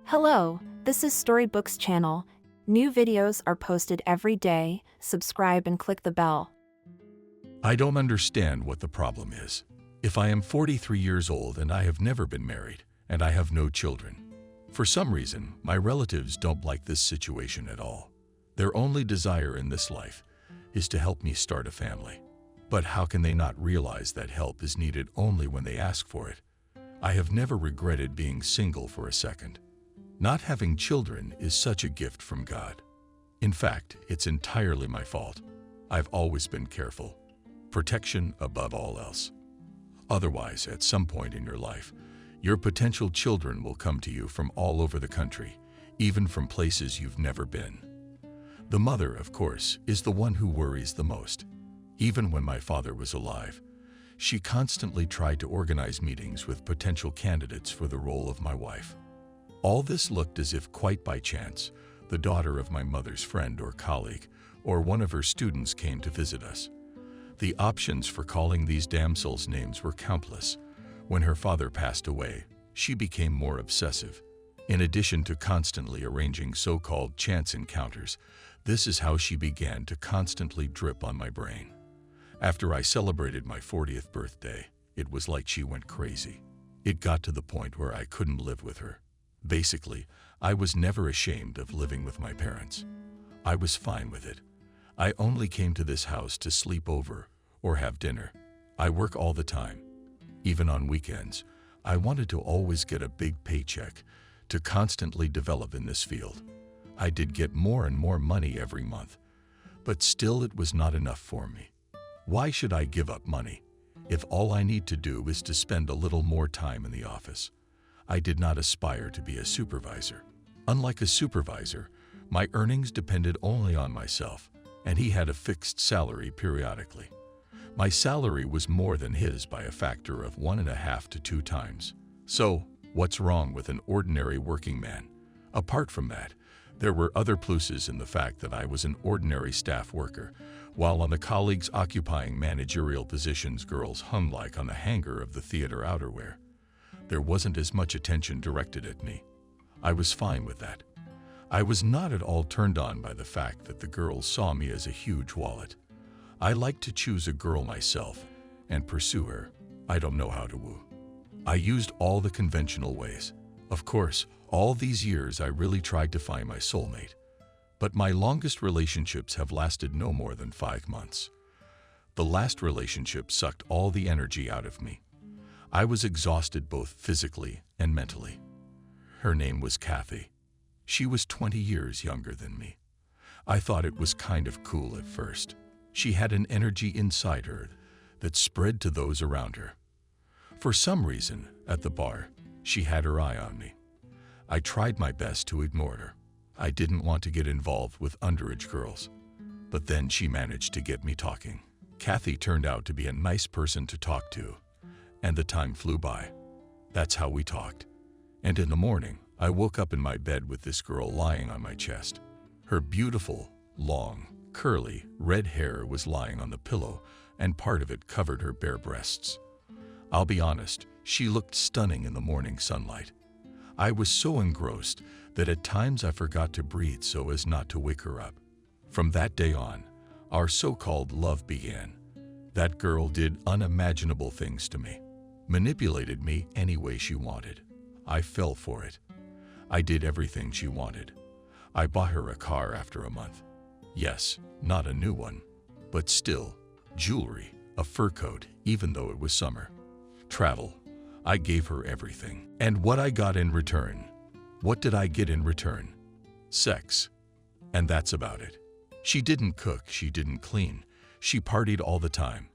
Hello, this is Storybooks channel. New videos are posted every day. Subscribe and click the bell. I don't understand what the problem is. If I am 43 years old and I have never been married, and I have no children, for some reason, my relatives don't like this situation at all. Their only desire in this life is to help me start a family. But how can they not realize that help is needed only when they ask for it? I have never regretted being single for a second. Not having children is such a gift from God. In fact, it's entirely my fault. I've always been careful. Protection above all else. Otherwise, at some point in your life, your potential children will come to you from all over the country, even from places you've never been. The mother, of course, is the one who worries the most. Even when my father was alive, she constantly tried to organize meetings with potential candidates for the role of my wife. All this looked as if quite by chance, the daughter of my mother's friend or colleague, or one of her students came to visit us. The options for calling these damsels names were countless. When her father passed away, she became more obsessive. In addition to constantly arranging so-called chance encounters, this is how she began to constantly drip on my brain. After I celebrated my 40th birthday, it was like she went crazy. It got to the point where I couldn't live with her. Basically, I was never ashamed of living with my parents. I was fine with it. I only came to this house to sleep over or have dinner. I work all the time. Even on weekends, I wanted to always get a big paycheck to constantly develop in this field. I did get more and more money every month, but still it was not enough for me. Why should I give up money if all I need to do is to spend a little more time in the office? I did not aspire to be a supervisor. Unlike a supervisor, my earnings depended only on myself, and he had a fixed salary periodically. My salary was more than his by a factor of 1.5 to 2 times. So, what's wrong with an ordinary working man? Apart from that, there were other pluses in the fact that I was an ordinary staff worker, while on the colleagues occupying managerial positions girls hung like on the hanger of the theater outerwear. There wasn't as much attention directed at me. I was fine with that. I was not at all turned on by the fact that the girls saw me as a huge wallet. I like to choose a girl myself and pursue her. I don't know how to woo. I used all the conventional ways. Of course, all these years I really tried to find my soulmate. But my longest relationships have lasted no more than 5 months. The last relationship sucked all the energy out of me. I was exhausted both physically and mentally. Her name was Kathy. She was 20 years younger than me. I thought it was kind of cool at first. She had an energy inside her that spread to those around her. For some reason, at the bar, she had her eye on me. I tried my best to ignore her. I didn't want to get involved with underage girls. But then she managed to get me talking. Kathy turned out to be a nice person to talk to, and the time flew by. That's how we talked. And in the morning, I woke up in my bed with this girl lying on my chest. Her beautiful, long, curly, red hair was lying on the pillow, and part of it covered her bare breasts. I'll be honest, she looked stunning in the morning sunlight. I was so engrossed that at times I forgot to breathe so as not to wake her up. From that day on, our so-called love began. That girl did unimaginable things to me, manipulated me any way she wanted. I fell for it. I did everything she wanted. I bought her a car after a month. Yes, not a new one, but still, jewelry, a fur coat, even though it was summer. Travel. I gave her everything. And what I got in return? What did I get in return? Sex. And that's about it. She didn't cook, she didn't clean. She partied all the time.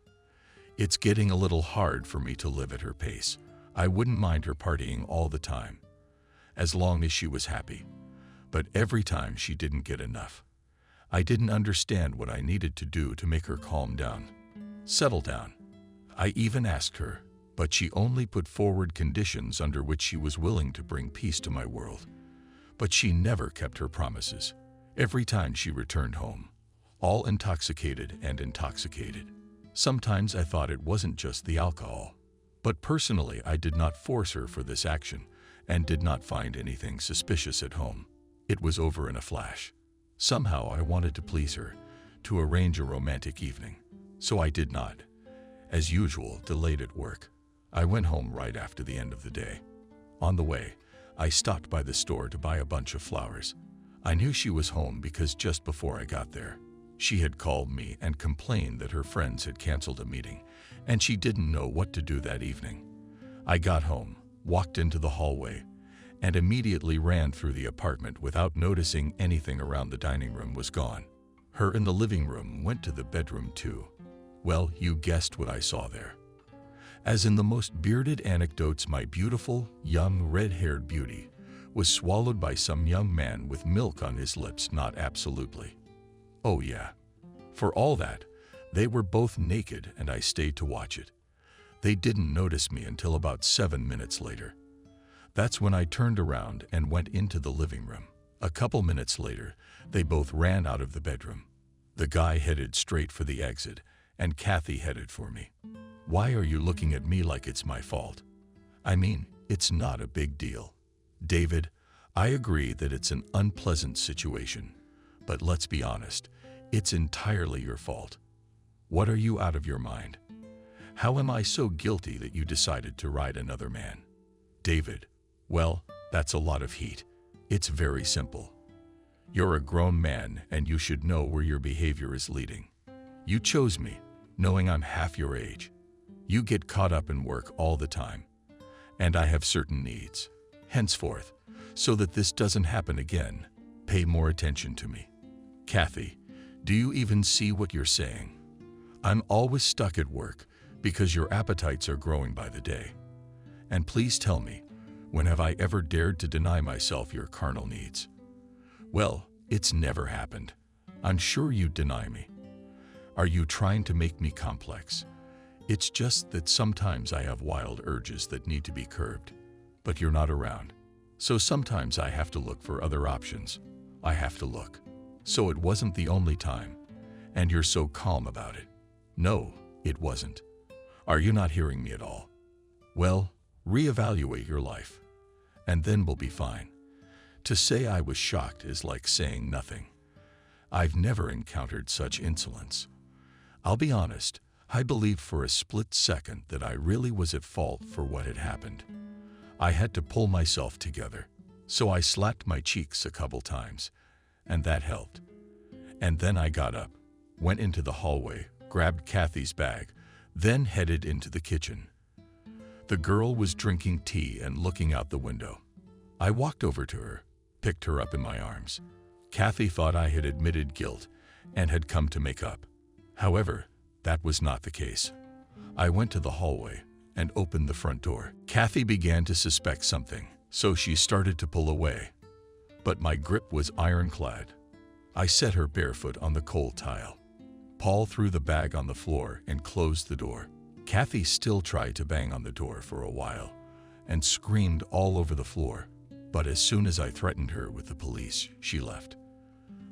It's getting a little hard for me to live at her pace. I wouldn't mind her partying all the time, as long as she was happy. But every time she didn't get enough. I didn't understand what I needed to do to make her calm down, settle down. I even asked her, but she only put forward conditions under which she was willing to bring peace to my world. But she never kept her promises. Every time she returned home, all intoxicated and intoxicated. Sometimes I thought it wasn't just the alcohol. But personally, I did not force her for this action, and did not find anything suspicious at home. It was over in a flash. Somehow I wanted to please her, to arrange a romantic evening. So I did not, as usual, delayed at work. I went home right after the end of the day. On the way, I stopped by the store to buy a bunch of flowers. I knew she was home because just before I got there, she had called me and complained that her friends had canceled a meeting, and she didn't know what to do that evening. I got home, walked into the hallway, and immediately ran through the apartment without noticing anything around the dining room was gone. Her in the living room went to the bedroom too. Well, you guessed what I saw there. As in the most bearded anecdotes, my beautiful, young, red-haired beauty was swallowed by some young man with milk on his lips. Not absolutely. Oh yeah. For all that, they were both naked and I stayed to watch it. They didn't notice me until about 7 minutes later. That's when I turned around and went into the living room. A couple minutes later, they both ran out of the bedroom. The guy headed straight for the exit, and Kathy headed for me. Why are you looking at me like it's my fault? I mean, it's not a big deal. David, I agree that it's an unpleasant situation, but let's be honest, it's entirely your fault. What are you out of your mind? How am I so guilty that you decided to ride another man? David, well, that's a lot of heat. It's very simple. You're a grown man and you should know where your behavior is leading. You chose me, knowing I'm half your age. You get caught up in work all the time, and I have certain needs. Henceforth, so that this doesn't happen again, pay more attention to me. Kathy, do you even see what you're saying? I'm always stuck at work because your appetites are growing by the day. And please tell me, when have I ever dared to deny myself your carnal needs? Well, it's never happened. I'm sure you deny me. Are you trying to make me complex? It's just that sometimes I have wild urges that need to be curbed, but you're not around. So sometimes I have to look for other options. I have to look. So it wasn't the only time, and you're so calm about it. No, it wasn't. Are you not hearing me at all? Well, reevaluate your life, and then we'll be fine. To say I was shocked is like saying nothing. I've never encountered such insolence. I'll be honest, I believed for a split second that I really was at fault for what had happened. I had to pull myself together, so I slapped my cheeks a couple times, and that helped. And then I got up, went into the hallway, grabbed Kathy's bag, then headed into the kitchen. The girl was drinking tea and looking out the window. I walked over to her, picked her up in my arms. Kathy thought I had admitted guilt and had come to make up. However, that was not the case. I went to the hallway and opened the front door. Kathy began to suspect something, so she started to pull away. But my grip was ironclad. I set her barefoot on the cold tile. Paul threw the bag on the floor and closed the door. Kathy still tried to bang on the door for a while and screamed all over the floor, but as soon as I threatened her with the police, she left.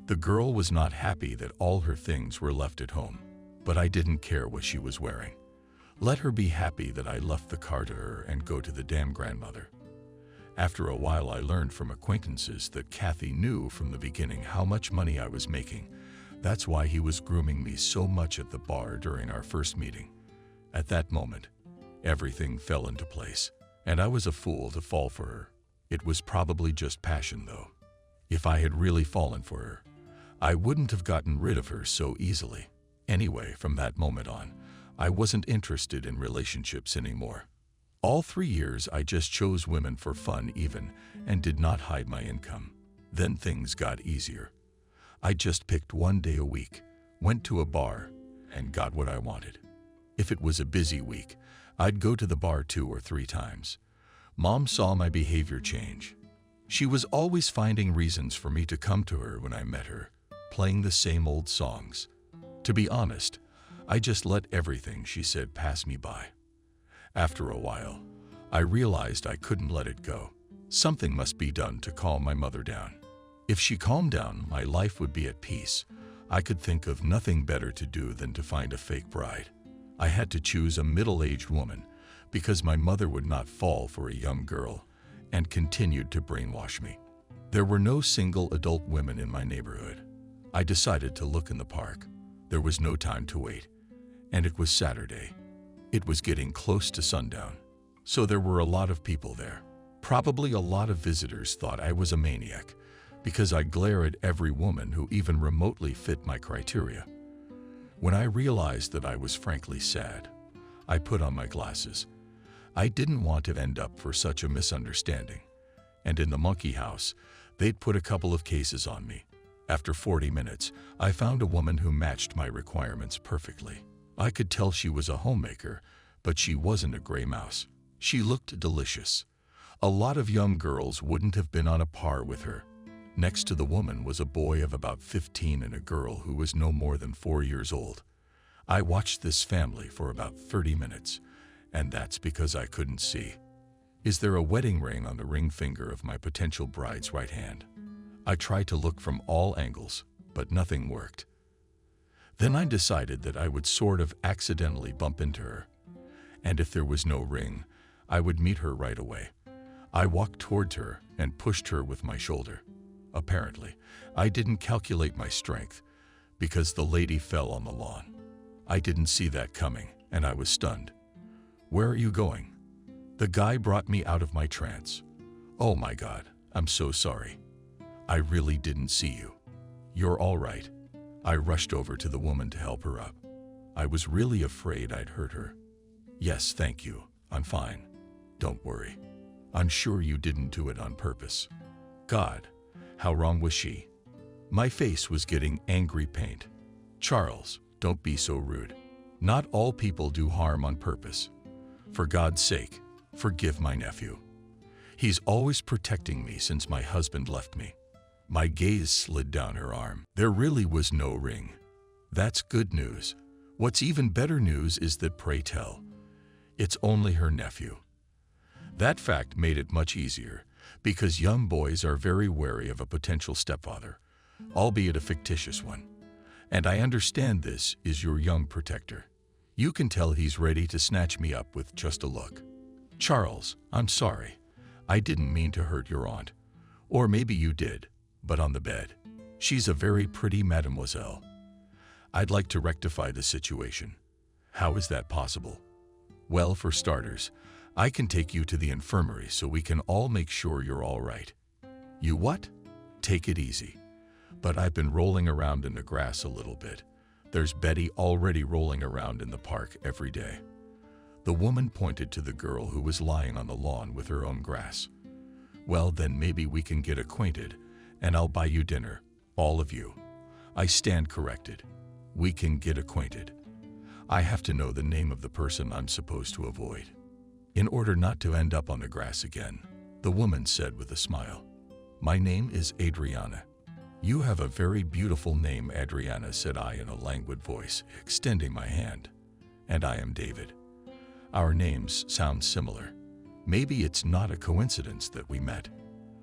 The girl was not happy that all her things were left at home, but I didn't care what she was wearing. Let her be happy that I left the car to her and go to the damn grandmother. After a while, I learned from acquaintances that Kathy knew from the beginning how much money I was making. That's why he was grooming me so much at the bar during our first meeting. At that moment, everything fell into place, and I was a fool to fall for her. It was probably just passion, though. If I had really fallen for her, I wouldn't have gotten rid of her so easily. Anyway, from that moment on, I wasn't interested in relationships anymore. All 3 years, I just chose women for fun even, and did not hide my income. Then things got easier. I just picked 1 day a week, went to a bar, and got what I wanted. If it was a busy week, I'd go to the bar 2 or 3 times. Mom saw my behavior change. She was always finding reasons for me to come to her when I met her, playing the same old songs. To be honest, I just let everything she said pass me by. After a while, I realized I couldn't let it go. Something must be done to calm my mother down. If she calmed down, my life would be at peace. I could think of nothing better to do than to find a fake bride. I had to choose a middle-aged woman because my mother would not fall for a young girl, and continued to brainwash me. There were no single adult women in my neighborhood. I decided to look in the park. There was no time to wait, and it was Saturday. It was getting close to sundown, so there were a lot of people there. Probably a lot of visitors thought I was a maniac because I glare at every woman who even remotely fit my criteria. When I realized that I was frankly sad, I put on my glasses. I didn't want to end up for such a misunderstanding. And in the monkey house, they'd put a couple of cases on me. After 40 minutes, I found a woman who matched my requirements perfectly. I could tell she was a homemaker, but she wasn't a gray mouse. She looked delicious. A lot of young girls wouldn't have been on a par with her. Next to the woman was a boy of about 15 and a girl who was no more than 4 years old. I watched this family for about 30 minutes, and that's because I couldn't see. Is there a wedding ring on the ring finger of my potential bride's right hand? I tried to look from all angles, but nothing worked. Then I decided that I would sort of accidentally bump into her, and if there was no ring, I would meet her right away. I walked towards her and pushed her with my shoulder. Apparently, I didn't calculate my strength because the lady fell on the lawn. I didn't see that coming, and I was stunned. "Where are you going?" The guy brought me out of my trance. "Oh my God, I'm so sorry. I really didn't see you. You're all right." I rushed over to the woman to help her up. I was really afraid I'd hurt her. "Yes, thank you. I'm fine. Don't worry. I'm sure you didn't do it on purpose." God, how wrong was she? My face was getting angry paint. "Charles, don't be so rude. Not all people do harm on purpose. For God's sake, forgive my nephew. He's always protecting me since my husband left me." My gaze slid down her arm. There really was no ring. That's good news. What's even better news is that, pray tell, it's only her nephew. That fact made it much easier, because young boys are very wary of a potential stepfather, albeit a fictitious one. And I understand this is your young protector. You can tell he's ready to snatch me up with just a look. "Charles, I'm sorry. I didn't mean to hurt your aunt. Or maybe you did, but on the bed. She's a very pretty mademoiselle. I'd like to rectify the situation." "How is that possible?" "Well, for starters, I can take you to the infirmary so we can all make sure you're all right." "You what?" "Take it easy. But I've been rolling around in the grass a little bit. There's Betty already rolling around in the park every day." The woman pointed to the girl who was lying on the lawn with her own grass. "Well, then maybe we can get acquainted, and I'll buy you dinner, all of you." I stand corrected. We can get acquainted. I have to know the name of the person I'm supposed to avoid, in order not to end up on the grass again, the woman said with a smile. "My name is Adriana." "You have a very beautiful name, Adriana," said I in a languid voice, extending my hand. "And I am David. Our names sound similar. Maybe it's not a coincidence that we met."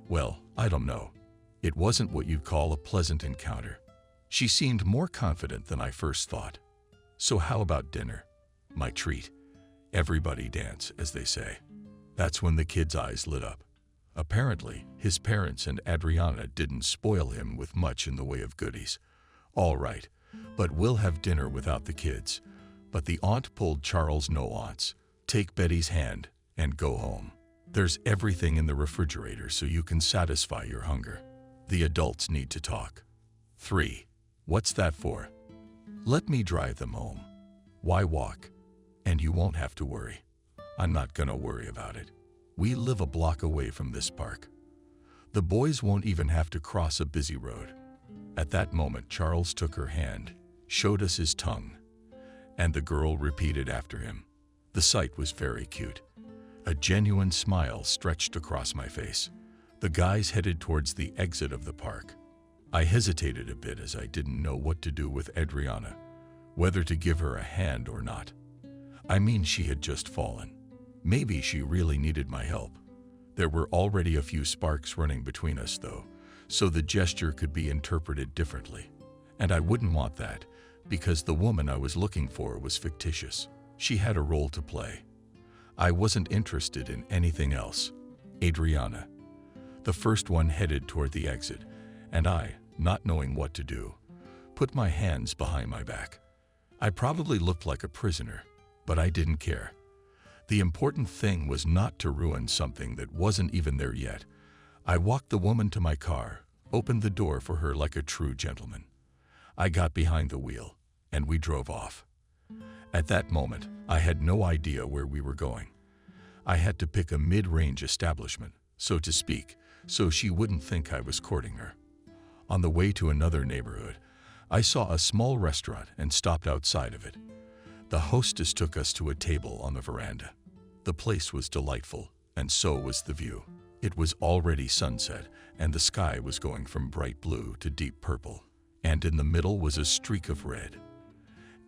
"Well, I don't know. It wasn't what you'd call a pleasant encounter." She seemed more confident than I first thought. "So how about dinner?" "My treat. Everybody dance, as they say." That's when the kid's eyes lit up. Apparently, his parents and Adriana didn't spoil him with much in the way of goodies. "All right, but we'll have dinner without the kids." But the aunt pulled Charles' no aunts. "Take Betty's hand and go home. There's everything in the refrigerator so you can satisfy your hunger. The adults need to talk." 3. "What's that for?" "Let me drive them home." "Why walk? And you won't have to worry." "I'm not gonna worry about it. We live a block away from this park. The boys won't even have to cross a busy road." At that moment, Charles took her hand, showed us his tongue, and the girl repeated after him. The sight was very cute. A genuine smile stretched across my face. The guys headed towards the exit of the park. I hesitated a bit as I didn't know what to do with Adriana, whether to give her a hand or not. I mean, she had just fallen. Maybe she really needed my help. There were already a few sparks running between us, though, so the gesture could be interpreted differently. And I wouldn't want that, because the woman I was looking for was fictitious. She had a role to play. I wasn't interested in anything else. Adriana. The first one headed toward the exit, and I, not knowing what to do, put my hands behind my back. I probably looked like a prisoner, but I didn't care. The important thing was not to ruin something that wasn't even there yet. I walked the woman to my car, opened the door for her like a true gentleman. I got behind the wheel, and we drove off. At that moment, I had no idea where we were going. I had to pick a mid-range establishment, so to speak, so she wouldn't think I was courting her. On the way to another neighborhood, I saw a small restaurant and stopped outside of it. The hostess took us to a table on the veranda. The place was delightful, and so was the view. It was already sunset, and the sky was going from bright blue to deep purple, and in the middle was a streak of red.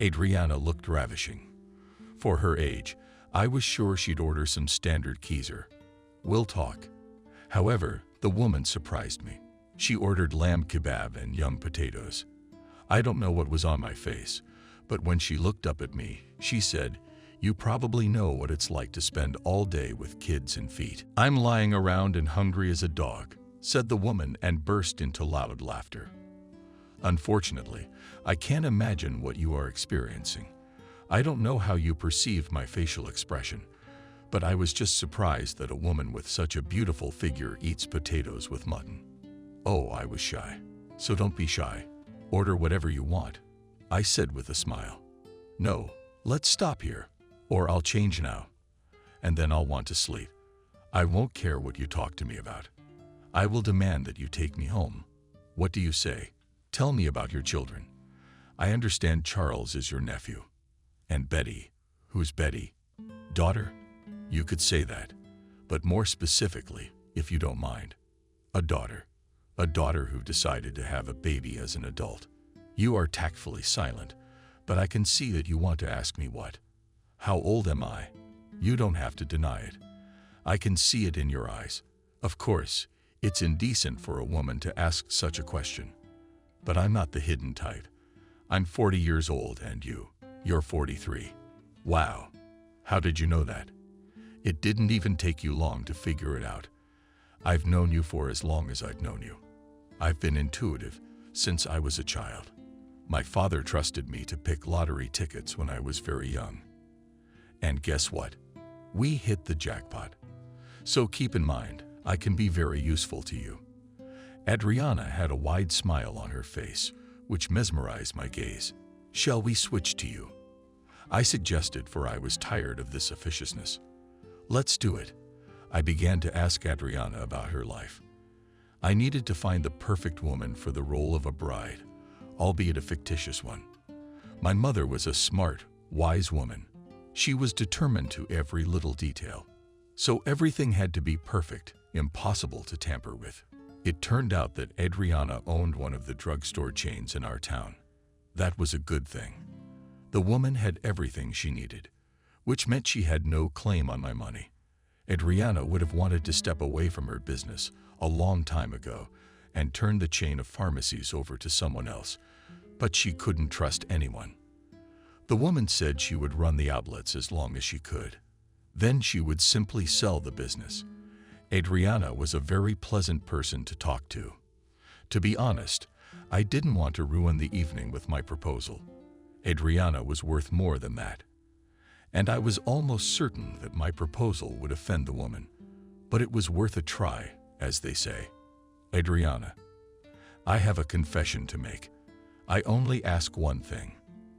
Adriana looked ravishing. For her age, I was sure she'd order some standard Kaiser. We'll talk. However, the woman surprised me. She ordered lamb kebab and young potatoes. I don't know what was on my face, but when she looked up at me, she said, "You probably know what it's like to spend all day with kids and feet." "I'm lying around and hungry as a dog," said the woman and burst into loud laughter. Unfortunately, I can't imagine what you are experiencing. I don't know how you perceive my facial expression, but I was just surprised that a woman with such a beautiful figure eats potatoes with mutton. Oh, I was shy. So don't be shy. Order whatever you want, I said with a smile. No, let's stop here, or I'll change now, and then I'll want to sleep. I won't care what you talk to me about. I will demand that you take me home. What do you say? Tell me about your children. I understand Charles is your nephew. And Betty. Who's Betty? Daughter? You could say that, but more specifically, if you don't mind. A daughter. A daughter who decided to have a baby as an adult. You are tactfully silent, but I can see that you want to ask me what. How old am I? You don't have to deny it. I can see it in your eyes. Of course, it's indecent for a woman to ask such a question. But I'm not the hidden type. I'm 40 years old and you're 43. Wow. How did you know that? It didn't even take you long to figure it out. I've known you for as long as I've known you. I've been intuitive since I was a child. My father trusted me to pick lottery tickets when I was very young. And guess what? We hit the jackpot. So keep in mind, I can be very useful to you. Adriana had a wide smile on her face, which mesmerized my gaze. Shall we switch to you? I suggested, for I was tired of this officiousness. Let's do it. I began to ask Adriana about her life. I needed to find the perfect woman for the role of a bride, albeit a fictitious one. My mother was a smart, wise woman. She was determined to every little detail. So everything had to be perfect, impossible to tamper with. It turned out that Adriana owned one of the drugstore chains in our town. That was a good thing. The woman had everything she needed, which meant she had no claim on my money. Adriana would have wanted to step away from her business a long time ago and turn the chain of pharmacies over to someone else, but she couldn't trust anyone. The woman said she would run the outlets as long as she could. Then she would simply sell the business. Adriana was a very pleasant person to talk to. To be honest, I didn't want to ruin the evening with my proposal. Adriana was worth more than that. And I was almost certain that my proposal would offend the woman. But it was worth a try, as they say. Adriana, I have a confession to make. I only ask one thing.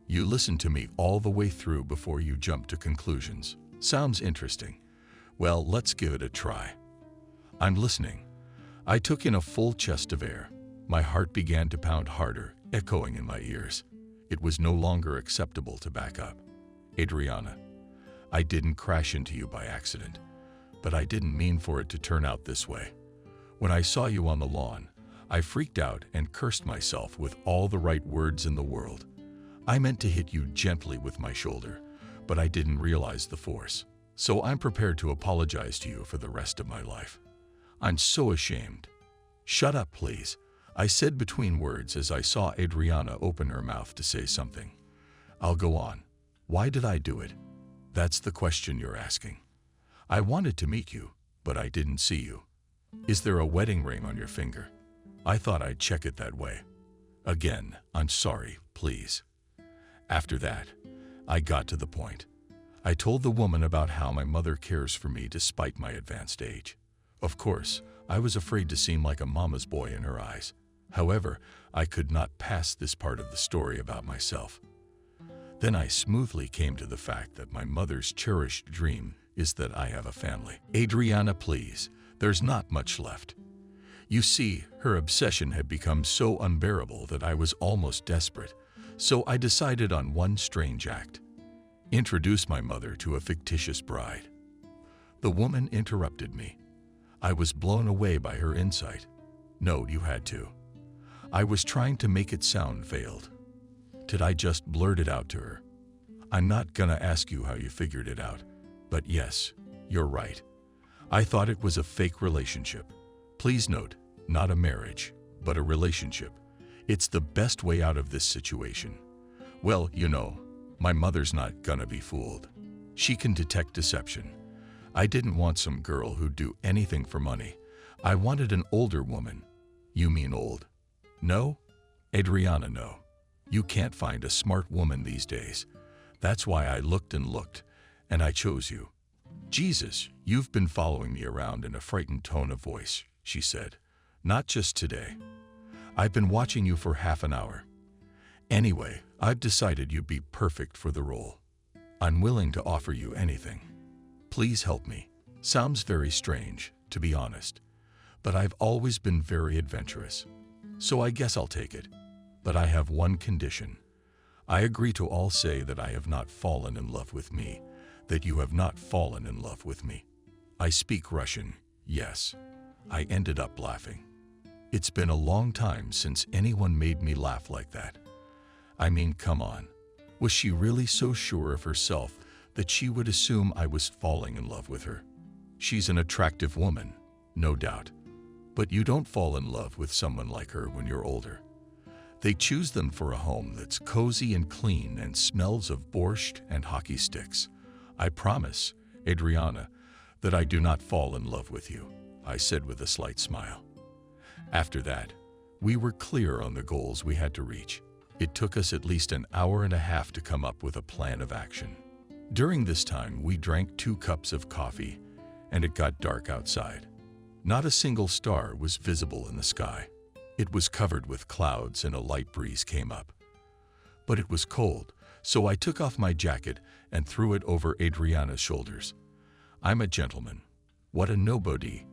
You listen to me all the way through before you jump to conclusions. Sounds interesting. Well, let's give it a try. I'm listening. I took in a full chest of air. My heart began to pound harder, echoing in my ears. It was no longer acceptable to back up. Adriana, I didn't crash into you by accident, but I didn't mean for it to turn out this way. When I saw you on the lawn, I freaked out and cursed myself with all the right words in the world. I meant to hit you gently with my shoulder, but I didn't realize the force. So I'm prepared to apologize to you for the rest of my life. I'm so ashamed. Shut up, please, I said between words as I saw Adriana open her mouth to say something. I'll go on. Why did I do it? That's the question you're asking. I wanted to meet you, but I didn't see you. Is there a wedding ring on your finger? I thought I'd check it that way. Again, I'm sorry, please. After that, I got to the point. I told the woman about how my mother cares for me despite my advanced age. Of course, I was afraid to seem like a mama's boy in her eyes. However, I could not pass this part of the story about myself. Then I smoothly came to the fact that my mother's cherished dream is that I have a family. Adriana, please, there's not much left. You see, her obsession had become so unbearable that I was almost desperate, so I decided on one strange act. Introduce my mother to a fictitious bride. The woman interrupted me. I was blown away by her insight. No, you had to. I was trying to make it sound veiled. Did I just blurt it out to her? I'm not gonna ask you how you figured it out, but yes, you're right. I thought it was a fake relationship. Please note, not a marriage, but a relationship. It's the best way out of this situation. Well, you know, my mother's not gonna be fooled. She can detect deception. I didn't want some girl who'd do anything for money. I wanted an older woman. You mean old? No? Adriana, no. You can't find a smart woman these days. That's why I looked and looked, and I chose you. Jesus, you've been following me around in a frightened tone of voice, she said. Not just today. I've been watching you for half an hour. Anyway, I've decided you'd be perfect for the role. I'm willing to offer you anything. Please help me. Sounds very strange, to be honest, but I've always been very adventurous. So I guess I'll take it. But I have one condition. I agree to all say that I have not fallen in love with me, that you have not fallen in love with me. I speak Russian, yes. I ended up laughing. It's been a long time since anyone made me laugh like that. I mean, come on. Was she really so sure of herself that she would assume I was falling in love with her? She's an attractive woman, no doubt. But you don't fall in love with someone like her when you're older. They choose them for a home that's cozy and clean and smells of borscht and hockey sticks. I promise, Adriana, that I do not fall in love with you, I said with a slight smile. After that, we were clear on the goals we had to reach. It took us at least an hour and a half to come up with a plan of action. During this time, we drank 2 cups of coffee, and it got dark outside. Not a single star was visible in the sky. It was covered with clouds and a light breeze came up. But it was cold, so I took off my jacket and threw it over Adriana's shoulders. I'm a gentleman. What a nobody.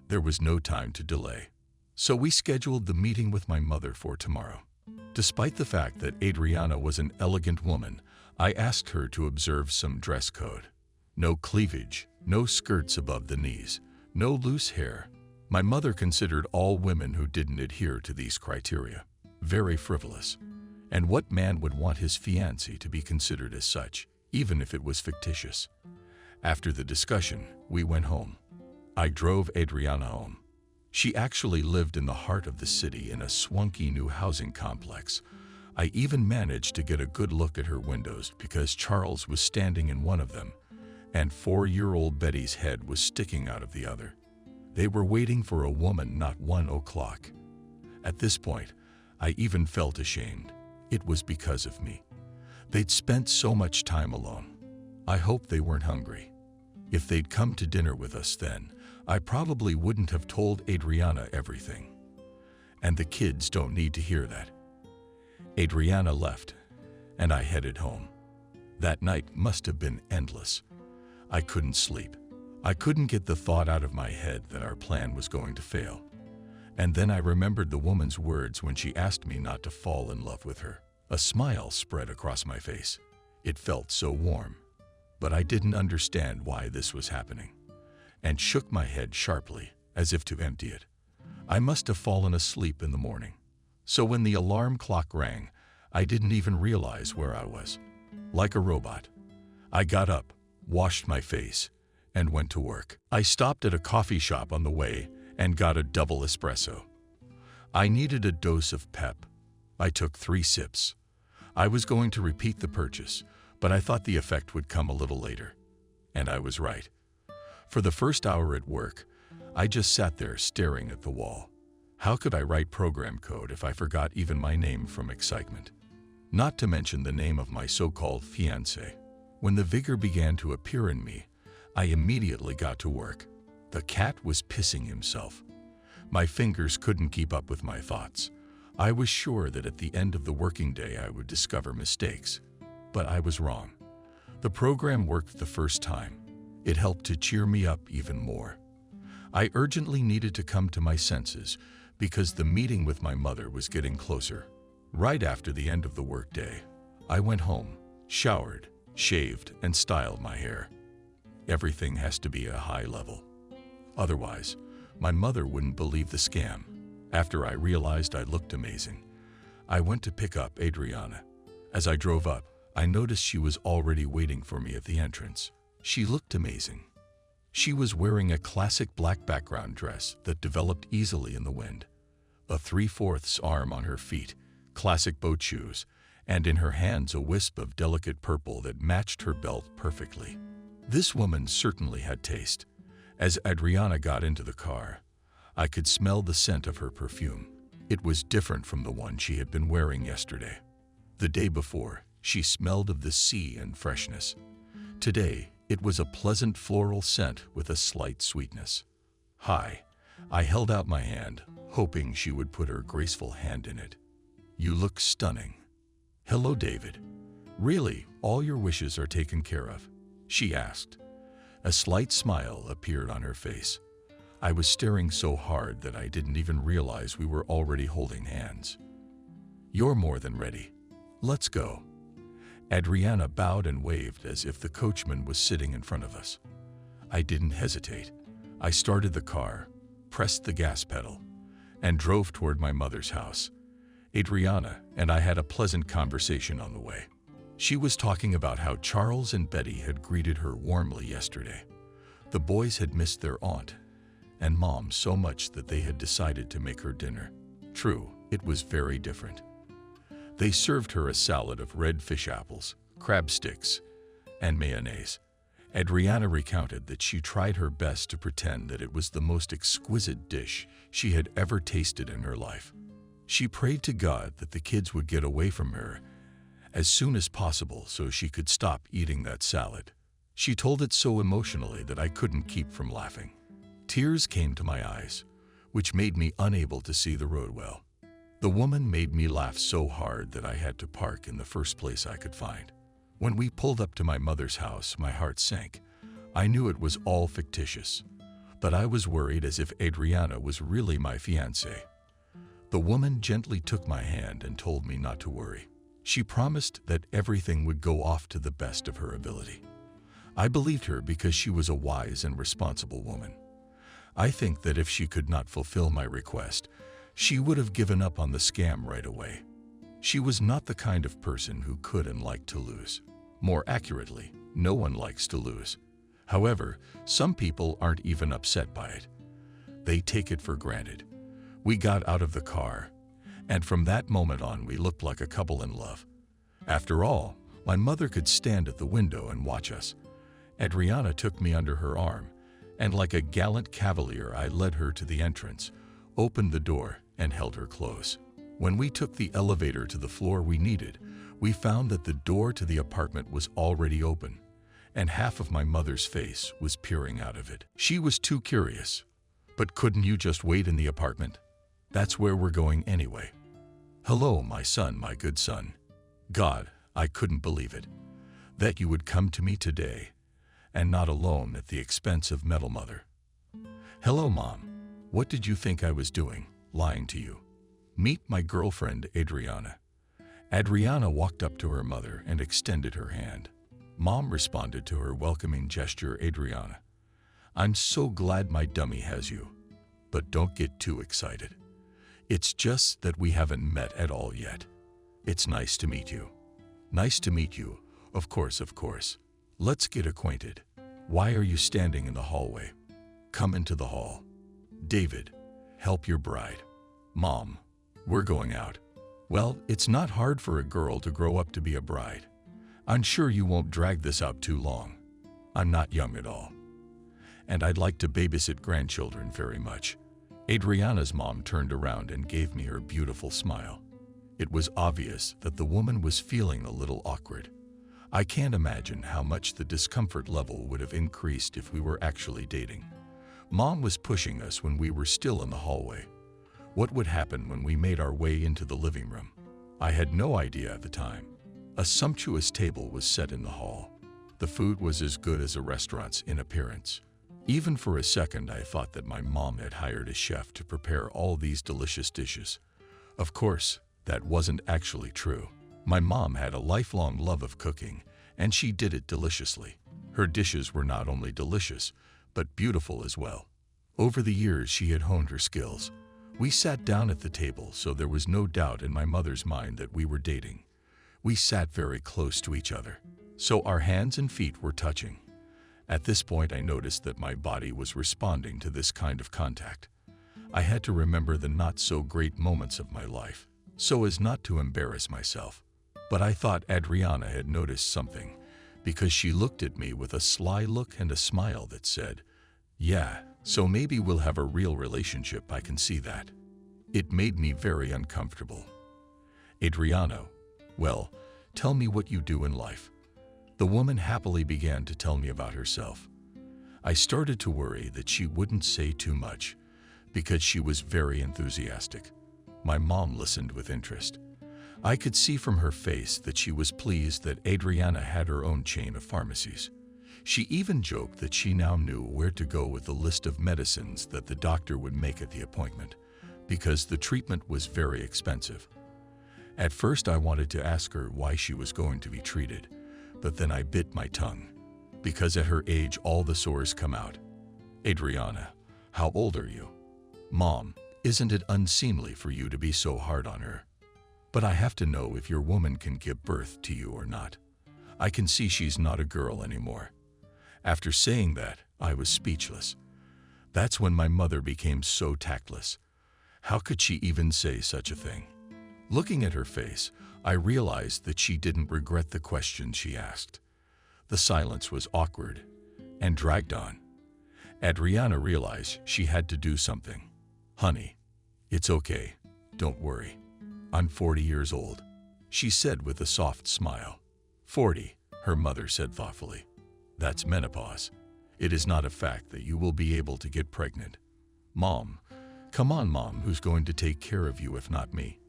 There was no time to delay. So we scheduled the meeting with my mother for tomorrow. Despite the fact that Adriana was an elegant woman, I asked her to observe some dress code. No cleavage, no skirts above the knees, no loose hair. My mother considered all women who didn't adhere to these criteria very frivolous. And what man would want his fiancée to be considered as such, even if it was fictitious? After the discussion, we went home. I drove Adriana home. She actually lived in the heart of the city in a swanky new housing complex. I even managed to get a good look at her windows because Charles was standing in one of them, and 4-year-old Betty's head was sticking out of the other. They were waiting for a woman, not 1 o'clock. At this point, I even felt ashamed. It was because of me. They'd spent so much time alone. I hoped they weren't hungry. If they'd come to dinner with us then, I probably wouldn't have told Adriana everything. And the kids don't need to hear that. Adriana left, and I headed home. That night must have been endless. I couldn't sleep. I couldn't get the thought out of my head that our plan was going to fail. And then I remembered the woman's words when she asked me not to fall in love with her. A smile spread across my face. It felt so warm. But I didn't understand why this was happening, and shook my head sharply, as if to empty it. I must have fallen asleep in the morning. So when the alarm clock rang, I didn't even realize where I was. Like a robot, I got up, washed my face, and went to work. I stopped at a coffee shop on the way and got a double espresso. I needed a dose of pep. I took 3 sips. I was going to repeat the purchase, but I thought the effect would come a little later. And I was right. For the first hour at work, I just sat there staring at the wall. How could I write program code if I forgot even my name from excitement? Not to mention the name of my so-called fiancé. When the vigor began to appear in me, I immediately got to work. The cat was pissing himself. My fingers couldn't keep up with my thoughts. I was sure that at the end of the working day I would discover mistakes. But I was wrong. The program worked the first time. It helped to cheer me up even more. I urgently needed to come to my senses because the meeting with my mother was getting closer. Right after the end of the workday, I went home, showered, shaved, and styled my hair. Everything has to be a high level. Otherwise, my mother wouldn't believe the scam. After I realized I looked amazing, I went to pick up Adriana. As I drove up, I noticed she was already waiting for me at the entrance. She looked amazing. She was wearing a classic black background dress that developed easily in the wind, a 3/4 arm on her feet, classic boat shoes, and in her hands a wisp of delicate purple that matched her belt perfectly. This woman certainly had taste. As Adriana got into the car, I could smell the scent of her perfume. It was different from the one she had been wearing yesterday. The day before, she smelled of the sea and freshness. Today, it was a pleasant floral scent with a slight sweetness. "Hi." I held out my hand, hoping she would put her graceful hand in it. "You look stunning." "Hello, David. Really, all your wishes are taken care of?" she asked. A slight smile appeared on her face. I was staring so hard that I didn't even realize we were already holding hands. "You're more than ready. Let's go." Adriana bowed and waved as if the coachman was sitting in front of us. I didn't hesitate. I started the car, pressed the gas pedal, and drove toward my mother's house. Adriana and I had a pleasant conversation on the way. She was talking about how Charles and Betty had greeted her warmly yesterday. The boys had missed their aunt and Mom so much that they had decided to make her dinner. True, it was very different. They served her a salad of red fish apples, crab sticks, and mayonnaise. Adriana recounted that she tried her best to pretend that it was the most exquisite dish she had ever tasted in her life. She prayed to God that the kids would get away from her as soon as possible so she could stop eating that salad. She told it so emotionally that I couldn't keep from laughing. Tears came to my eyes, which made me unable to see the road well. The woman made me laugh so hard that I had to park in the first place I could find. When we pulled up to my mother's house, my heart sank. I knew it was all fictitious, but I was worried as if Adriana was really my fiancée. The woman gently took my hand and told me not to worry. She promised that everything would go off to the best of her ability. I believed her because she was a wise and responsible woman. I think that if she could not fulfill my request, she would have given up on the scam right away. She was not the kind of person who could and liked to lose. More accurately, no one likes to lose. However, some people aren't even upset by it. They take it for granted. We got out of the car, and from that moment on we looked like a couple in love. After all, my mother could stand at the window and watch us. Adriana took me under her arm, and like a gallant cavalier I led her to the entrance, opened the door, and held her close. When we took the elevator to the floor we needed, we found that the door to the apartment was already open, and half of my mother's face was peering out of it. She was too curious. "But couldn't you just wait in the apartment? That's where we're going anyway." "Hello, my son, my good son." God, I couldn't believe it. That you would come to me today, and not alone at the expense of Metal Mother. "Hello, Mom. What did you think I was doing, lying to you? Meet my girlfriend, Adriana." Adriana walked up to her mother and extended her hand. Mom responded to her welcoming gesture. "Adriana, I'm so glad my dummy has you. But don't get too excited. It's just that we haven't met at all yet. It's nice to meet you." "Nice to meet you. Of course, of course. Let's get acquainted. Why are you standing in the hallway? Come into the hall. David, help your bride." "Mom, we're going out." "Well, it's not hard for a girl to grow up to be a bride. I'm sure you won't drag this out too long. I'm not young at all." and I'd like to babysit grandchildren very much." Adriana's mom turned around and gave me her beautiful smile. It was obvious that the woman was feeling a little awkward. I can't imagine how much the discomfort level would have increased if we were actually dating. Mom was pushing us when we were still in the hallway. What would happen when we made our way into the living room? I had no idea at the time. A sumptuous table was set in the hall. The food was as good as a restaurant's in appearance. Even for a second, I thought that my mom had hired a chef to prepare all these delicious dishes. Of course, that wasn't actually true. My mom had a lifelong love of cooking, and she did it deliciously. Her dishes were not only delicious, but beautiful as well. Over the years, she had honed her skills. We sat down at the table, so there was no doubt in my mother's mind that we were dating. We sat very close to each other, so our hands and feet were touching. At this point, I noticed that my body was responding to this kind of contact. I had to remember the not-so-great moments of my life, so as not to embarrass myself. But I thought Adriana had noticed something, because she looked at me with a sly look and a smile that said, "Yeah, so maybe we'll have a real relationship, I can see that." It made me very uncomfortable. "Adriana, well, tell me what you do in life." The woman happily began to tell me about herself. I started to worry that she wouldn't say too much, because she was very enthusiastic. My mom listened with interest. I could see from her face that she was pleased that Adriana had her own chain of pharmacies. She even joked that she now knew where to go with the list of medicines that the doctor would make at the appointment, because the treatment was very expensive. At first, I wanted to ask her why she was going to be treated, but then I bit my tongue, because at her age all the sores come out. "Adriana, how old are you?" "Mom, isn't it unseemly for you to be so hard on her? But I have to know if your woman can give birth to you or not. I can see she's not a girl anymore." After saying that, I was speechless. That's when my mother became so tactless. How could she even say such a thing? Looking at her face, I realized that she didn't regret the question she asked. The silence was awkward and dragged on. Adriana realized she had to do something. "Honey, it's okay. Don't worry. I'm 40 years old," she said with a soft smile. 40, her mother said thoughtfully. "That's menopause. It is not a fact that you will be able to get pregnant." "Mom, come on, Mom, who's going to take care of you if not me?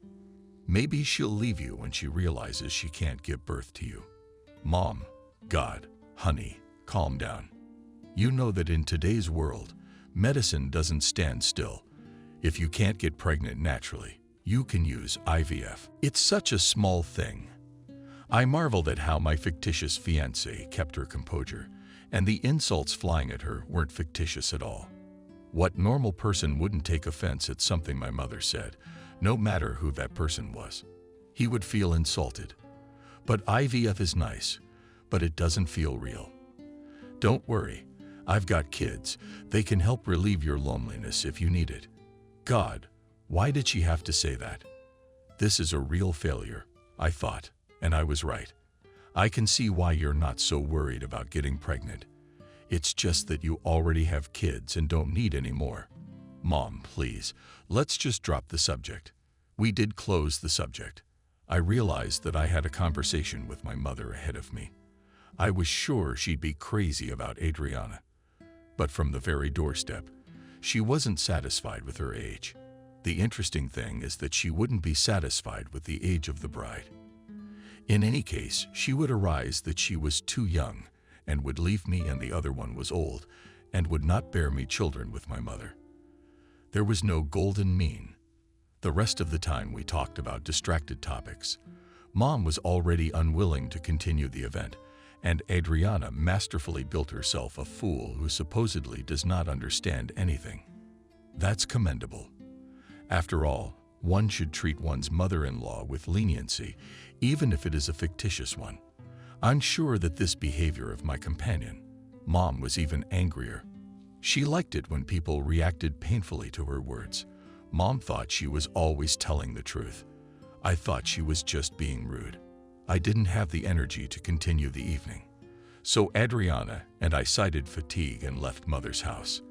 Maybe she'll leave you when she realizes she can't give birth to you." "Mom, God, honey, calm down. You know that in today's world, medicine doesn't stand still. If you can't get pregnant naturally, you can use IVF. It's such a small thing." I marveled at how my fictitious fiancée kept her composure, and the insults flying at her weren't fictitious at all. What normal person wouldn't take offense at something my mother said, no matter who that person was? He would feel insulted. But IVF is nice, but it doesn't feel real. "Don't worry, I've got kids. They can help relieve your loneliness if you need it." God, why did she have to say that? This is a real failure, I thought, and I was right. I can see why you're not so worried about getting pregnant. It's just that you already have kids and don't need any more. Mom, please, let's just drop the subject. We did close the subject. I realized that I had a conversation with my mother ahead of me. I was sure she'd be crazy about Adriana. But from the very doorstep, she wasn't satisfied with her age. The interesting thing is that she wouldn't be satisfied with the age of the bride. In any case, she would arise that she was too young and would leave me, and the other one was old and would not bear me children with my mother. There was no golden mean. The rest of the time we talked about distracted topics. Mom was already unwilling to continue the event, and Adriana masterfully built herself a fool who supposedly does not understand anything. That's commendable. After all, one should treat one's mother-in-law with leniency, even if it is a fictitious one. I'm sure that this behavior of my companion, Mom, was even angrier. She liked it when people reacted painfully to her words. Mom thought she was always telling the truth. I thought she was just being rude. I didn't have the energy to continue the evening. So Adriana and I cited fatigue and left Mother's house.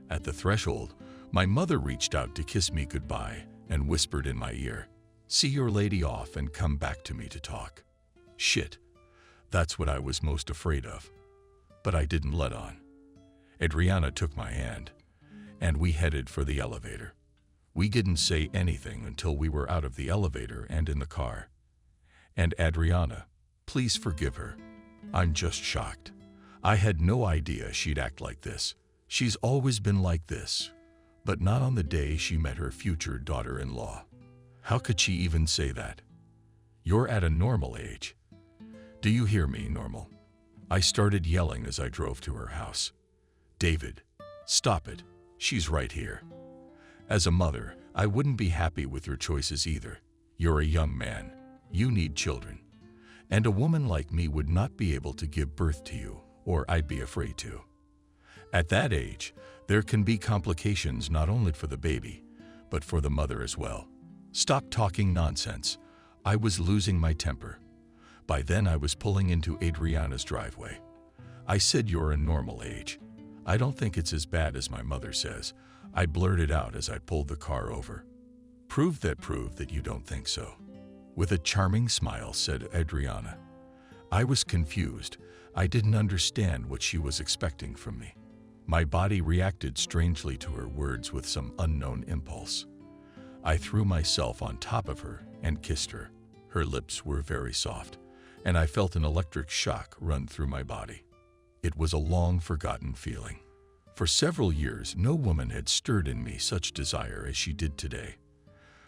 At the threshold, my mother reached out to kiss me goodbye and whispered in my ear, "See your lady off and come back to me to talk." Shit, that's what I was most afraid of. But I didn't let on. Adriana took my hand, and we headed for the elevator. We didn't say anything until we were out of the elevator and in the car. And Adriana, please forgive her. I'm just shocked. I had no idea she'd act like this. She's always been like this, but not on the day she met her future daughter-in-law. How could she even say that? You're at a normal age. Do you hear me, normal? I started yelling as I drove to her house. David, stop it. She's right here. As a mother, I wouldn't be happy with your choices either. You're a young man. You need children. And a woman like me would not be able to give birth to you, or I'd be afraid to. At that age, there can be complications not only for the baby, but for the mother as well. Stop talking nonsense. I was losing my temper. By then I was pulling into Adriana's driveway. I said, "You're a normal age. I don't think it's as bad as my mother says," I blurted out as I pulled the car over. Prove that you don't think so." With a charming smile, said Adriana. I was confused. I didn't understand what she was expecting from me. My body reacted strangely to her words with some unknown impulse. I threw myself on top of her and kissed her. Her lips were very soft, and I felt an electric shock run through my body. It was a long-forgotten feeling. For several years, no woman had stirred in me such desire as she did today.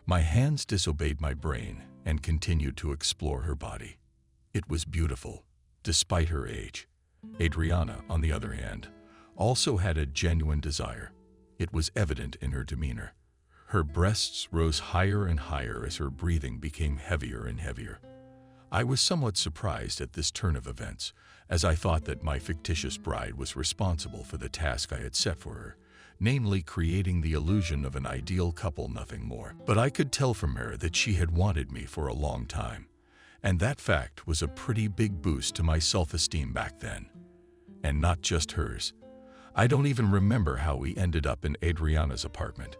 My hands disobeyed my brain and continued to explore her body. It was beautiful, despite her age. Adriana, on the other hand, also had a genuine desire. It was evident in her demeanor. Her breasts rose higher and higher as her breathing became heavier and heavier. I was somewhat surprised at this turn of events, as I thought that my fictitious bride was responsible for the task I had set for her, namely creating the illusion of an ideal couple, nothing more. But I could tell from her that she had wanted me for a long time, and that fact was a pretty big boost to my self-esteem back then. And not just hers. I don't even remember how we ended up in Adriana's apartment,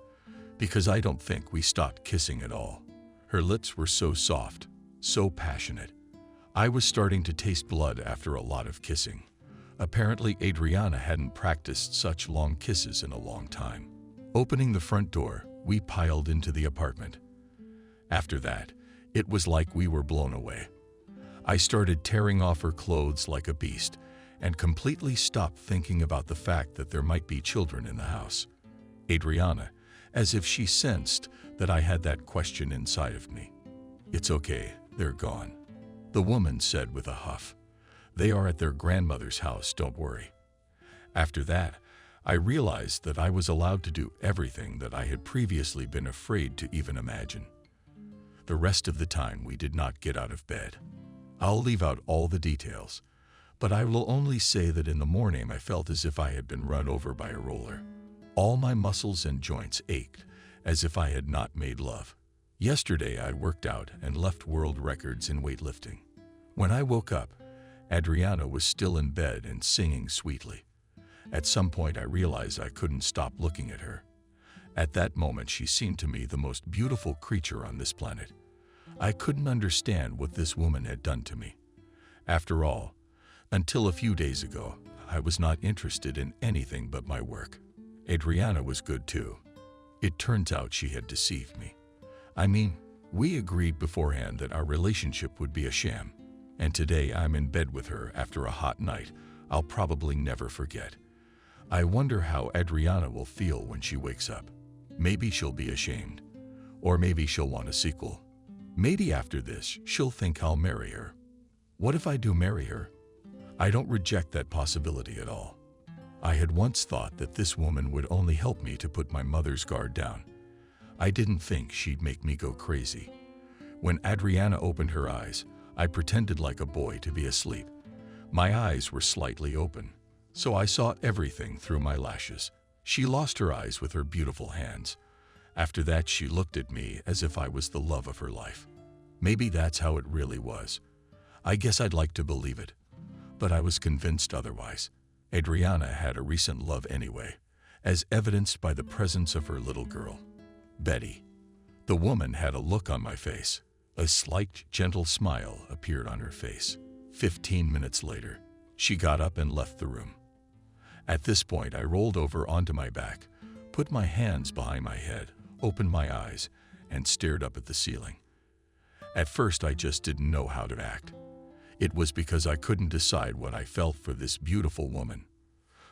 because I don't think we stopped kissing at all. Her lips were so soft, so passionate. I was starting to taste blood after a lot of kissing. Apparently, Adriana hadn't practiced such long kisses in a long time. Opening the front door, we piled into the apartment. After that, it was like we were blown away. I started tearing off her clothes like a beast and completely stopped thinking about the fact that there might be children in the house. Adriana, as if she sensed that I had that question inside of me. "It's okay, they're gone," the woman said with a huff. "They are at their grandmother's house, don't worry." After that, I realized that I was allowed to do everything that I had previously been afraid to even imagine. The rest of the time we did not get out of bed. I'll leave out all the details, but I will only say that in the morning I felt as if I had been run over by a roller. All my muscles and joints ached as if I had not made love. Yesterday I worked out and left world records in weightlifting. When I woke up, Adriana was still in bed and singing sweetly. At some point I realized I couldn't stop looking at her. At that moment she seemed to me the most beautiful creature on this planet. I couldn't understand what this woman had done to me. After all, until a few days ago, I was not interested in anything but my work. Adriana was good too. It turns out she had deceived me. I mean, we agreed beforehand that our relationship would be a sham, and today I'm in bed with her after a hot night I'll probably never forget. I wonder how Adriana will feel when she wakes up. Maybe she'll be ashamed, or maybe she'll want a sequel. Maybe after this, she'll think I'll marry her. What if I do marry her? I don't reject that possibility at all. I had once thought that this woman would only help me to put my mother's guard down. I didn't think she'd make me go crazy. When Adriana opened her eyes, I pretended like a boy to be asleep. My eyes were slightly open, so I saw everything through my lashes. She lost her eyes with her beautiful hands. After that, she looked at me as if I was the love of her life. Maybe that's how it really was. I guess I'd like to believe it. But I was convinced otherwise. Adriana had a recent love anyway, as evidenced by the presence of her little girl, Betty. The woman had a look on my face. A slight, gentle smile appeared on her face. 15 minutes later, she got up and left the room. At this point, I rolled over onto my back, put my hands behind my head, opened my eyes, and stared up at the ceiling. At first, I just didn't know how to act. It was because I couldn't decide what I felt for this beautiful woman.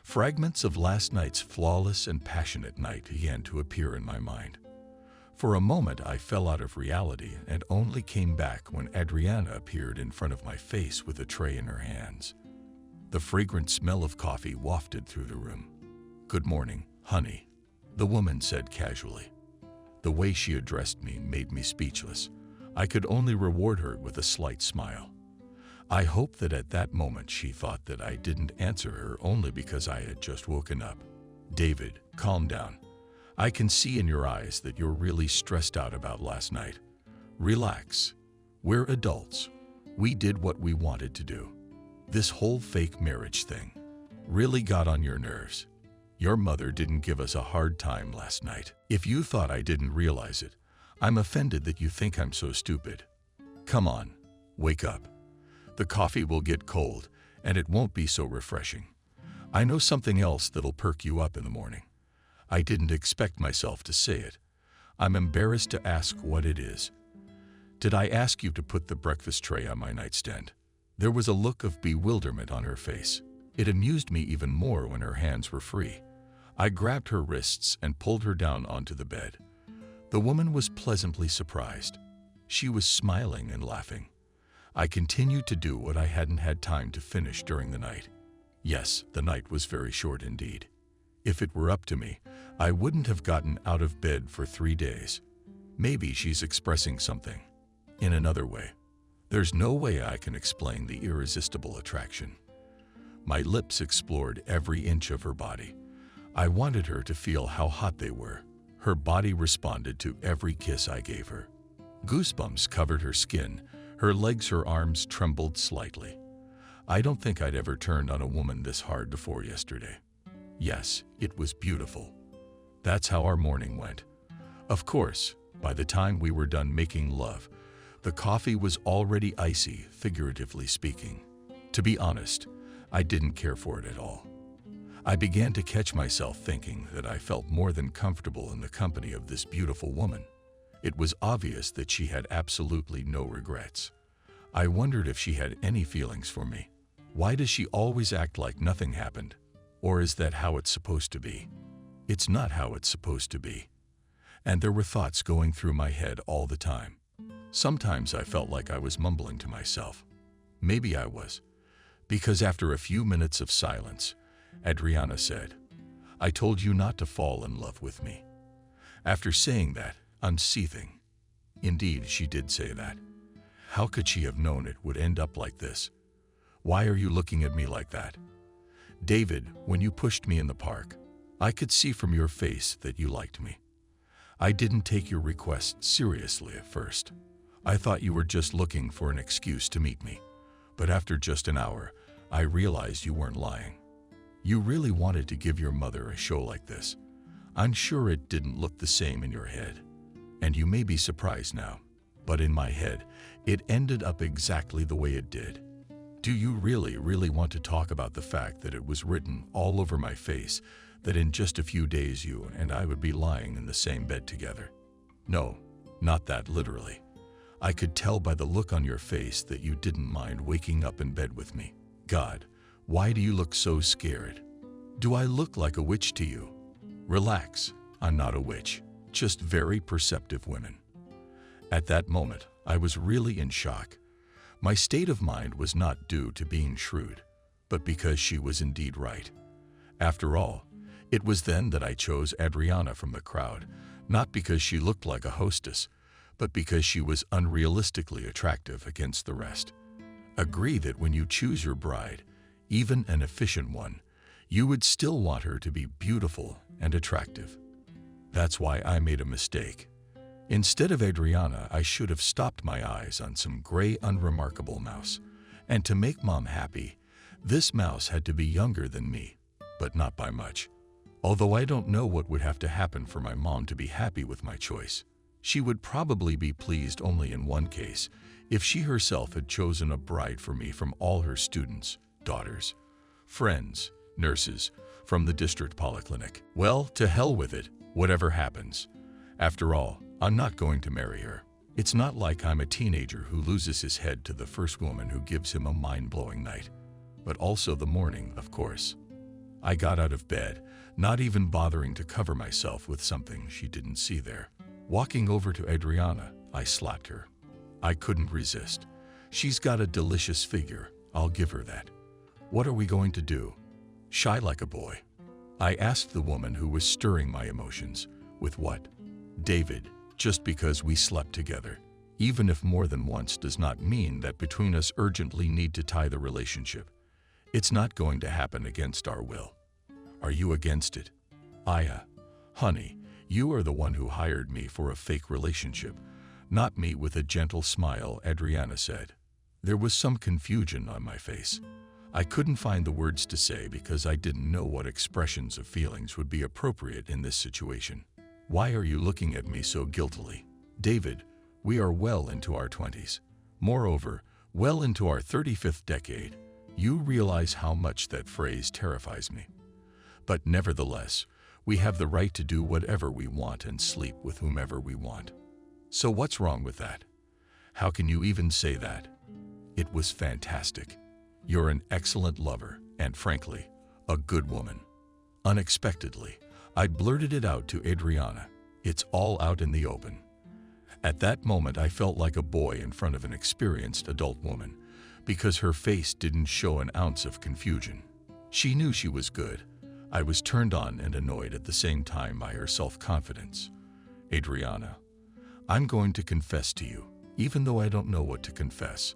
Fragments of last night's flawless and passionate night began to appear in my mind. For a moment, I fell out of reality and only came back when Adriana appeared in front of my face with a tray in her hands. The fragrant smell of coffee wafted through the room. "Good morning, honey," the woman said casually. The way she addressed me made me speechless. I could only reward her with a slight smile. I hope that at that moment she thought that I didn't answer her only because I had just woken up. "David, calm down. I can see in your eyes that you're really stressed out about last night. Relax. We're adults. We did what we wanted to do. This whole fake marriage thing really got on your nerves. Your mother didn't give us a hard time last night. If you thought I didn't realize it, I'm offended that you think I'm so stupid. Come on, wake up. The coffee will get cold, and it won't be so refreshing. I know something else that'll perk you up in the morning. I didn't expect myself to say it. I'm embarrassed to ask what it is. Did I ask you to put the breakfast tray on my nightstand?" There was a look of bewilderment on her face. It amused me even more when her hands were free. I grabbed her wrists and pulled her down onto the bed. The woman was pleasantly surprised. She was smiling and laughing. I continued to do what I hadn't had time to finish during the night. Yes, the night was very short indeed. If it were up to me, I wouldn't have gotten out of bed for 3 days. Maybe she's expressing something in another way. There's no way I can explain the irresistible attraction. My lips explored every inch of her body. I wanted her to feel how hot they were. Her body responded to every kiss I gave her. Goosebumps covered her skin. Her legs, her arms trembled slightly. I don't think I'd ever turned on a woman this hard before yesterday. Yes, it was beautiful. That's how our morning went. Of course, by the time we were done making love, the coffee was already icy, figuratively speaking. To be honest, I didn't care for it at all. I began to catch myself thinking that I felt more than comfortable in the company of this beautiful woman. It was obvious that she had absolutely no regrets. I wondered if she had any feelings for me. Why does she always act like nothing happened? Or is that how it's supposed to be? It's not how it's supposed to be. And there were thoughts going through my head all the time. Sometimes I felt like I was mumbling to myself. Maybe I was, because after a few minutes of silence, Adriana said, "I told you not to fall in love with me." After saying that, I'm seething. Indeed, she did say that. How could she have known it would end up like this? Why are you looking at me like that? David, when you pushed me in the park, I could see from your face that you liked me. I didn't take your request seriously at first. I thought you were just looking for an excuse to meet me. But after just an hour, I realized you weren't lying. You really wanted to give your mother a show like this. I'm sure it didn't look the same in your head. And you may be surprised now, but in my head, it ended up exactly the way it did. Do you really want to talk about the fact that it was written all over my face that in just a few days you and I would be lying in the same bed together? No, not that literally. I could tell by the look on your face that you didn't mind waking up in bed with me. God, why do you look so scared? Do I look like a witch to you? Relax, I'm not a witch, just very perceptive women. At that moment, I was really in shock. My state of mind was not due to being shrewd, but because she was indeed right. After all, it was then that I chose Adriana from the crowd, not because she looked like a hostess, but because she was unrealistically attractive against the rest. Agree that when you choose your bride, even an efficient one, you would still want her to be beautiful and attractive. That's why I made a mistake. Instead of Adriana, I should have stopped my eyes on some gray, unremarkable mouse. And to make Mom happy, This mouse had to be younger than me, but not by much. Although I don't know what would have to happen for my mom to be happy with my choice. She would probably be pleased only in one case, if she herself had chosen a bride for me from all her students, daughters, friends, nurses, from the district polyclinic. Well, to hell with it, whatever happens. After all, I'm not going to marry her. It's not like I'm a teenager who loses his head to the first woman who gives him a mind-blowing night. But also the morning, of course. I got out of bed, not even bothering to cover myself with something she didn't see there. Walking over to Adriana, I slapped her. I couldn't resist. She's got a delicious figure, I'll give her that. What are we going to do? Shy like a boy. I asked the woman who was stirring my emotions. With what? David, just because we slept together. Even if more than once does not mean that between us urgently need to tie the relationship. It's not going to happen against our will. Are you against it? Aya, honey, you are the one who hired me for a fake relationship, not me. With a gentle smile, Adriana said. There was some confusion on my face. I couldn't find the words to say because I didn't know what expressions of feelings would be appropriate in this situation. Why are you looking at me so guiltily? David, we are well into our 20s. Moreover, well into our 35th decade. You realize how much that phrase terrifies me. But nevertheless, we have the right to do whatever we want and sleep with whomever we want. So what's wrong with that? How can you even say that? It was fantastic. You're an excellent lover and, frankly, a good woman. Unexpectedly, I blurted it out to Adriana. It's all out in the open. At that moment, I felt like a boy in front of an experienced adult woman, because her face didn't show an ounce of confusion. She knew she was good. I was turned on and annoyed at the same time by her self-confidence. Adriana, I'm going to confess to you, even though I don't know what to confess.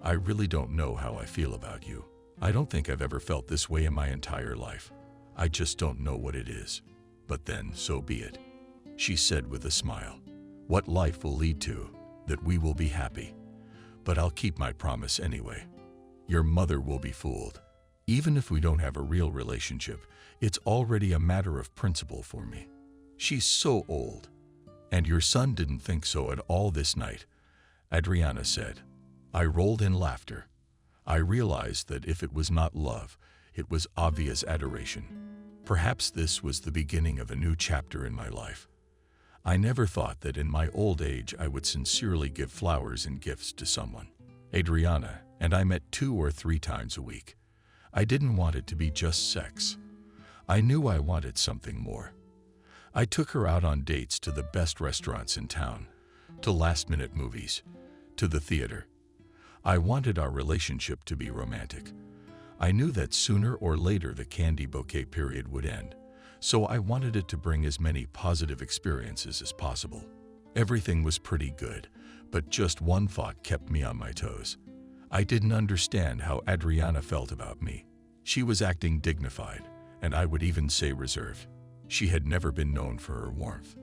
I really don't know how I feel about you. I don't think I've ever felt this way in my entire life. I just don't know what it is. But then, so be it. She said with a smile. What life will lead to, that we will be happy. But I'll keep my promise anyway. Your mother will be fooled. Even if we don't have a real relationship, it's already a matter of principle for me. She's so old. And your son didn't think so at all this night, Adriana said. I rolled in laughter. I realized that if it was not love, it was obvious adoration. Perhaps this was the beginning of a new chapter in my life. I never thought that in my old age I would sincerely give flowers and gifts to someone. Adriana and I met 2 or 3 times a week. I didn't want it to be just sex. I knew I wanted something more. I took her out on dates to the best restaurants in town, to last-minute movies, to the theater. I wanted our relationship to be romantic. I knew that sooner or later the candy bouquet period would end, so I wanted it to bring as many positive experiences as possible. Everything was pretty good, but just one thought kept me on my toes. I didn't understand how Adriana felt about me. She was acting dignified, and I would even say reserved. She had never been known for her warmth.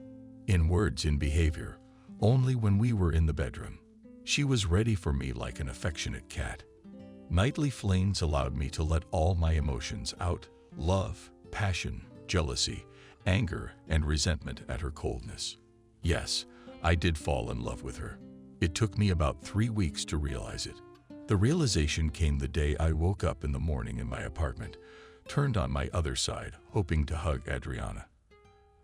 In words, in behavior, only when we were in the bedroom. She was ready for me like an affectionate cat. Nightly flings allowed me to let all my emotions out: love, passion, jealousy, anger, and resentment at her coldness. Yes, I did fall in love with her. It took me about 3 weeks to realize it. The realization came the day I woke up in the morning in my apartment, turned on my other side, hoping to hug Adriana.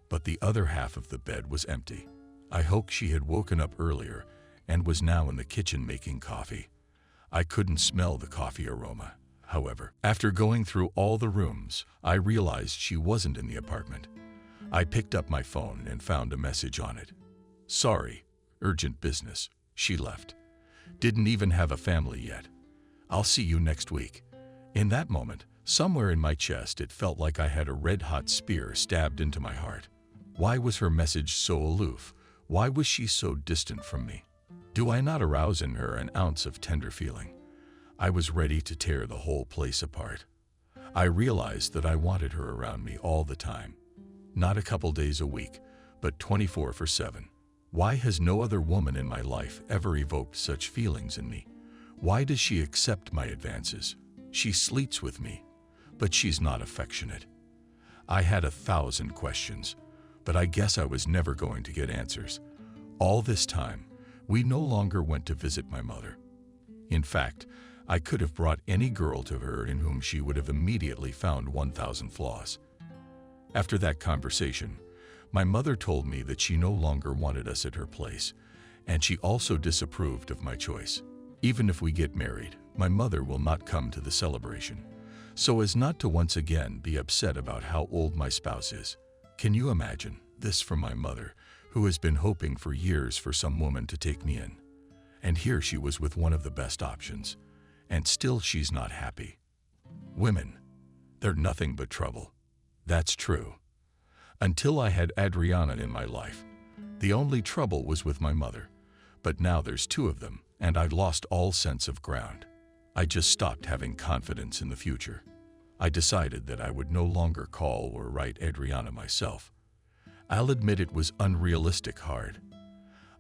But the other half of the bed was empty. I hoped she had woken up earlier and was now in the kitchen making coffee. I couldn't smell the coffee aroma, however. After going through all the rooms, I realized she wasn't in the apartment. I picked up my phone and found a message on it. Sorry, urgent business. She left. Didn't even have a family yet. I'll see you next week. In that moment, somewhere in my chest, it felt like I had a red-hot spear stabbed into my heart. Why was her message so aloof? Why was she so distant from me? Do I not arouse in her an ounce of tender feeling? I was ready to tear the whole place apart. I realized that I wanted her around me all the time. Not a couple days a week, but 24/7. Why has no other woman in my life ever evoked such feelings in me? Why does she accept my advances? She sleeps with me, but she's not affectionate. I had 1,000 questions, but I guess I was never going to get answers. All this time, we no longer went to visit my mother. In fact, I could have brought any girl to her in whom she would have immediately found 1,000 flaws. After that conversation, my mother told me that she no longer wanted us at her place, and she also disapproved of my choice. Even if we get married, my mother will not come to the celebration, so as not to once again be upset about how old my spouse is. Can you imagine this from my mother, who has been hoping for years for some woman to take me in? And here she was with one of the best options, and still she's not happy. Women, they're nothing but trouble. That's true. Until I had Adriana in my life, the only trouble was with my mother. But now there's 2 of them, and I've lost all sense of ground. I just stopped having confidence in the future. I decided that I would no longer call or write Adriana myself. I'll admit it was unrealistic hard.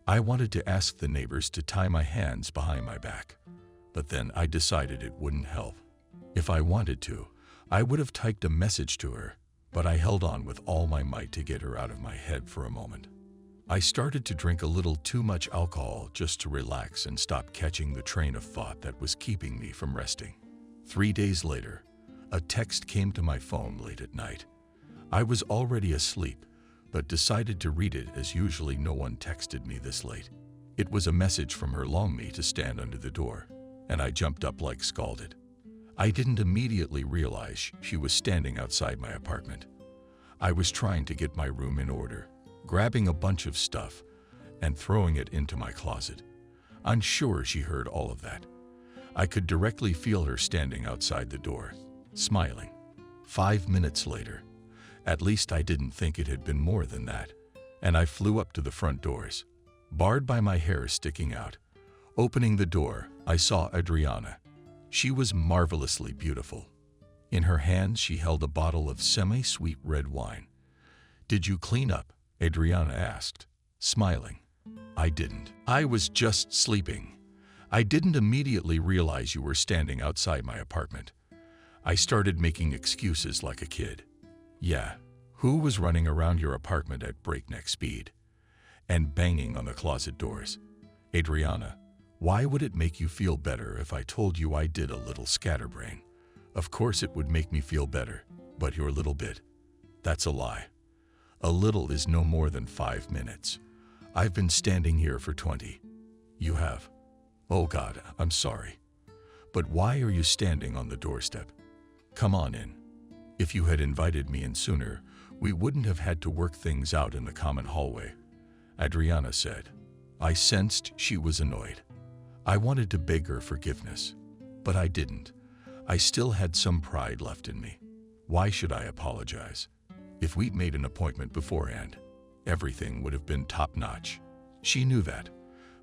I wanted to ask the neighbors to tie my hands behind my back, but then I decided it wouldn't help. If I wanted to, I would have typed a message to her, but I held on with all my might to get her out of my head for a moment. I started to drink a little too much alcohol just to relax and stop catching the train of thought that was keeping me from resting. 3 days later, a text came to my phone late at night. I was already asleep, but decided to read it as usually no one texted me this late. It was a message from her telling me to stand under the door, and I jumped up like scalded. I didn't immediately realize she was standing outside my apartment. I was trying to get my room in order, grabbing a bunch of stuff and throwing it into my closet. I'm sure she heard all of that. I could directly feel her standing outside the door, smiling. 5 minutes later, at least I didn't think it had been more than that, and I flew up to the front doors, barred by my hair sticking out. Opening the door, I saw Adriana. She was marvelously beautiful. In her hands, she held a bottle of semi-sweet red wine. "Did you clean up?" Adriana asked, smiling. "I didn't. I was just sleeping. I didn't immediately realize you were standing outside my apartment. I started making excuses like a kid. Yeah, who was running around your apartment at breakneck speed and banging on the closet doors? Adriana, why would it make you feel better if I told you I did a little scatterbrain? Of course it would make me feel better, but your little bit, that's a lie. A little is no more than 5 minutes. I've been standing here for 20. You have. Oh God, I'm sorry. But why are you standing on the doorstep? Come on in. If you had invited me in sooner, we wouldn't have had to work things out in the common hallway," Adriana said. I sensed she was annoyed. I wanted to beg her forgiveness, but I didn't. I still had some pride left in me. Why should I apologize? If we'd made an appointment beforehand, everything would have been top-notch. She knew that,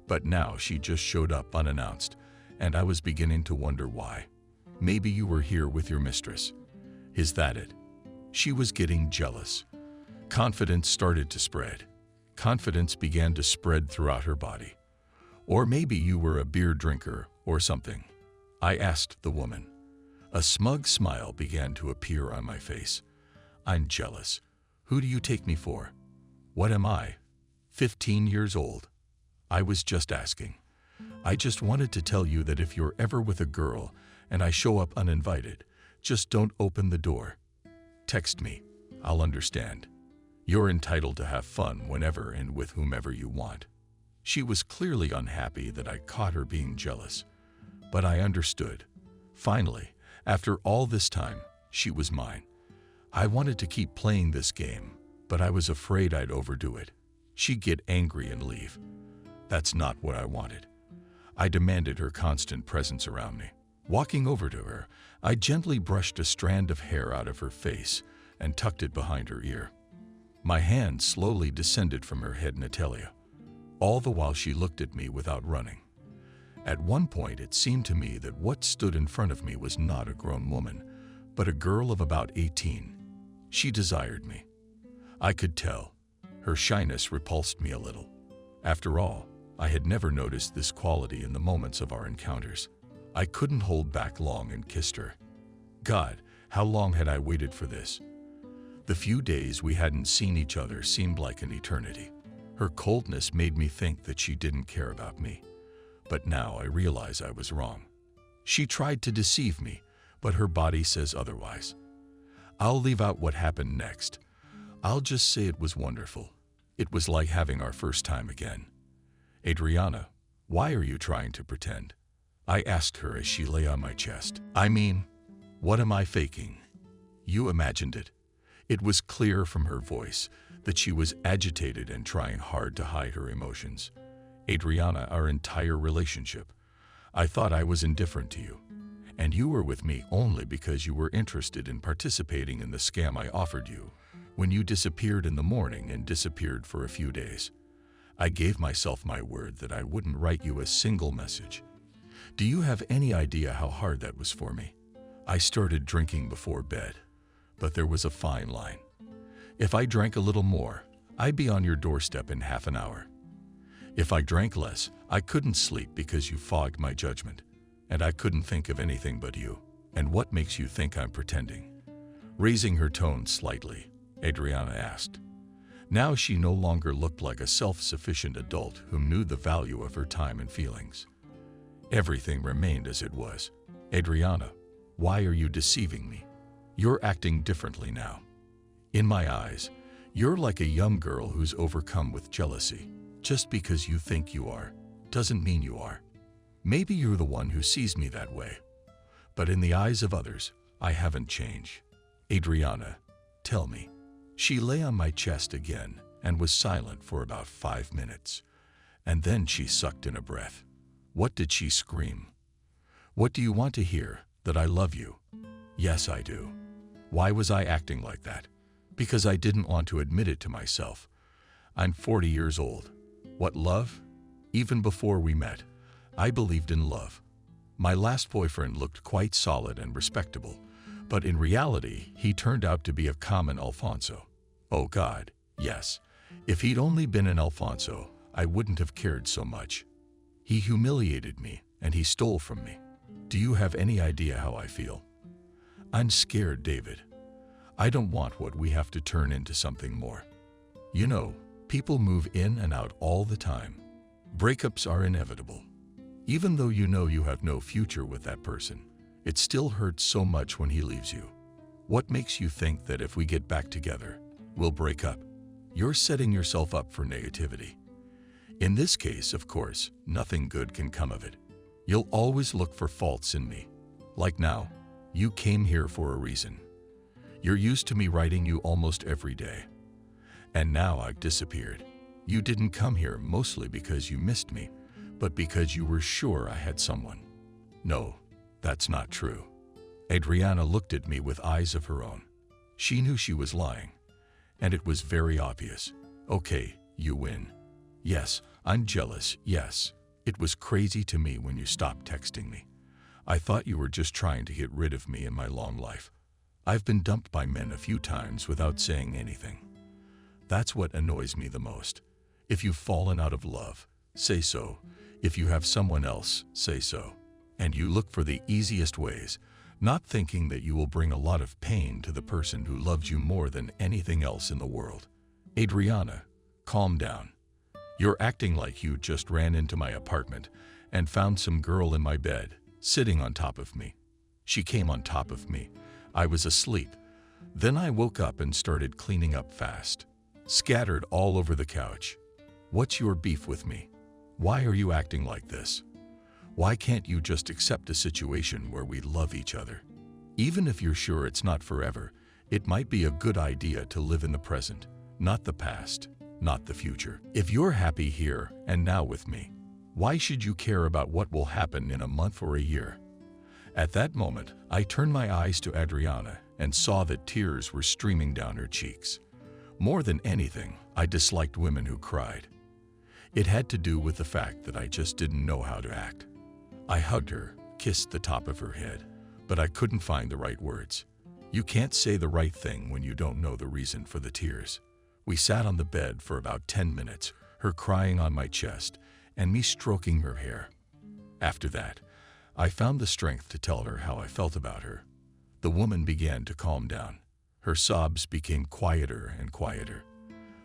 but now she just showed up unannounced, and I was beginning to wonder why. Maybe you were here with your mistress. Is that it? She was getting jealous. Confidence started to spread. Confidence began to spread throughout her body. Or maybe you were a beer drinker or something. I asked the woman. A smug smile began to appear on my face. I'm jealous. Who do you take me for? What am I? 15 years old? I was just asking. I just wanted to tell you that if you're ever with a girl and I show up uninvited, just don't open the door. Text me. I'll understand. You're entitled to have fun whenever and with whomever you want. She was clearly unhappy that I caught her being jealous, but I understood. Finally, after all this time, she was mine. I wanted to keep playing this game, but I was afraid I'd overdo it. She'd get angry and leave. That's not what I wanted. I demanded her constant presence around me. Walking over to her, I gently brushed a strand of hair out of her face and tucked it behind her ear. My hand slowly descended from her head, Natalia. All the while she looked at me without running. At one point it seemed to me that what stood in front of me was not a grown woman, but a girl of about 18. She desired me. I could tell. Her shyness repulsed me a little. After all, I had never noticed this quality in the moments of our encounters. I couldn't hold back long and kissed her. God, how long had I waited for this? The few days we hadn't seen each other seemed like an eternity. Her coldness made me think that she didn't care about me. But now I realize I was wrong. She tried to deceive me, but her body says otherwise. I'll leave out what happened next. I'll just say it was wonderful. It was like having our first time again. Adriana, why are you trying to pretend? I asked her as she lay on my chest. I mean, what am I faking? You imagined it. It was clear from her voice that she was agitated and trying hard to hide her emotions. Adriana, our entire relationship, I thought I was indifferent to you, and you were with me only because you were interested in participating in the scam I offered you when you disappeared in the morning and disappeared for a few days. I gave myself my word that I wouldn't write you a single message. Do you have any idea how hard that was for me? I started drinking before bed, but there was a fine line. If I drank a little more, I'd be on your doorstep in half an hour. If I drank less, I couldn't sleep because you fogged my judgment, and I couldn't think of anything but you. And what makes you think I'm pretending? Raising her tone slightly, Adriana asked. Now she no longer looked like a self-sufficient adult who knew the value of her time and feelings. Everything remained as it was. Adriana, why are you deceiving me? You're acting differently now. In my eyes, you're like a young girl who's overcome with jealousy. Just because you think you are, doesn't mean you are. Maybe you're the one who sees me that way. But in the eyes of others, I haven't changed. Adriana, tell me. She lay on my chest again and was silent for about 5 minutes. And then she sucked in a breath. What did she scream? What do you want to hear? That I love you? Yes, I do. Why was I acting like that? Because I didn't want to admit it to myself. I'm 40 years old. What love? Even before we met, I believed in love. My last boyfriend looked quite solid and respectable, but in reality, he turned out to be a common Alfonso. Oh God, yes. If he'd only been an Alfonso, I wouldn't have cared so much. He humiliated me, and he stole from me. Do you have any idea how I feel? I'm scared, David. I don't want what we have to turn into something more. You know, people move in and out all the time. Breakups are inevitable. Even though you know you have no future with that person, it still hurts so much when he leaves you. What makes you think that if we get back together, we'll break up? You're setting yourself up for negativity. In this case, of course, nothing good can come of it. You'll always look for faults in me. Like now, you came here for a reason. You're used to me writing you almost every day. And now I've disappeared. You didn't come here mostly because you missed me, but because you were sure I had someone. No, that's not true. Adriana looked at me with eyes of her own. She knew she was lying, and it was very obvious. Okay, you win. Yes, I'm jealous, yes. It was crazy to me when you stopped texting me. I thought you were just trying to get rid of me in my long life. I've been dumped by men a few times without saying anything. That's what annoys me the most. If you've fallen out of love, say so. If you have someone else, say so. And you look for the easiest ways, not thinking that you will bring a lot of pain to the person who loves you more than anything else in the world. Adriana, calm down. You're acting like you just ran into my apartment and found some girl in my bed, sitting on top of me. She came on top of me. I was asleep. Then I woke up and started cleaning up fast. Scattered all over the couch. What's your beef with me? Why are you acting like this? Why can't you just accept a situation where we love each other? Even if you're sure it's not forever, it might be a good idea to live in the present, not the past, not the future. If you're happy here and now with me, why should you care about what will happen in a month or a year? At that moment, I turned my eyes to Adriana and saw that tears were streaming down her cheeks. More than anything, I disliked women who cried. It had to do with the fact that I just didn't know how to act. I hugged her, kissed the top of her head, but I couldn't find the right words. You can't say the right thing when you don't know the reason for the tears. We sat on the bed for about 10 minutes, her crying on my chest and me stroking her hair. After that, I found the strength to tell her how I felt about her. The woman began to calm down. Her sobs became quieter and quieter.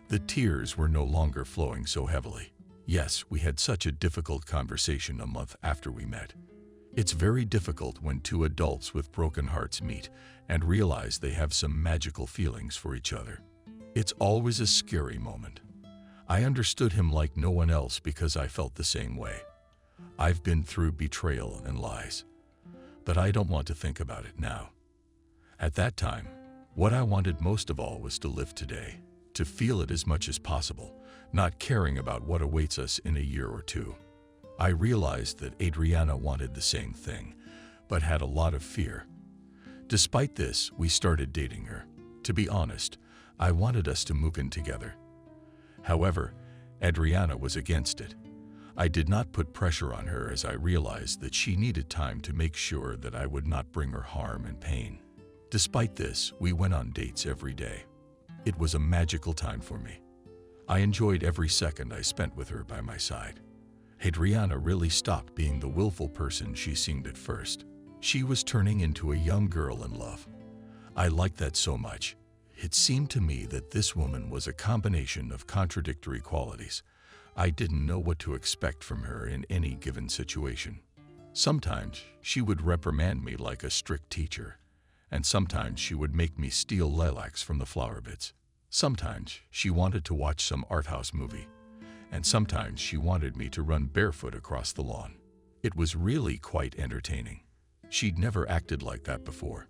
The tears were no longer flowing so heavily. Yes, we had such a difficult conversation a month after we met. It's very difficult when two adults with broken hearts meet and realize they have some magical feelings for each other. It's always a scary moment. I understood him like no one else because I felt the same way. I've been through betrayal and lies, but I don't want to think about it now. At that time, what I wanted most of all was to live today, to feel it as much as possible, not caring about what awaits us in a year or two. I realized that Adriana wanted the same thing, but had a lot of fear. Despite this, we started dating her. To be honest, I wanted us to move in together. However, Adriana was against it. I did not put pressure on her as I realized that she needed time to make sure that I would not bring her harm and pain. Despite this, we went on dates every day. It was a magical time for me. I enjoyed every second I spent with her by my side. Adriana really stopped being the willful person she seemed at first. She was turning into a young girl in love. I liked that so much. It seemed to me that this woman was a combination of contradictory qualities. I didn't know what to expect from her in any given situation. Sometimes she would reprimand me like a strict teacher, and sometimes she would make me steal lilacs from the flower beds. Sometimes she wanted to watch some art house movie, and sometimes she wanted me to run barefoot across the lawn. It was really quite entertaining. She'd never acted like that before.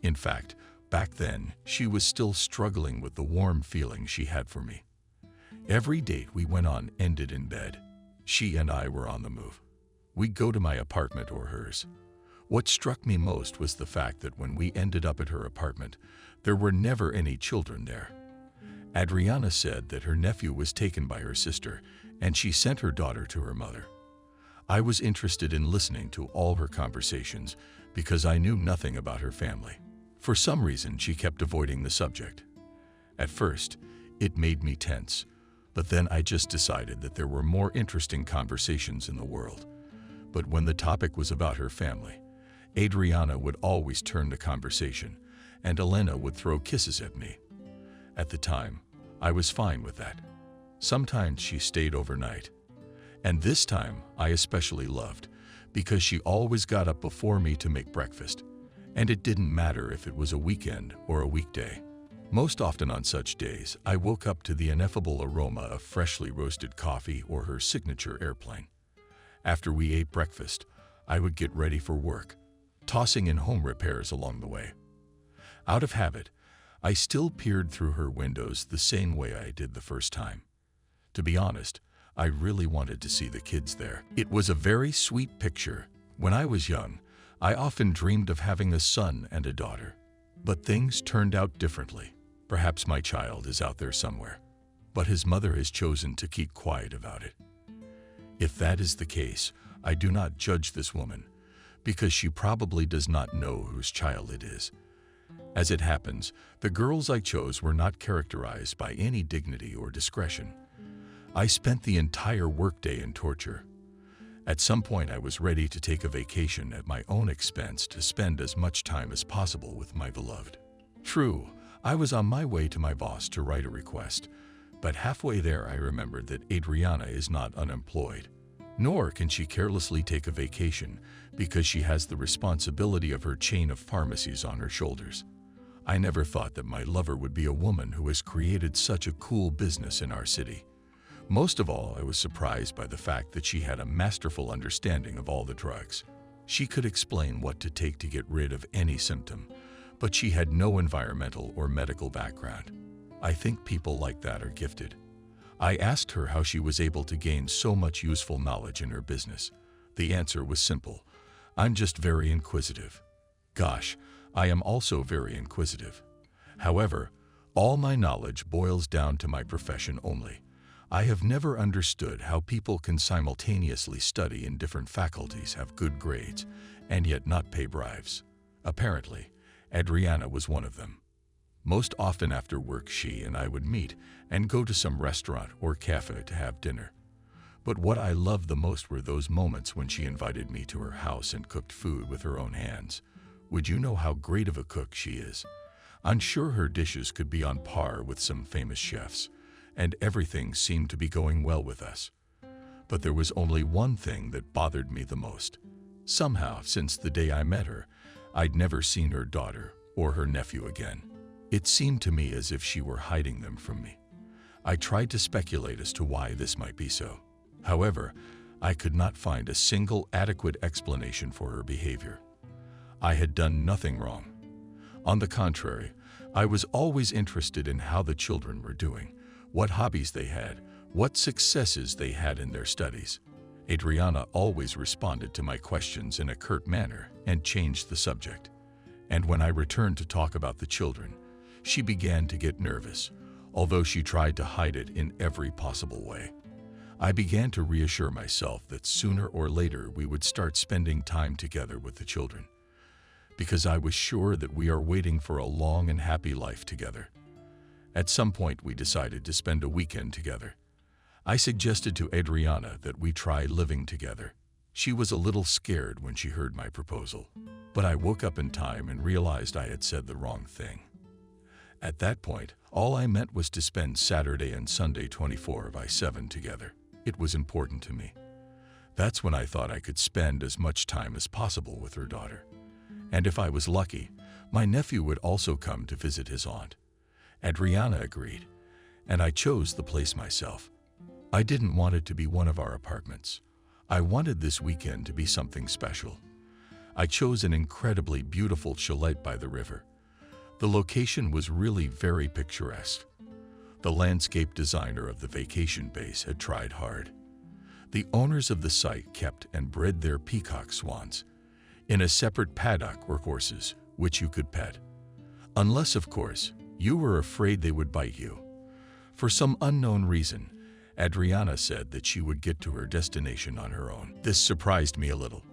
In fact, back then, she was still struggling with the warm feeling she had for me. Every date we went on ended in bed. She and I were on the move. We'd go to my apartment or hers. What struck me most was the fact that when we ended up at her apartment, there were never any children there. Adriana said that her nephew was taken by her sister, and she sent her daughter to her mother. I was interested in listening to all her conversations because I knew nothing about her family. For some reason, she kept avoiding the subject. At first, it made me tense, but then I just decided that there were more interesting conversations in the world. But when the topic was about her family, Adriana would always turn the conversation, and Elena would throw kisses at me. At the time, I was fine with that. Sometimes she stayed overnight. And this time, I especially loved, because she always got up before me to make breakfast, and it didn't matter if it was a weekend or a weekday. Most often on such days, I woke up to the ineffable aroma of freshly roasted coffee or her signature airplane. After we ate breakfast, I would get ready for work, tossing in home repairs along the way. Out of habit, I still peered through her windows the same way I did the first time. To be honest, I really wanted to see the kids there. It was a very sweet picture. When I was young, I often dreamed of having a son and a daughter. But things turned out differently. Perhaps my child is out there somewhere, but his mother has chosen to keep quiet about it. If that is the case, I do not judge this woman, because she probably does not know whose child it is. As it happens, the girls I chose were not characterized by any dignity or discretion. I spent the entire workday in torture. At some point, I was ready to take a vacation at my own expense to spend as much time as possible with my beloved. True, I was on my way to my boss to write a request, but halfway there I remembered that Adriana is not unemployed, nor can she carelessly take a vacation because she has the responsibility of her chain of pharmacies on her shoulders. I never thought that my lover would be a woman who has created such a cool business in our city. Most of all, I was surprised by the fact that she had a masterful understanding of all the drugs. She could explain what to take to get rid of any symptom, but she had no environmental or medical background. I think people like that are gifted. I asked her how she was able to gain so much useful knowledge in her business. The answer was simple. I'm just very inquisitive. Gosh, I am also very inquisitive. However, all my knowledge boils down to my profession only. I have never understood how people can simultaneously study in different faculties, have good grades, and yet not pay bribes. Apparently, Adriana was one of them. Most often after work, she and I would meet and go to some restaurant or cafe to have dinner. But what I loved the most were those moments when she invited me to her house and cooked food with her own hands. Would you know how great of a cook she is? I'm sure her dishes could be on par with some famous chefs, and everything seemed to be going well with us. But there was only one thing that bothered me the most. Somehow, since the day I met her, I'd never seen her daughter or her nephew again. It seemed to me as if she were hiding them from me. I tried to speculate as to why this might be so. However, I could not find a single adequate explanation for her behavior. I had done nothing wrong. On the contrary, I was always interested in how the children were doing, what hobbies they had, what successes they had in their studies. Adriana always responded to my questions in a curt manner and changed the subject. And when I returned to talk about the children, she began to get nervous, although she tried to hide it in every possible way. I began to reassure myself that sooner or later we would start spending time together with the children, because I was sure that we are waiting for a long and happy life together. At some point, we decided to spend a weekend together. I suggested to Adriana that we try living together. She was a little scared when she heard my proposal, but I woke up in time and realized I had said the wrong thing. At that point, all I meant was to spend Saturday and Sunday 24/7 together. It was important to me. That's when I thought I could spend as much time as possible with her daughter. And if I was lucky, my nephew would also come to visit his aunt. Adriana agreed, and I chose the place myself. I didn't want it to be one of our apartments. I wanted this weekend to be something special. I chose an incredibly beautiful chalet by the river. The location was really very picturesque. The landscape designer of the vacation base had tried hard. The owners of the site kept and bred their peacock swans. In a separate paddock were horses, which you could pet. Unless, of course, you were afraid they would bite you. For some unknown reason, Adriana said that she would get to her destination on her own. This surprised me a little.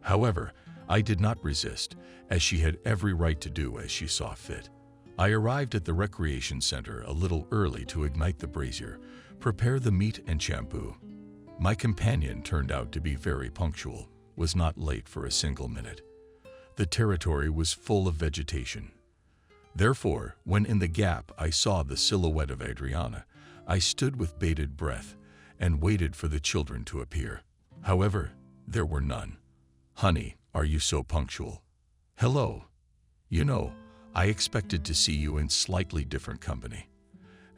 However, I did not resist, as she had every right to do as she saw fit. I arrived at the recreation center a little early to ignite the brazier, prepare the meat and shampoo. My companion turned out to be very punctual, was not late for a single minute. The territory was full of vegetation. Therefore, when in the gap I saw the silhouette of Adriana, I stood with bated breath and waited for the children to appear. However, there were none. "Honey, are you so punctual?" "Hello. You know, I expected to see you in slightly different company."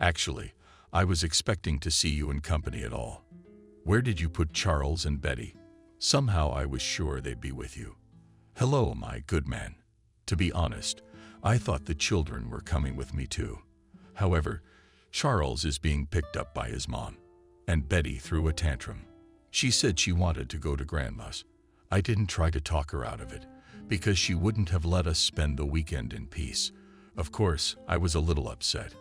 "Actually, I was expecting to see you in company at all. Where did you put Charles and Betty?" "Somehow I was sure they'd be with you." "Hello, my good man. To be honest, I thought the children were coming with me too. However, Charles is being picked up by his mom, and Betty threw a tantrum. She said she wanted to go to Grandma's. I didn't try to talk her out of it, because she wouldn't have let us spend the weekend in peace. Of course, I was a little upset.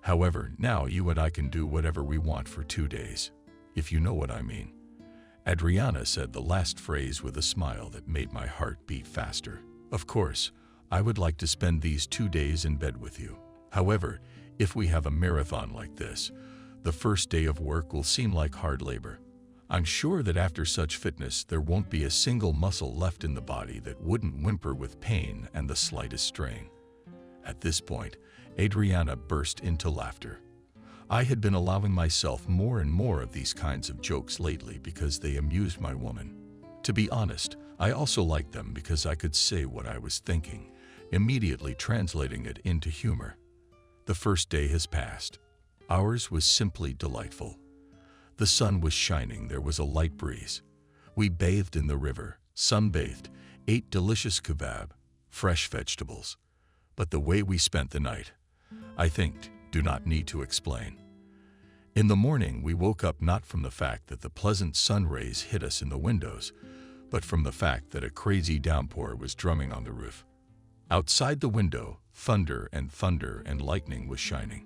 However, now you and I can do whatever we want for 2 days, if you know what I mean." Adriana said the last phrase with a smile that made my heart beat faster. "Of course, I would like to spend these 2 days in bed with you. However, if we have a marathon like this, the first day of work will seem like hard labor. I'm sure that after such fitness, there won't be a single muscle left in the body that wouldn't whimper with pain and the slightest strain." At this point, Adriana burst into laughter. I had been allowing myself more and more of these kinds of jokes lately because they amused my woman. To be honest, I also liked them because I could say what I was thinking, immediately translating it into humor. The first day has passed. Ours was simply delightful. The sun was shining, there was a light breeze. We bathed in the river, sunbathed, ate delicious kebab, fresh vegetables. But the way we spent the night, I think, do not need to explain. In the morning, we woke up not from the fact that the pleasant sun rays hit us in the windows, but from the fact that a crazy downpour was drumming on the roof. Outside the window, thunder and lightning was shining.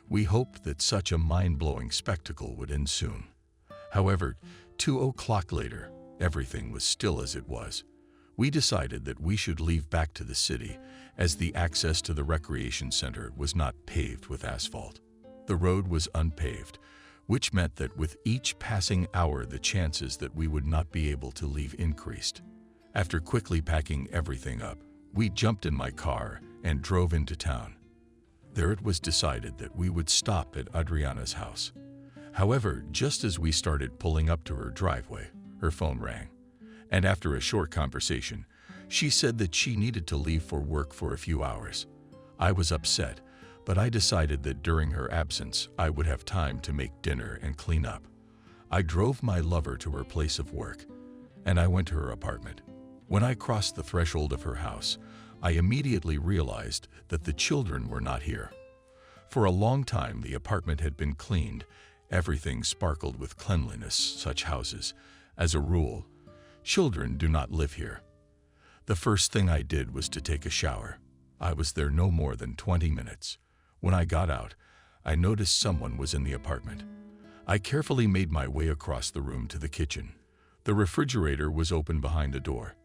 We hoped that such a mind-blowing spectacle would end soon. However, 2 o'clock later, everything was still as it was. We decided that we should leave back to the city, as the access to the recreation center was not paved with asphalt. The road was unpaved, which meant that with each passing hour the chances that we would not be able to leave increased. After quickly packing everything up, We jumped in my car and drove into town. There it was decided that we would stop at Adriana's house. However, just as we started pulling up to her driveway, her phone rang. And after a short conversation, she said that she needed to leave for work for a few hours. I was upset, but I decided that during her absence, I would have time to make dinner and clean up. I drove my lover to her place of work, and I went to her apartment. When I crossed the threshold of her house, I immediately realized that the children were not here. For a long time, the apartment had been cleaned. Everything sparkled with cleanliness. Such houses, as a rule, children do not live here. The first thing I did was to take a shower. I was there no more than 20 minutes. When I got out, I noticed someone was in the apartment. I carefully made my way across the room to the kitchen. The refrigerator was open behind the door.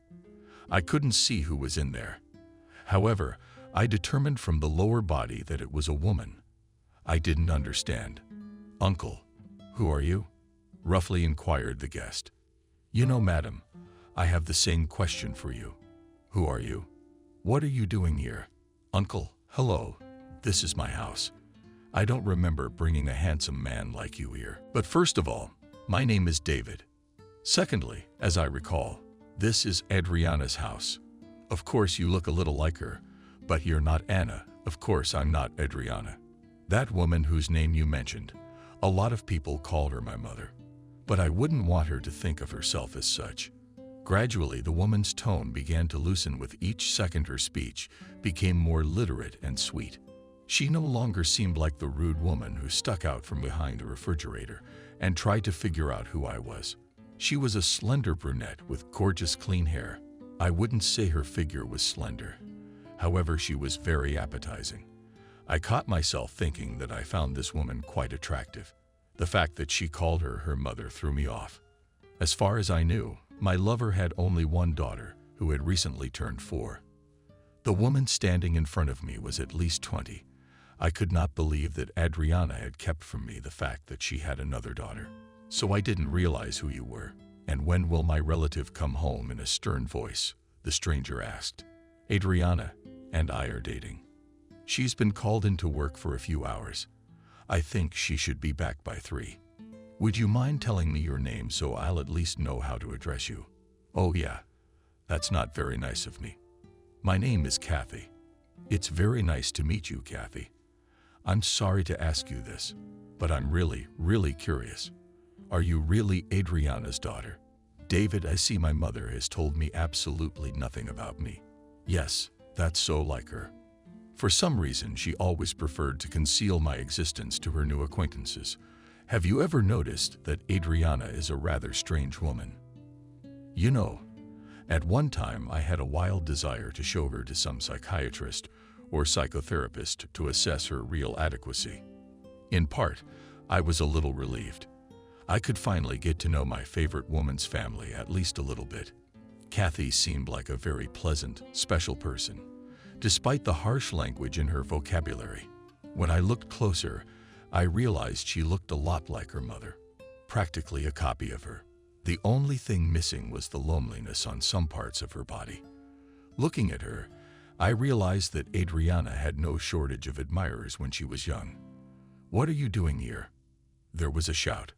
I couldn't see who was in there. However, I determined from the lower body that it was a woman. I didn't understand. "Uncle, who are you?" roughly inquired the guest. "You know, madam, I have the same question for you. Who are you? What are you doing here?" "Uncle, hello, this is my house. I don't remember bringing a handsome man like you here. But first of all, my name is David. Secondly, as I recall, this is Adriana's house. Of course you look a little like her, but you're not Anna. Of course I'm not Adriana. That woman whose name you mentioned, a lot of people call her my mother. But I wouldn't want her to think of herself as such." Gradually, the woman's tone began to loosen with each second. Her speech became more literate and sweet. She no longer seemed like the rude woman who stuck out from behind the refrigerator and tried to figure out who I was. She was a slender brunette with gorgeous clean hair. I wouldn't say her figure was slender. However, she was very appetizing. I caught myself thinking that I found this woman quite attractive. The fact that she called her mother threw me off. As far as I knew, my lover had only one daughter who had recently turned 4. The woman standing in front of me was at least 20. I could not believe that Adriana had kept from me the fact that she had another daughter. "So I didn't realize who you were. And when will my relative come home?" in a stern voice, the stranger asked. "Adriana and I are dating. She's been called into work for a few hours. I think she should be back by 3. Would you mind telling me your name so I'll at least know how to address you?" "Oh yeah, that's not very nice of me. My name is Kathy." "It's very nice to meet you, Kathy. I'm sorry to ask you this, but I'm really curious. Are you really Adriana's daughter?" "David, I see my mother has told me absolutely nothing about me." "Yes, that's so like her. For some reason, she always preferred to conceal my existence to her new acquaintances. Have you ever noticed that Adriana is a rather strange woman? You know, at one time I had a wild desire to show her to some psychiatrist or psychotherapist to assess her real adequacy. In part, I was a little relieved. I could finally get to know my favorite woman's family at least a little bit. Kathy seemed like a very pleasant, special person, despite the harsh language in her vocabulary. When I looked closer, I realized she looked a lot like her mother, practically a copy of her. The only thing missing was the loneliness on some parts of her body. Looking at her, I realized that Adriana had no shortage of admirers when she was young. "What are you doing here?" There was a shout.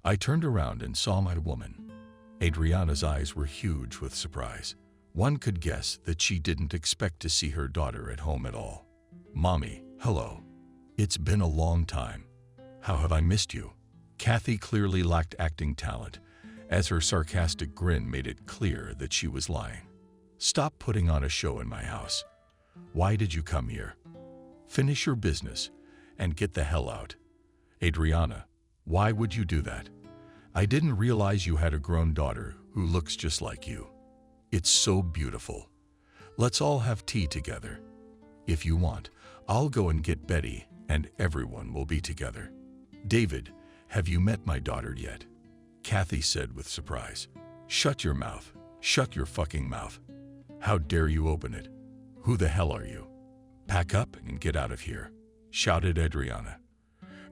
I turned around and saw my woman. Adriana's eyes were huge with surprise. One could guess that she didn't expect to see her daughter at home at all. "Mommy, hello. It's been a long time. How have I missed you?" Kathy clearly lacked acting talent, as her sarcastic grin made it clear that she was lying. "Stop putting on a show in my house. Why did you come here? Finish your business and get the hell out." "Adriana, why would you do that? I didn't realize you had a grown daughter who looks just like you. It's so beautiful. Let's all have tea together. If you want, I'll go and get Betty and everyone will be together." "David, have you met my daughter yet?" Kathy said with surprise. "Shut your mouth. Shut your fucking mouth. How dare you open it? Who the hell are you? Pack up and get out of here," shouted Adriana.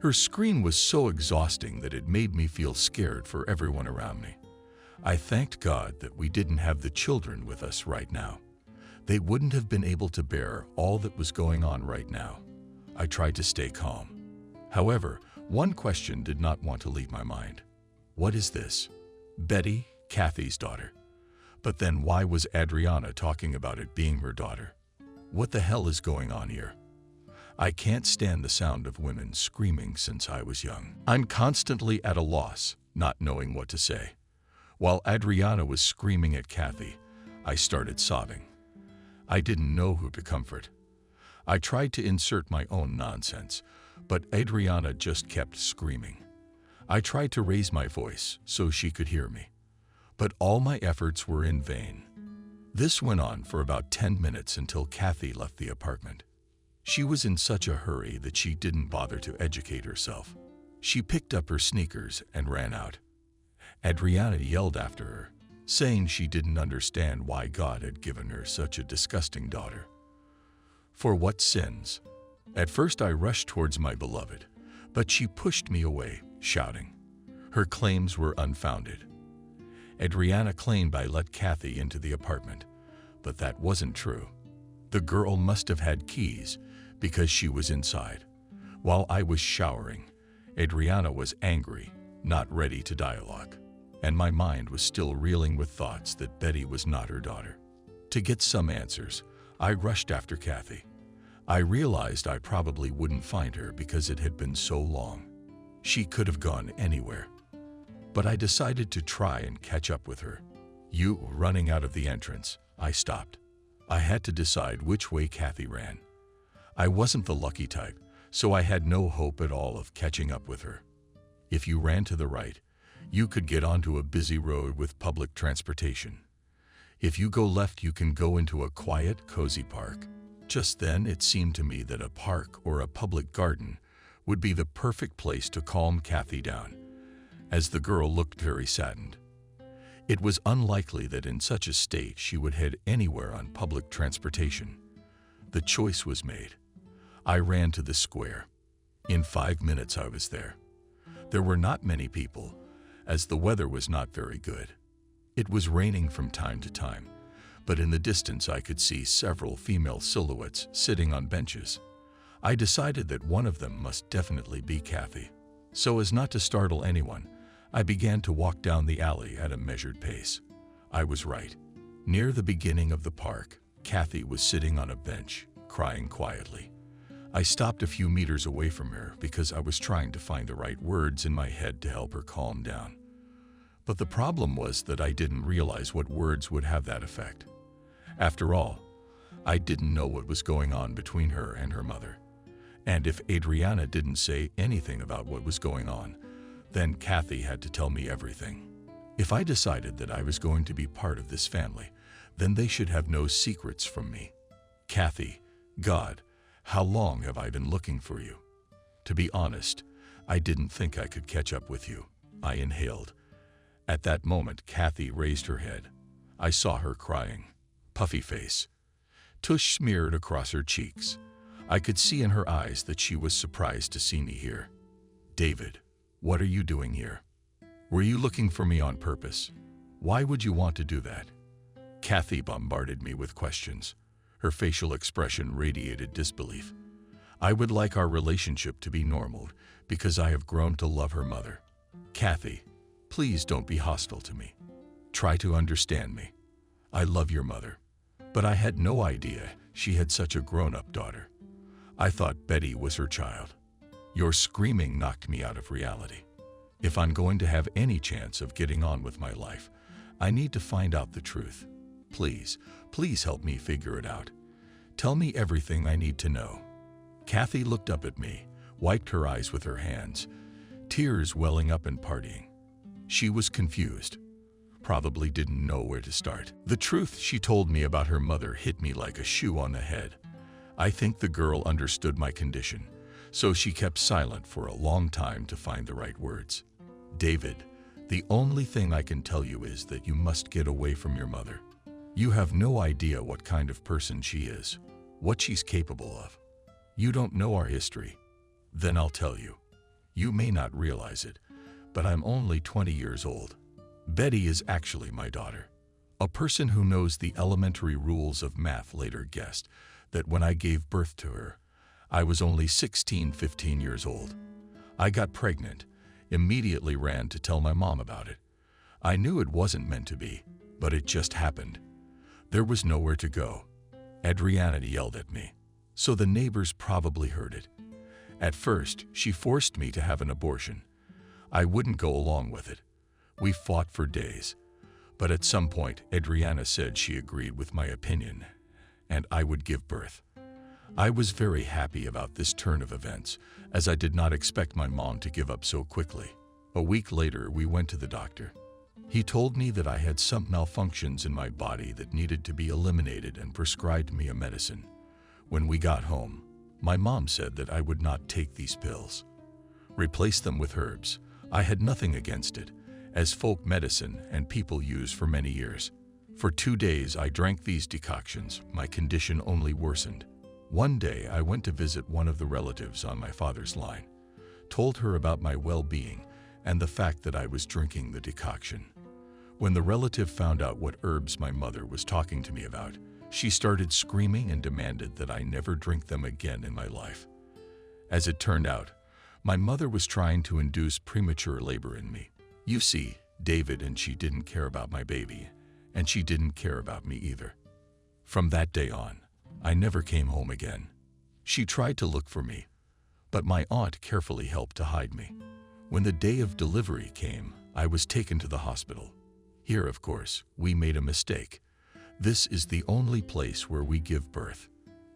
Her scream was so exhausting that it made me feel scared for everyone around me. I thanked God that we didn't have the children with us right now. They wouldn't have been able to bear all that was going on right now. I tried to stay calm. However, one question did not want to leave my mind. What is this? Betty, Kathy's daughter. But then why was Adriana talking about it being her daughter? What the hell is going on here? I can't stand the sound of women screaming since I was young. I'm constantly at a loss, not knowing what to say. While Adriana was screaming at Kathy, I started sobbing. I didn't know who to comfort. I tried to insert my own nonsense, but Adriana just kept screaming. I tried to raise my voice so she could hear me, but all my efforts were in vain. This went on for about 10 minutes until Kathy left the apartment. She was in such a hurry that she didn't bother to educate herself. She picked up her sneakers and ran out. Adriana yelled after her, saying she didn't understand why God had given her such a disgusting daughter. For what sins? At first I rushed towards my beloved, but she pushed me away, shouting. Her claims were unfounded. Adriana claimed I let Kathy into the apartment, but that wasn't true. The girl must have had keys because she was inside. While I was showering, Adriana was angry, not ready to dialogue, and my mind was still reeling with thoughts that Betty was not her daughter. To get some answers, I rushed after Kathy. I realized I probably wouldn't find her because it had been so long. She could have gone anywhere. But I decided to try and catch up with her. Running out of the entrance, I stopped. I had to decide which way Kathy ran. I wasn't the lucky type, so I had no hope at all of catching up with her. If you ran to the right, you could get onto a busy road with public transportation. If you go left, you can go into a quiet, cozy park. Just then, it seemed to me that a park or a public garden would be the perfect place to calm Kathy down, as the girl looked very saddened. It was unlikely that in such a state she would head anywhere on public transportation. The choice was made. I ran to the square. In 5 minutes I was there. There were not many people, as the weather was not very good. It was raining from time to time, but in the distance I could see several female silhouettes sitting on benches. I decided that one of them must definitely be Kathy. So as not to startle anyone, I began to walk down the alley at a measured pace. I was right. Near the beginning of the park, Kathy was sitting on a bench, crying quietly. I stopped a few meters away from her because I was trying to find the right words in my head to help her calm down. But the problem was that I didn't realize what words would have that effect. After all, I didn't know what was going on between her and her mother. And if Adriana didn't say anything about what was going on, then Kathy had to tell me everything. If I decided that I was going to be part of this family, then they should have no secrets from me. Kathy, God, how long have I been looking for you? To be honest, I didn't think I could catch up with you. I inhaled. At that moment, Kathy raised her head. I saw her crying. Puffy face. Tush smeared across her cheeks. I could see in her eyes that she was surprised to see me here. David, what are you doing here? Were you looking for me on purpose? Why would you want to do that? Kathy bombarded me with questions. Her facial expression radiated disbelief. I would like our relationship to be normal because I have grown to love her mother. Kathy, please don't be hostile to me. Try to understand me. I love your mother, but I had no idea she had such a grown-up daughter. I thought Betty was her child. Your screaming knocked me out of reality. If I'm going to have any chance of getting on with my life, I need to find out the truth. Please, please help me figure it out. Tell me everything I need to know. Kathy looked up at me, wiped her eyes with her hands, tears welling up and partying. She was confused. Probably didn't know where to start. The truth she told me about her mother hit me like a shoe on the head. I think the girl understood my condition, so she kept silent for a long time to find the right words. David, the only thing I can tell you is that you must get away from your mother. You have no idea what kind of person she is, what she's capable of. You don't know our history. Then I'll tell you. You may not realize it, but I'm only 20 years old. Betty is actually my daughter. A person who knows the elementary rules of math later guessed that when I gave birth to her, I was only 15 years old. I got pregnant, immediately ran to tell my mom about it. I knew it wasn't meant to be, but it just happened. There was nowhere to go. Adriana yelled at me, so the neighbors probably heard it. At first, she forced me to have an abortion. I wouldn't go along with it. We fought for days. But at some point, Adriana said she agreed with my opinion, and I would give birth. I was very happy about this turn of events, as I did not expect my mom to give up so quickly. A week later, we went to the doctor. He told me that I had some malfunctions in my body that needed to be eliminated and prescribed me a medicine. When we got home, my mom said that I would not take these pills. Replace them with herbs. I had nothing against it, as folk medicine and people use for many years. For 2 days I drank these decoctions. My condition only worsened. One day I went to visit one of the relatives on my father's line, told her about my well-being and the fact that I was drinking the decoction. When the relative found out what herbs my mother was talking to me about, she started screaming and demanded that I never drink them again in my life. As it turned out, my mother was trying to induce premature labor in me. You see, David and she didn't care about my baby, and she didn't care about me either. From that day on, I never came home again. She tried to look for me, but my aunt carefully helped to hide me. When the day of delivery came, I was taken to the hospital. Here, of course, we made a mistake. This is the only place where we give birth.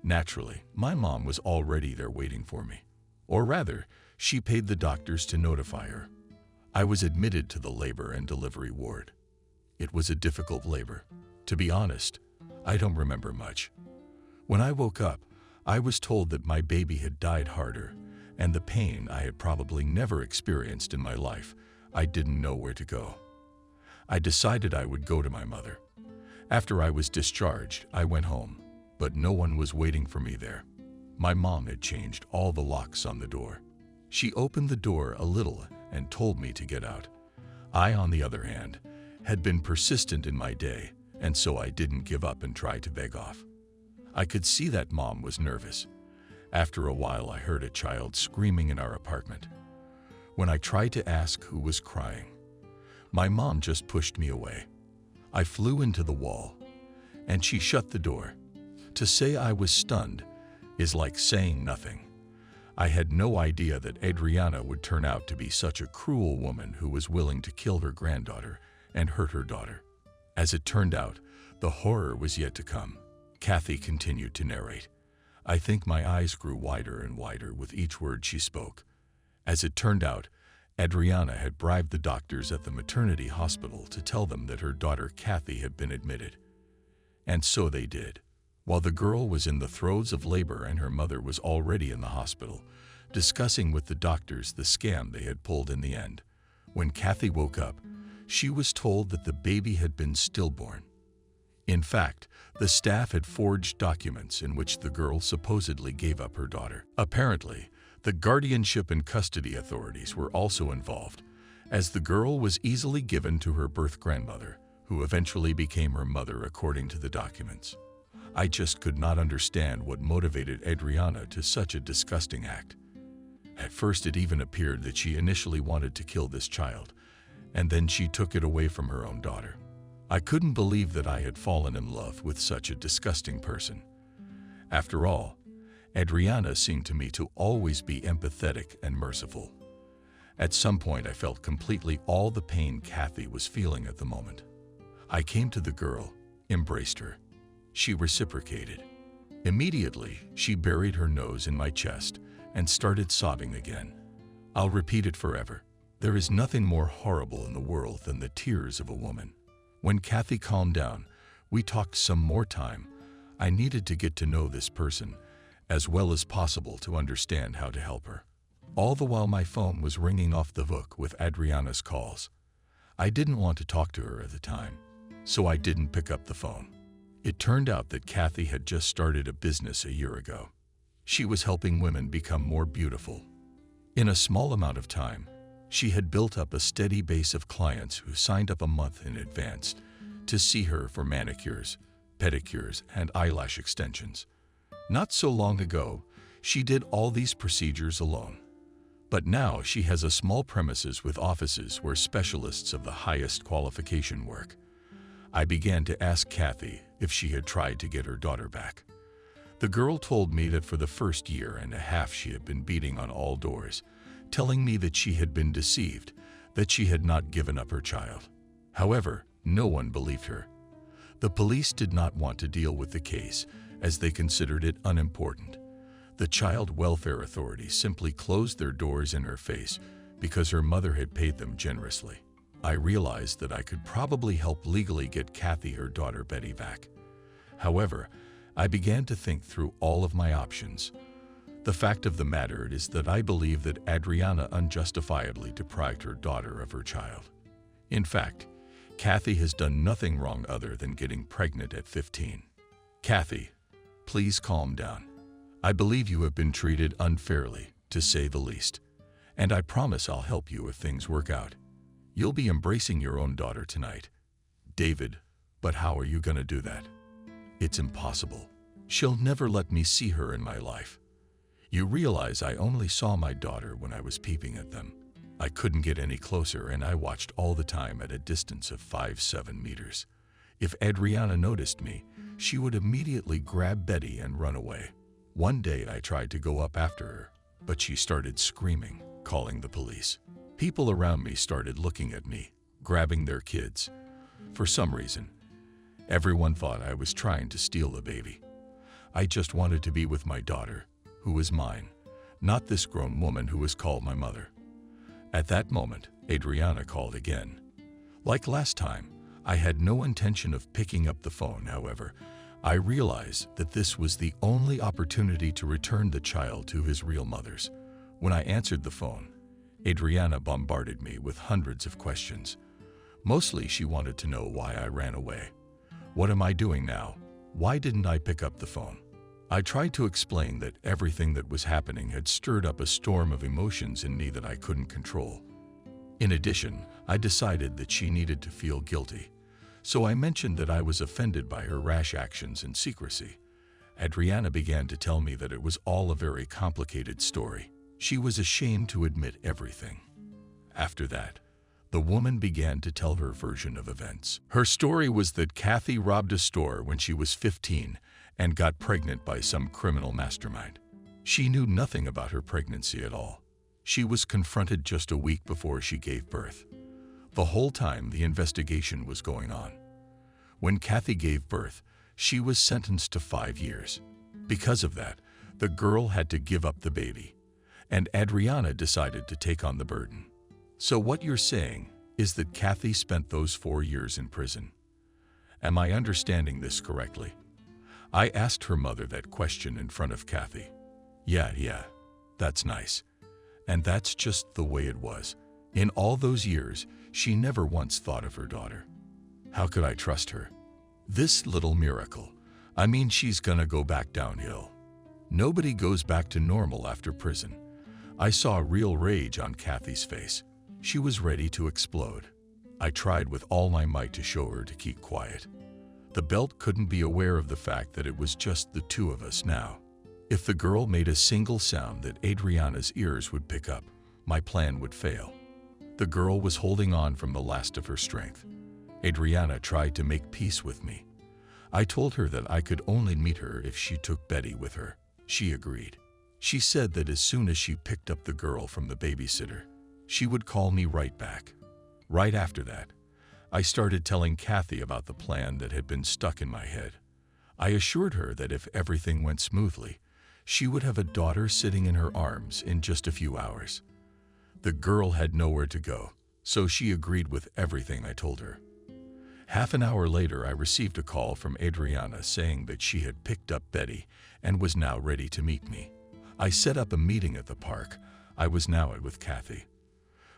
Naturally, my mom was already there waiting for me. Or rather, she paid the doctors to notify her. I was admitted to the labor and delivery ward. It was a difficult labor. To be honest, I don't remember much. When I woke up, I was told that my baby had died harder, and the pain I had probably never experienced in my life. I didn't know where to go. I decided I would go to my mother. After I was discharged, I went home, but no one was waiting for me there. My mom had changed all the locks on the door. She opened the door a little and told me to get out. I, on the other hand, had been persistent in my day, and so I didn't give up and try to beg off. I could see that mom was nervous. After a while, I heard a child screaming in our apartment. When I tried to ask who was crying, my mom just pushed me away. I flew into the wall, and she shut the door. To say I was stunned is like saying nothing. I had no idea that Adriana would turn out to be such a cruel woman who was willing to kill her granddaughter and hurt her daughter. As it turned out, the horror was yet to come. Kathy continued to narrate. I think my eyes grew wider and wider with each word she spoke. As it turned out, Adriana had bribed the doctors at the maternity hospital to tell them that her daughter Kathy had been admitted. And so they did. While the girl was in the throes of labor and her mother was already in the hospital, discussing with the doctors the scam they had pulled in the end. When Kathy woke up, she was told that the baby had been stillborn. In fact, the staff had forged documents in which the girl supposedly gave up her daughter. Apparently, the guardianship and custody authorities were also involved, as the girl was easily given to her birth grandmother, who eventually became her mother according to the documents. I just could not understand what motivated Adriana to such a disgusting act. At first, it even appeared that she initially wanted to kill this child, and then she took it away from her own daughter. I couldn't believe that I had fallen in love with such a disgusting person. After all, Adriana seemed to me to always be empathetic and merciful. At some point, I felt completely all the pain Kathy was feeling at the moment. I came to the girl, embraced her. She reciprocated. Immediately, she buried her nose in my chest and started sobbing again. I'll repeat it forever. There is nothing more horrible in the world than the tears of a woman. When Kathy calmed down, we talked some more time. I needed to get to know this person as well as possible to understand how to help her. All the while my phone was ringing off the hook with Adriana's calls. I didn't want to talk to her at the time, so I didn't pick up the phone. It turned out that Kathy had just started a business a year ago. She was helping women become more beautiful. In a small amount of time, she had built up a steady base of clients who signed up a month in advance to see her for manicures, pedicures, and eyelash extensions. Not so long ago, she did all these procedures alone. But now she has a small premises with offices where specialists of the highest qualification work. I began to ask Kathy if she had tried to get her daughter back. The girl told me that for the first year and a half she had been beating on all doors, telling me that she had been deceived, that she had not given up her child. However, no one believed her. The police did not want to deal with the case as they considered it unimportant. The Child Welfare Authority simply closed their doors in her face because her mother had paid them generously. I realized that I could probably help legally get Kathy her daughter Betty back. However, I began to think through all of my options. The fact of the matter is that I believe that Adriana unjustifiably deprived her daughter of her child. In fact, Kathy has done nothing wrong other than getting pregnant at 15. Kathy, please calm down. I believe you have been treated unfairly, to say the least, and I promise I'll help you if things work out. You'll be embracing your own daughter tonight. David, but how are you going to do that? It's impossible. She'll never let me see her in my life. You realize I only saw my daughter when I was peeping at them. I couldn't get any closer and I watched all the time at a distance of 5-7 meters. If Adriana noticed me, she would immediately grab Betty and run away. One day I tried to go up after her, but she started screaming, calling the police. People around me started looking at me, grabbing their kids. For some reason, everyone thought I was trying to steal the baby. I just wanted to be with my daughter, who was mine, not this grown woman who was called my mother. At that moment, Adriana called again. Like last time, I had no intention of picking up the phone, however. I realized that this was the only opportunity to return the child to his real mother's. When I answered the phone, Adriana bombarded me with hundreds of questions. Mostly she wanted to know why I ran away. What am I doing now? Why didn't I pick up the phone? I tried to explain that everything that was happening had stirred up a storm of emotions in me that I couldn't control. In addition, I decided that she needed to feel guilty. So I mentioned that I was offended by her rash actions and secrecy. Adriana began to tell me that it was all a very complicated story. She was ashamed to admit everything. After that, the woman began to tell her version of events. Her story was that Kathy robbed a store when she was 15 and got pregnant by some criminal mastermind. She knew nothing about her pregnancy at all. She was confronted just a week before she gave birth. The whole time the investigation was going on. When Kathy gave birth, she was sentenced to 5 years. Because of that, the girl had to give up the baby, and Adriana decided to take on the burden. So what you're saying is that Kathy spent those 4 years in prison. Am I understanding this correctly? I asked her mother that question in front of Kathy. Yeah, that's nice. And that's just the way it was. In all those years, she never once thought of her daughter. How could I trust her? This little miracle. I mean, she's gonna go back downhill. Nobody goes back to normal after prison. I saw real rage on Kathy's face. She was ready to explode. I tried with all my might to show her to keep quiet. The belt couldn't be aware of the fact that it was just the two of us now. If the girl made a single sound that Adriana's ears would pick up, my plan would fail. The girl was holding on from the last of her strength. Adriana tried to make peace with me. I told her that I could only meet her if she took Betty with her. She agreed. She said that as soon as she picked up the girl from the babysitter, she would call me right back. Right after that, I started telling Kathy about the plan that had been stuck in my head. I assured her that if everything went smoothly, she would have a daughter sitting in her arms in just a few hours. The girl had nowhere to go, so she agreed with everything I told her. Half an hour later, I received a call from Adriana saying that she had picked up Betty and was now ready to meet me. I set up a meeting at the park. I was now with Kathy.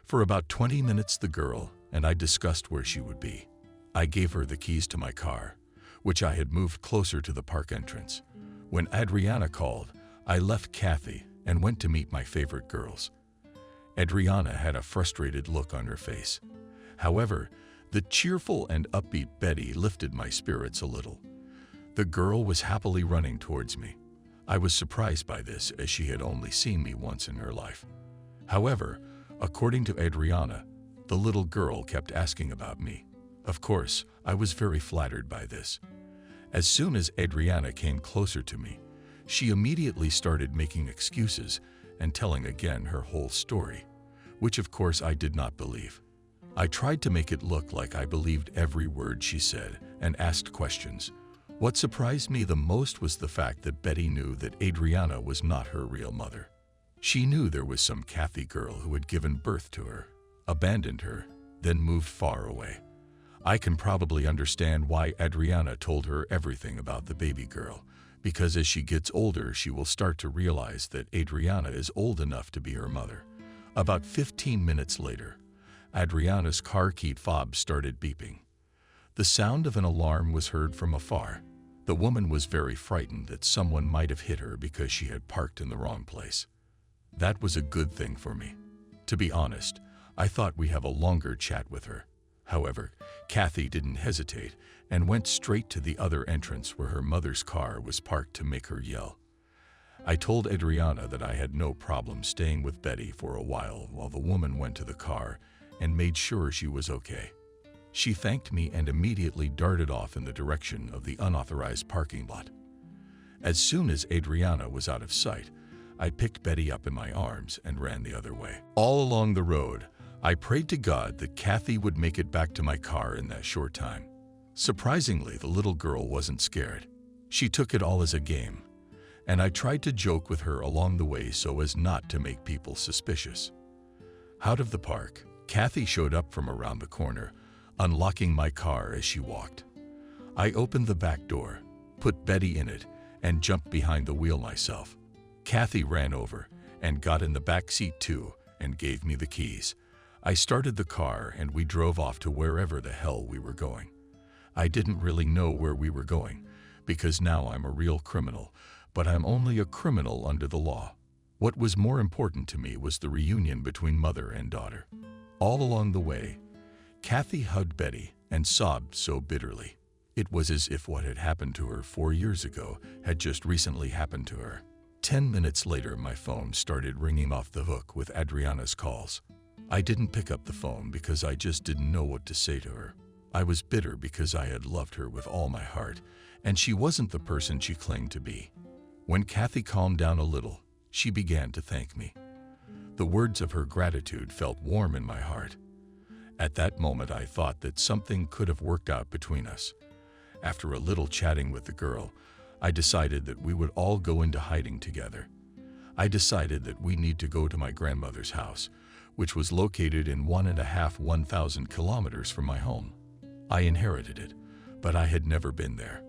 For about 20 minutes, the girl and I discussed where she would be. I gave her the keys to my car, which I had moved closer to the park entrance. When Adriana called, I left Kathy and went to meet my favorite girls. Adriana had a frustrated look on her face. However, The cheerful and upbeat Betty lifted my spirits a little. The girl was happily running towards me. I was surprised by this, as she had only seen me once in her life. However, according to Adriana, the little girl kept asking about me. Of course, I was very flattered by this. As soon as Adriana came closer to me, she immediately started making excuses and telling again her whole story, which of course I did not believe. I tried to make it look like I believed every word she said and asked questions. What surprised me the most was the fact that Betty knew that Adriana was not her real mother. She knew there was some Kathy girl who had given birth to her, abandoned her, then moved far away. I can probably understand why Adriana told her everything about the baby girl, because as she gets older, she will start to realize that Adriana is old enough to be her mother. About 15 minutes later, Adriana's car key fob started beeping. The sound of an alarm was heard from afar. The woman was very frightened that someone might have hit her because she had parked in the wrong place. That was a good thing for me. To be honest, I thought we'd have a longer chat with her. However, Kathy didn't hesitate and went straight to the other entrance where her mother's car was parked to make her yell. I told Adriana that I had no problem staying with Betty for a while the woman went to the car and made sure she was okay. She thanked me and immediately darted off in the direction of the unauthorized parking lot. As soon as Adriana was out of sight, I picked Betty up in my arms and ran the other way. All along the road, I prayed to God that Kathy would make it back to my car in that short time. Surprisingly, the little girl wasn't scared. She took it all as a game, and I tried to joke with her along the way so as not to make people suspicious. Out of the park, Kathy showed up from around the corner, unlocking my car as she walked. I opened the back door, put Betty in it, and jumped behind the wheel myself. Kathy ran over and got in the back seat too and gave me the keys. I started the car and we drove off to wherever the hell we were going. I didn't really know where we were going because now I'm a real criminal, but I'm only a criminal under the law. What was more important to me was the reunion between mother and daughter. All along the way, Kathy hugged Betty and sobbed so bitterly. It was as if what had happened to her 4 years ago had just recently happened to her. 10 minutes later, my phone started ringing off the hook with Adriana's calls. I didn't pick up the phone because I just didn't know what to say to her. I was bitter because I had loved her with all my heart, and she wasn't the person she claimed to be. When Kathy calmed down a little, she began to thank me. The words of her gratitude felt warm in my heart. At that moment, I thought that something could have worked out between us. After a little chatting with the girl, I decided that we would all go into hiding together. I decided that we need to go to my grandmother's house, which was located in 1,500 kilometers from my home. I inherited it, but I had never been there.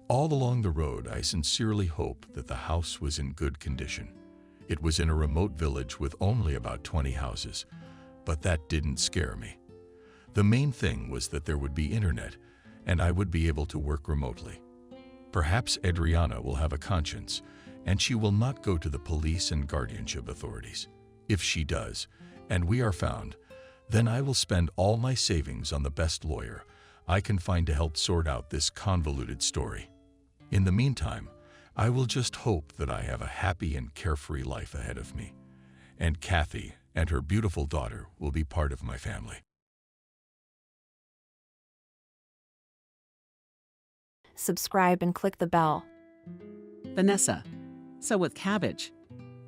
All along the road, I sincerely hoped that the house was in good condition. It was in a remote village with only about 20 houses, but that didn't scare me. The main thing was that there would be internet, and I would be able to work remotely. Perhaps Adriana will have a conscience, and she will not go to the police and guardianship authorities. If she does, and we are found, then I will spend all my savings on the best lawyer I can find to help sort out this convoluted story. In the meantime, I will just hope that I have a happy and carefree life ahead of me, and Kathy and her beautiful daughter will be part of my family. Subscribe and click the bell. Vanessa. So with cabbage.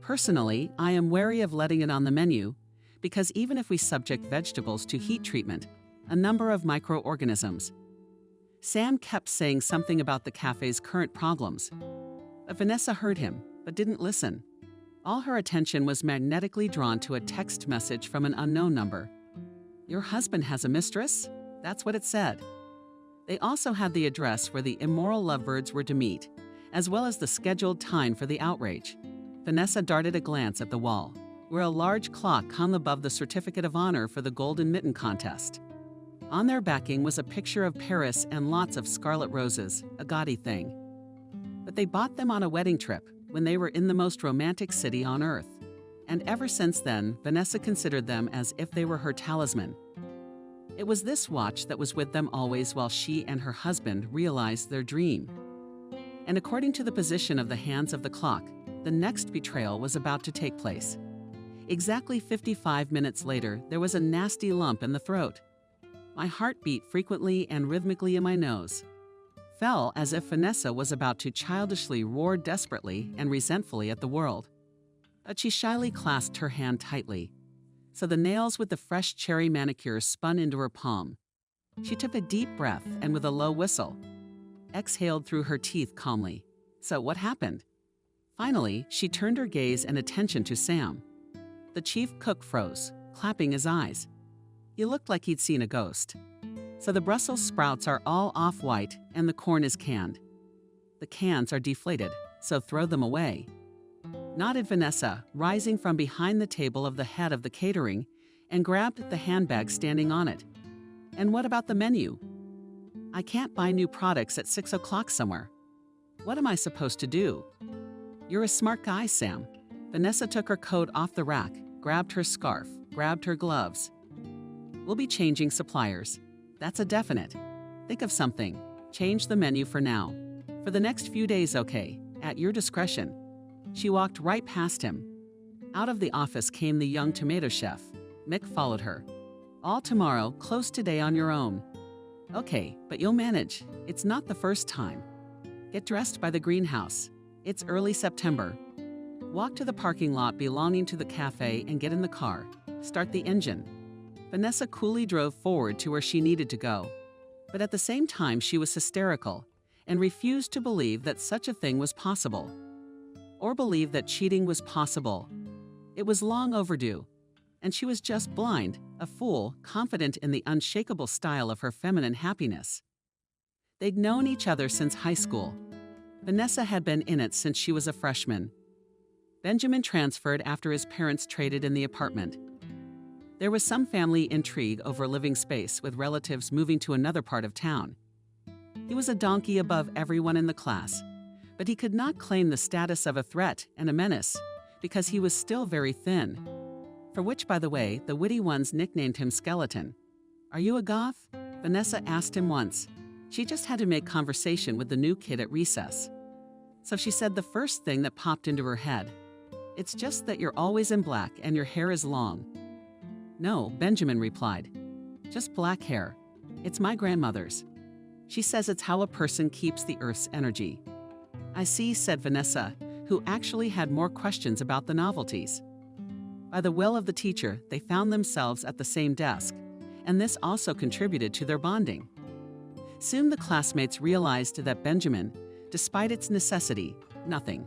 Personally, I am wary of letting it on the menu because even if we subject vegetables to heat treatment, a number of microorganisms. Sam kept saying something about the cafe's current problems. But Vanessa heard him, but didn't listen. All her attention was magnetically drawn to a text message from an unknown number. "Your husband has a mistress?" That's what it said. They also had the address where the immoral lovebirds were to meet, as well as the scheduled time for the outrage. Vanessa darted a glance at the wall, where a large clock hung above the certificate of honor for the Golden Mitten contest. On their backing was a picture of Paris and lots of scarlet roses, a gaudy thing. But they bought them on a wedding trip when they were in the most romantic city on earth. And ever since then, Vanessa considered them as if they were her talisman. It was this watch that was with them always while she and her husband realized their dream. And according to the position of the hands of the clock, the next betrayal was about to take place. Exactly 55 minutes later, there was a nasty lump in the throat. My heart beat frequently and rhythmically in my nose. Fell as if Vanessa was about to childishly roar desperately and resentfully at the world. But she shyly clasped her hand tightly, so the nails with the fresh cherry manicure spun into her palm. She took a deep breath and with a low whistle, exhaled through her teeth calmly. So what happened? Finally, she turned her gaze and attention to Sam. The chief cook froze, clapping his eyes. He looked like he'd seen a ghost. So the Brussels sprouts are all off-white and the corn is canned. The cans are deflated, so throw them away, nodded Vanessa, rising from behind the table of the head of the catering and grabbed the handbag standing on it. And what about the menu? I can't buy new products at 6 o'clock somewhere. What am I supposed to do? You're a smart guy, Sam. Vanessa took her coat off the rack, grabbed her scarf, grabbed her gloves. We'll be changing suppliers. That's a definite. Think of something. Change the menu for now. For the next few days, okay, at your discretion. She walked right past him. Out of the office came the young tomato chef. Mick followed her. All tomorrow, close today on your own. Okay, but you'll manage. It's not the first time. Get dressed by the greenhouse. It's early September. Walk to the parking lot belonging to the cafe and get in the car. Start the engine. Vanessa coolly drove forward to where she needed to go. But at the same time, she was hysterical and refused to believe that such a thing was possible. Or believe that cheating was possible. It was long overdue. And she was just blind, a fool, confident in the unshakable style of her feminine happiness. They'd known each other since high school. Vanessa had been in it since she was a freshman. Benjamin transferred after his parents traded in the apartment. There was some family intrigue over living space, with relatives moving to another part of town. He was a donkey above everyone in the class, but he could not claim the status of a threat and a menace because he was still very thin. For which, by the way, the witty ones nicknamed him Skeleton. Are you a goth? Vanessa asked him once. She just had to make conversation with the new kid at recess. So she said the first thing that popped into her head. It's just that you're always in black and your hair is long. No, Benjamin replied. Just black hair. It's my grandmother's. She says it's how a person keeps the earth's energy. I see, said Vanessa, who actually had more questions about the novelties. By the will of the teacher, they found themselves at the same desk, and this also contributed to their bonding. Soon the classmates realized that Benjamin, despite its necessity, nothing.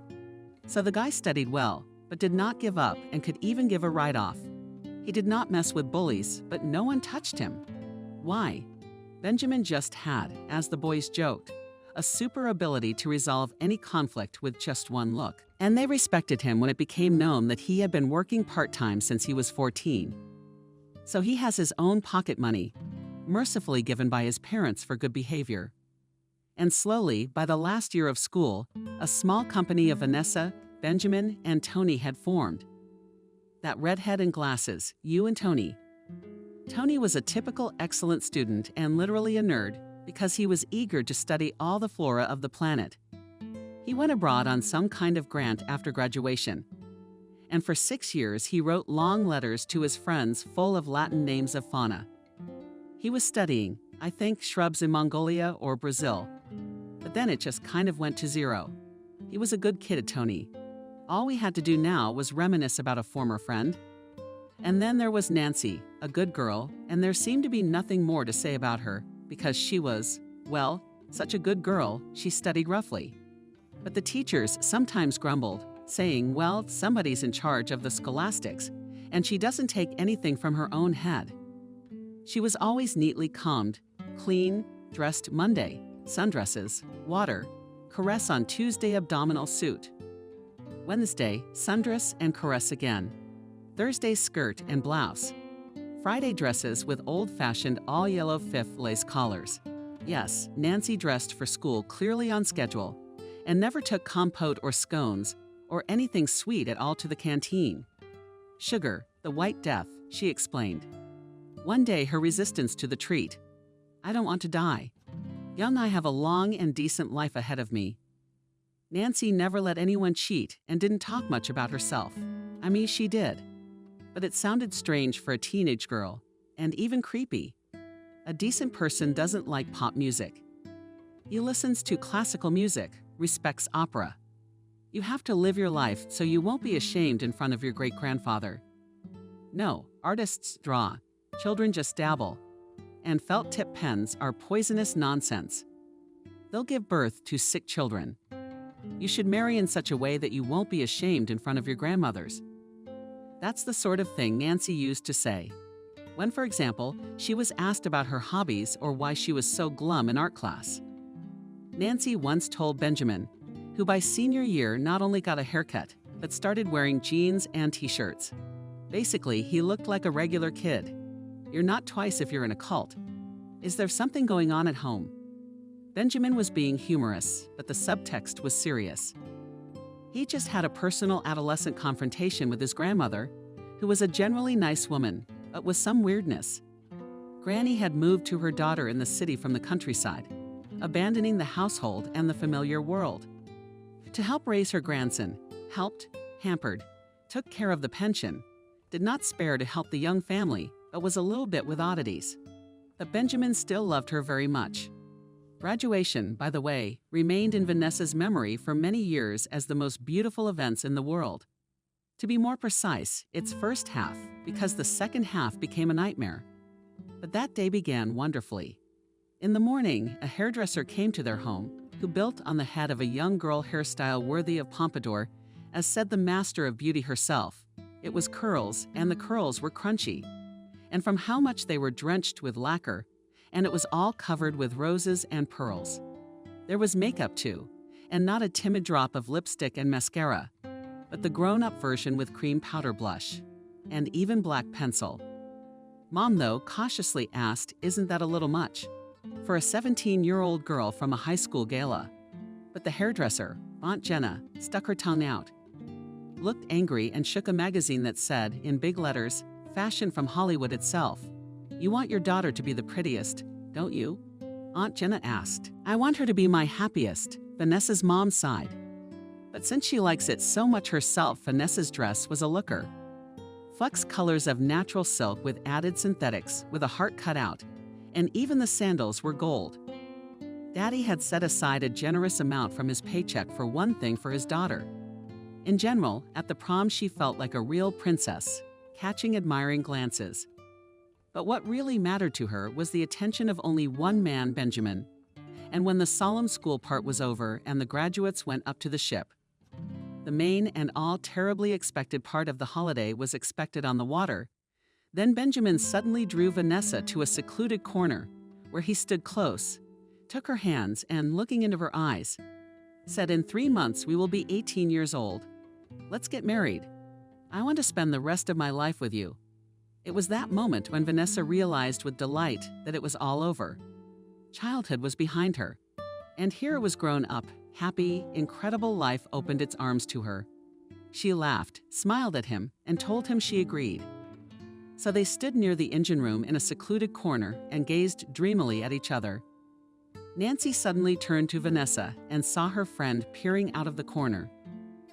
So the guy studied well, but did not give up and could even give a write-off. He did not mess with bullies, but no one touched him. Why? Benjamin just had, as the boys joked, a super ability to resolve any conflict with just one look. And they respected him when it became known that he had been working part-time since he was 14. So he has his own pocket money, mercifully given by his parents for good behavior. And slowly, by the last year of school, a small company of Vanessa, Benjamin, and Tony had formed. That redhead and glasses, you and Tony. Tony was a typical excellent student and literally a nerd because he was eager to study all the flora of the planet. He went abroad on some kind of grant after graduation. And for 6 years, he wrote long letters to his friends full of Latin names of fauna. He was studying, I think, shrubs in Mongolia or Brazil. But then it just kind of went to zero. He was a good kid, Tony. All we had to do now was reminisce about a former friend. And then there was Nancy, a good girl, and there seemed to be nothing more to say about her because she was, well, such a good girl, she studied roughly. But the teachers sometimes grumbled, saying, well, somebody's in charge of the scholastics, and she doesn't take anything from her own head. She was always neatly combed, clean, dressed Monday, sundresses, water, caress on Tuesday abdominal suit. Wednesday, sundress and caress again. Thursday, skirt and blouse. Friday, dresses with old-fashioned all-yellow fifth lace collars. Yes, Nancy dressed for school clearly on schedule and never took compote or scones or anything sweet at all to the canteen. Sugar, the white death, she explained. One day, her resistance to the treat. I don't want to die. Young, I have a long and decent life ahead of me. Nancy never let anyone cheat and didn't talk much about herself. I mean, she did. But it sounded strange for a teenage girl, and even creepy. A decent person doesn't like pop music. He listens to classical music, respects opera. You have to live your life so you won't be ashamed in front of your great-grandfather. No, artists draw, children just dabble, and felt-tip pens are poisonous nonsense. They'll give birth to sick children. You should marry in such a way that you won't be ashamed in front of your grandmothers. That's the sort of thing Nancy used to say. When, for example, she was asked about her hobbies or why she was so glum in art class. Nancy once told Benjamin, who by senior year not only got a haircut, but started wearing jeans and t-shirts. Basically, he looked like a regular kid. You're not twice if you're in a cult. Is there something going on at home? Benjamin was being humorous, but the subtext was serious. He just had a personal adolescent confrontation with his grandmother, who was a generally nice woman, but with some weirdness. Granny had moved to her daughter in the city from the countryside, abandoning the household and the familiar world. To help raise her grandson, helped, hampered, took care of the pension, did not spare to help the young family, but was a little bit with oddities. But Benjamin still loved her very much. Graduation, by the way, remained in Vanessa's memory for many years as the most beautiful events in the world. To be more precise, its first half, because the second half became a nightmare. But that day began wonderfully. In the morning, a hairdresser came to their home, who built on the head of a young girl hairstyle worthy of Pompadour, as said the master of beauty herself. It was curls, and the curls were crunchy. And from how much they were drenched with lacquer, and it was all covered with roses and pearls. There was makeup too, and not a timid drop of lipstick and mascara, but the grown-up version with cream powder blush, and even black pencil. Mom, though, cautiously asked, "Isn't that a little much for a 17-year-old girl from a high school gala?" But the hairdresser, Aunt Jenna, stuck her tongue out, looked angry, and shook a magazine that said, in big letters, "Fashion from Hollywood itself." "You want your daughter to be the prettiest, don't you?" Aunt Jenna asked. "I want her to be my happiest," Vanessa's mom sighed. But since she likes it so much herself, Vanessa's dress was a looker. Flex colors of natural silk with added synthetics, with a heart cut out, and even the sandals were gold. Daddy had set aside a generous amount from his paycheck for one thing for his daughter. In general, at the prom she felt like a real princess, catching admiring glances. But what really mattered to her was the attention of only one man, Benjamin. And when the solemn school part was over and the graduates went up to the ship, the main and all terribly expected part of the holiday was expected on the water, then Benjamin suddenly drew Vanessa to a secluded corner where he stood close, took her hands, and looking into her eyes, said, "In 3 months we will be 18 years old. Let's get married. I want to spend the rest of my life with you." It was that moment when Vanessa realized with delight that it was all over. Childhood was behind her, and here it was grown up, happy, incredible life opened its arms to her. She laughed, smiled at him, and told him she agreed. So they stood near the engine room in a secluded corner and gazed dreamily at each other. Nancy suddenly turned to Vanessa and saw her friend peering out of the corner.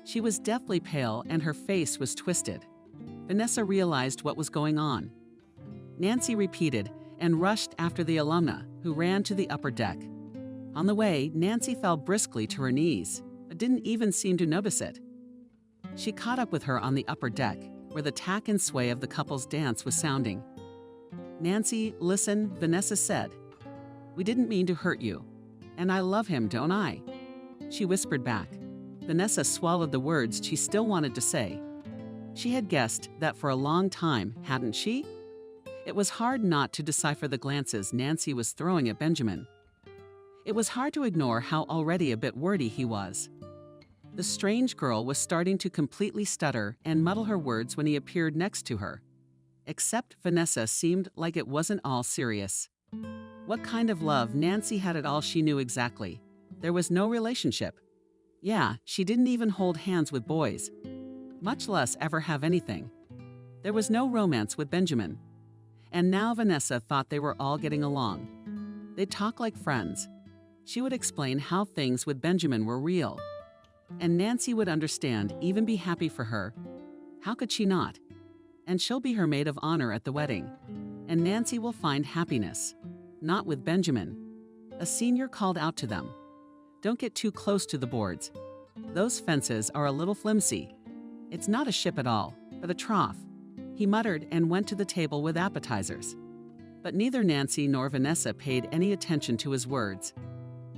She was deathly pale and her face was twisted. Vanessa realized what was going on. Nancy repeated and rushed after the alumna, who ran to the upper deck. On the way, Nancy fell briskly to her knees, but didn't even seem to notice it. She caught up with her on the upper deck, where the tack and sway of the couple's dance was sounding. "Nancy, listen," Vanessa said. "We didn't mean to hurt you. And I love him, don't I?" She whispered back. Vanessa swallowed the words she still wanted to say. She had guessed that for a long time, hadn't she? It was hard not to decipher the glances Nancy was throwing at Benjamin. It was hard to ignore how already a bit wordy he was. The strange girl was starting to completely stutter and muddle her words when he appeared next to her. Except Vanessa seemed like it wasn't all serious. What kind of love? Nancy had it all she knew exactly. There was no relationship. Yeah, she didn't even hold hands with boys, much less ever have anything. There was no romance with Benjamin. and now Vanessa thought they were all getting along. They'd talk like friends. She would explain how things with Benjamin were real. And Nancy would understand, even be happy for her. How could she not? And she'll be her maid of honor at the wedding. And Nancy will find happiness. Not with Benjamin. A senior called out to them. Don't get too close to the boards. Those fences are a little flimsy. It's not a ship at all, but a trough. He muttered and went to the table with appetizers. But neither Nancy nor Vanessa paid any attention to his words.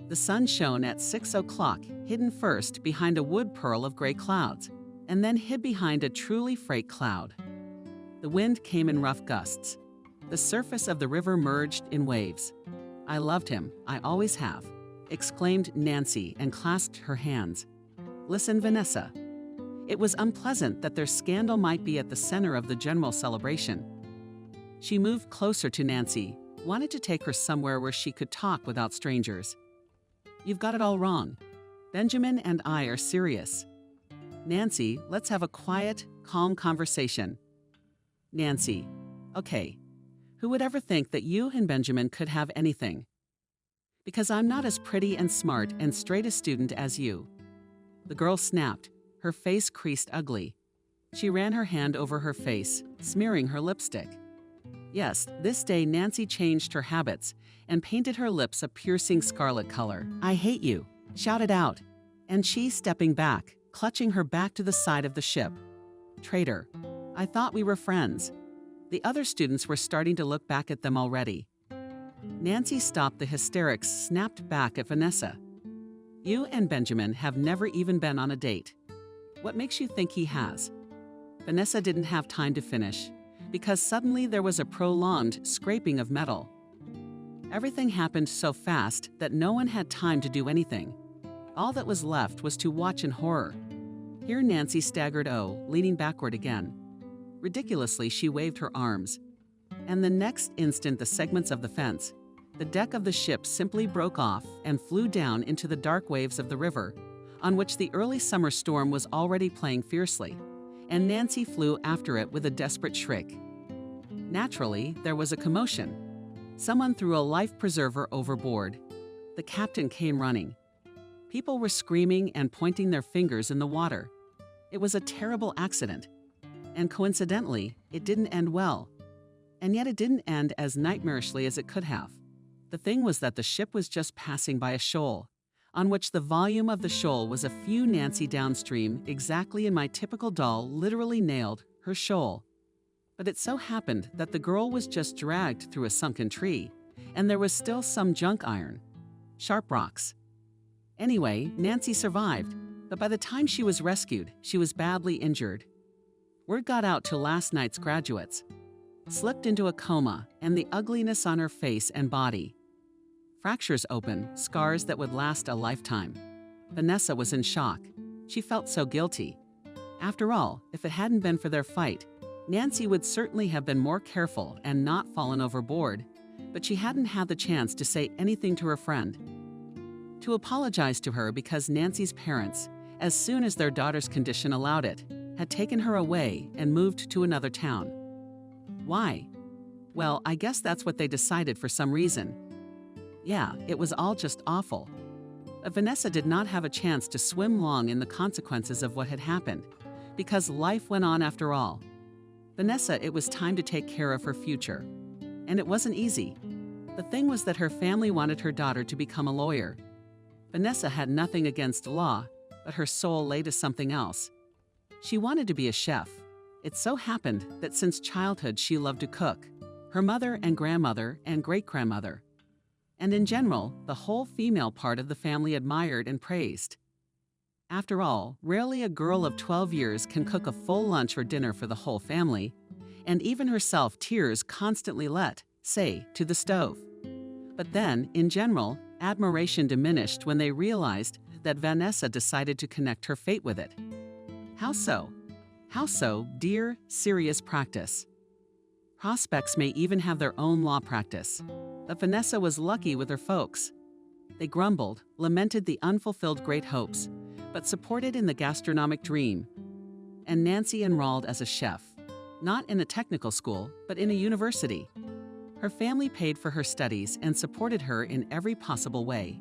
The sun shone at 6 o'clock, hidden first behind a wood pearl of gray clouds, and then hid behind a truly freight cloud. The wind came in rough gusts. The surface of the river merged in waves. I loved him, I always have, exclaimed Nancy and clasped her hands. Listen, Vanessa. It was unpleasant that their scandal might be at the center of the general celebration. She moved closer to Nancy, wanted to take her somewhere where she could talk without strangers. You've got it all wrong. Benjamin and I are serious. Nancy, let's have a quiet, calm conversation. Nancy, okay. Who would ever think that you and Benjamin could have anything? Because I'm not as pretty and smart and straight a student as you. The girl snapped, her face creased ugly. She ran her hand over her face, smearing her lipstick. Yes, this day Nancy changed her habits and painted her lips a piercing scarlet color. I hate you, shouted out, and she stepping back, clutching her back to the side of the ship. Traitor, I thought we were friends. The other students were starting to look back at them already. Nancy stopped the hysterics, snapped back at Vanessa. You and Benjamin have never even been on a date. What makes you think he has? Vanessa didn't have time to finish, because suddenly there was a prolonged scraping of metal. Everything happened so fast that no one had time to do anything. All that was left was to watch in horror. Here Nancy staggered leaning backward again. Ridiculously, she waved her arms. And the next instant, the segments of the fence, the deck of the ship simply broke off and flew down into the dark waves of the river, on which the early summer storm was already playing fiercely, and Nancy flew after it with a desperate shriek. Naturally, there was a commotion. Someone threw a life preserver overboard. The captain came running. People were screaming and pointing their fingers in the water. It was a terrible accident. And coincidentally, it didn't end well. And yet it didn't end as nightmarishly as it could have. The thing was that the ship was just passing by a shoal, on which the volume of the shoal was a few Nancy downstream, exactly in my typical doll literally nailed her shoal. But it so happened that the girl was just dragged through a sunken tree, and there was still some junk iron. Sharp rocks. Anyway, Nancy survived, but by the time she was rescued, she was badly injured. Word got out to last night's graduates. Slipped into a coma, and the ugliness on her face and body. Fractures open, scars that would last a lifetime. Vanessa was in shock. She felt so guilty. After all, if it hadn't been for their fight, Nancy would certainly have been more careful and not fallen overboard, but she hadn't had the chance to say anything to her friend. To apologize to her because Nancy's parents, as soon as their daughter's condition allowed it, had taken her away and moved to another town. Why? Well, I guess that's what they decided for some reason. Yeah, it was all just awful. But Vanessa did not have a chance to swim long in the consequences of what had happened, because life went on after all. Vanessa, it was time to take care of her future. And it wasn't easy. The thing was that her family wanted her daughter to become a lawyer. Vanessa had nothing against law, but her soul lay to something else. She wanted to be a chef. It so happened that since childhood she loved to cook, her mother and grandmother and great-grandmother. And in general, the whole female part of the family admired and praised. After all, rarely a girl of 12 years can cook a full lunch or dinner for the whole family, and even herself tears constantly let, say, to the stove. But then, in general, admiration diminished when they realized that Vanessa decided to connect her fate with it. How so? How so, dear, serious practice? Prospects may even have their own law practice, but Vanessa was lucky with her folks. They grumbled, lamented the unfulfilled great hopes, but supported in the gastronomic dream. And Nancy enrolled as a chef, not in a technical school, but in a university. Her family paid for her studies and supported her in every possible way.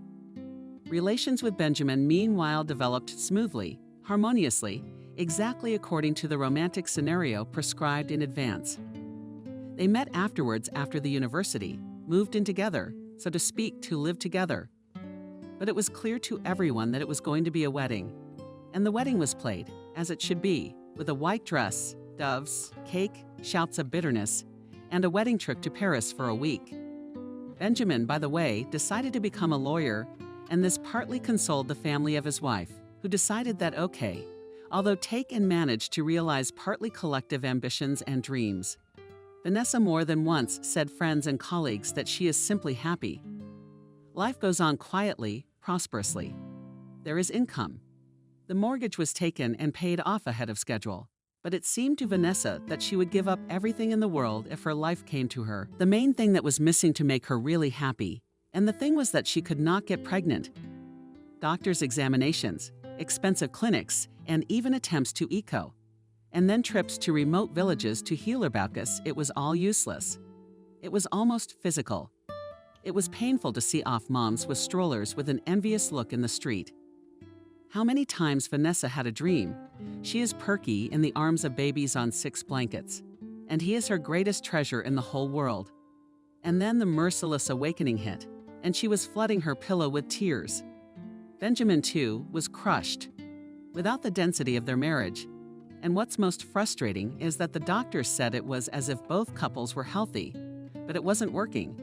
Relations with Benjamin meanwhile developed smoothly, harmoniously, exactly according to the romantic scenario prescribed in advance. They met afterwards after the university, moved in together, so to speak, to live together. But it was clear to everyone that it was going to be a wedding. And the wedding was played, as it should be, with a white dress, doves, cake, shouts of bitterness, and a wedding trip to Paris for a week. Benjamin, by the way, decided to become a lawyer, and this partly consoled the family of his wife, who decided that okay, although take and manage to realize partly collective ambitions and dreams. Vanessa more than once said friends and colleagues that she is simply happy. Life goes on quietly, prosperously. There is income. The mortgage was taken and paid off ahead of schedule. But it seemed to Vanessa that she would give up everything in the world if her life came to her. The main thing that was missing to make her really happy, and the thing was that she could not get pregnant. Doctors' examinations, expensive clinics, and even attempts to eco. And then trips to remote villages to heal her Baucus, it was all useless. It was almost physical. It was painful to see off moms with strollers with an envious look in the street. How many times Vanessa had a dream. She is Perky in the arms of babies on 6 blankets, and he is her greatest treasure in the whole world. And then the merciless awakening hit, and she was flooding her pillow with tears. Benjamin, too, was crushed. Without the density of their marriage. And what's most frustrating is that the doctors said it was as if both couples were healthy, but it wasn't working.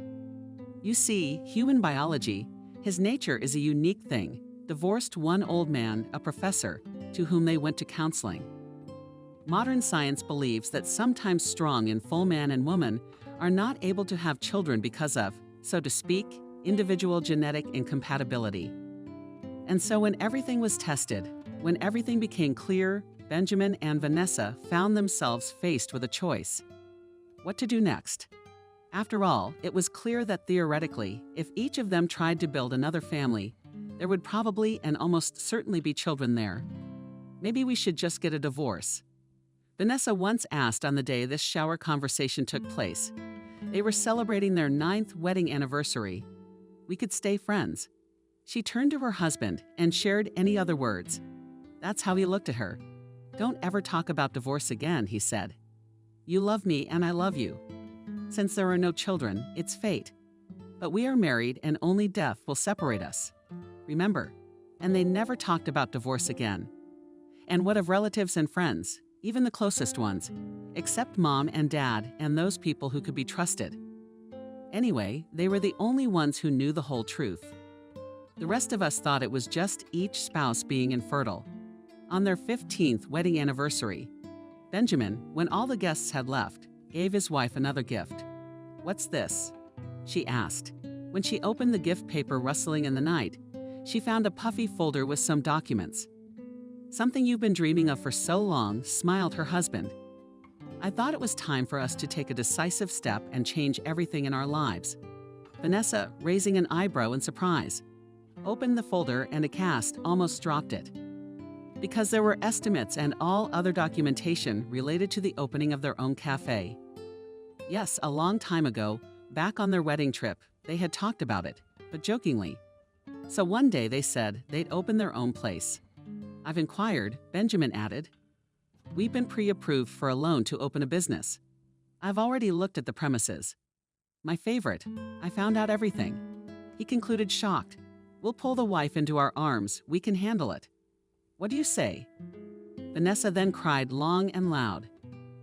You see, human biology, his nature is a unique thing. Divorced one old man, a professor, to whom they went to counseling. Modern science believes that sometimes strong and full man and woman are not able to have children because of, so to speak, individual genetic incompatibility. And so when everything was tested, when everything became clear, Benjamin and Vanessa found themselves faced with a choice. What to do next? After all, it was clear that theoretically, if each of them tried to build another family, there would probably and almost certainly be children there. Maybe we should just get a divorce. Vanessa once asked on the day this shower conversation took place. They were celebrating their 9th wedding anniversary. We could stay friends. She turned to her husband and shared any other words. That's how he looked at her. Don't ever talk about divorce again, he said. You love me and I love you. Since there are no children, it's fate. But we are married and only death will separate us. Remember, and they never talked about divorce again. And what of relatives and friends, even the closest ones, except mom and dad and those people who could be trusted? Anyway, they were the only ones who knew the whole truth. The rest of us thought it was just each spouse being infertile. On their 15th wedding anniversary, Benjamin, when all the guests had left, gave his wife another gift. "What's this?" she asked. When she opened the gift paper rustling in the night, she found a puffy folder with some documents. "Something you've been dreaming of for so long," smiled her husband. "I thought it was time for us to take a decisive step and change everything in our lives." Vanessa, raising an eyebrow in surprise, opened the folder and aghast almost dropped it. Because there were estimates and all other documentation related to the opening of their own cafe. Yes, a long time ago, back on their wedding trip, they had talked about it, but jokingly. So one day they said they'd open their own place. "I've inquired," Benjamin added. "We've been pre-approved for a loan to open a business. I've already looked at the premises. My favorite, I found out everything." He concluded shocked. "We'll pull the wife into our arms, we can handle it. What do you say?" Vanessa then cried long and loud.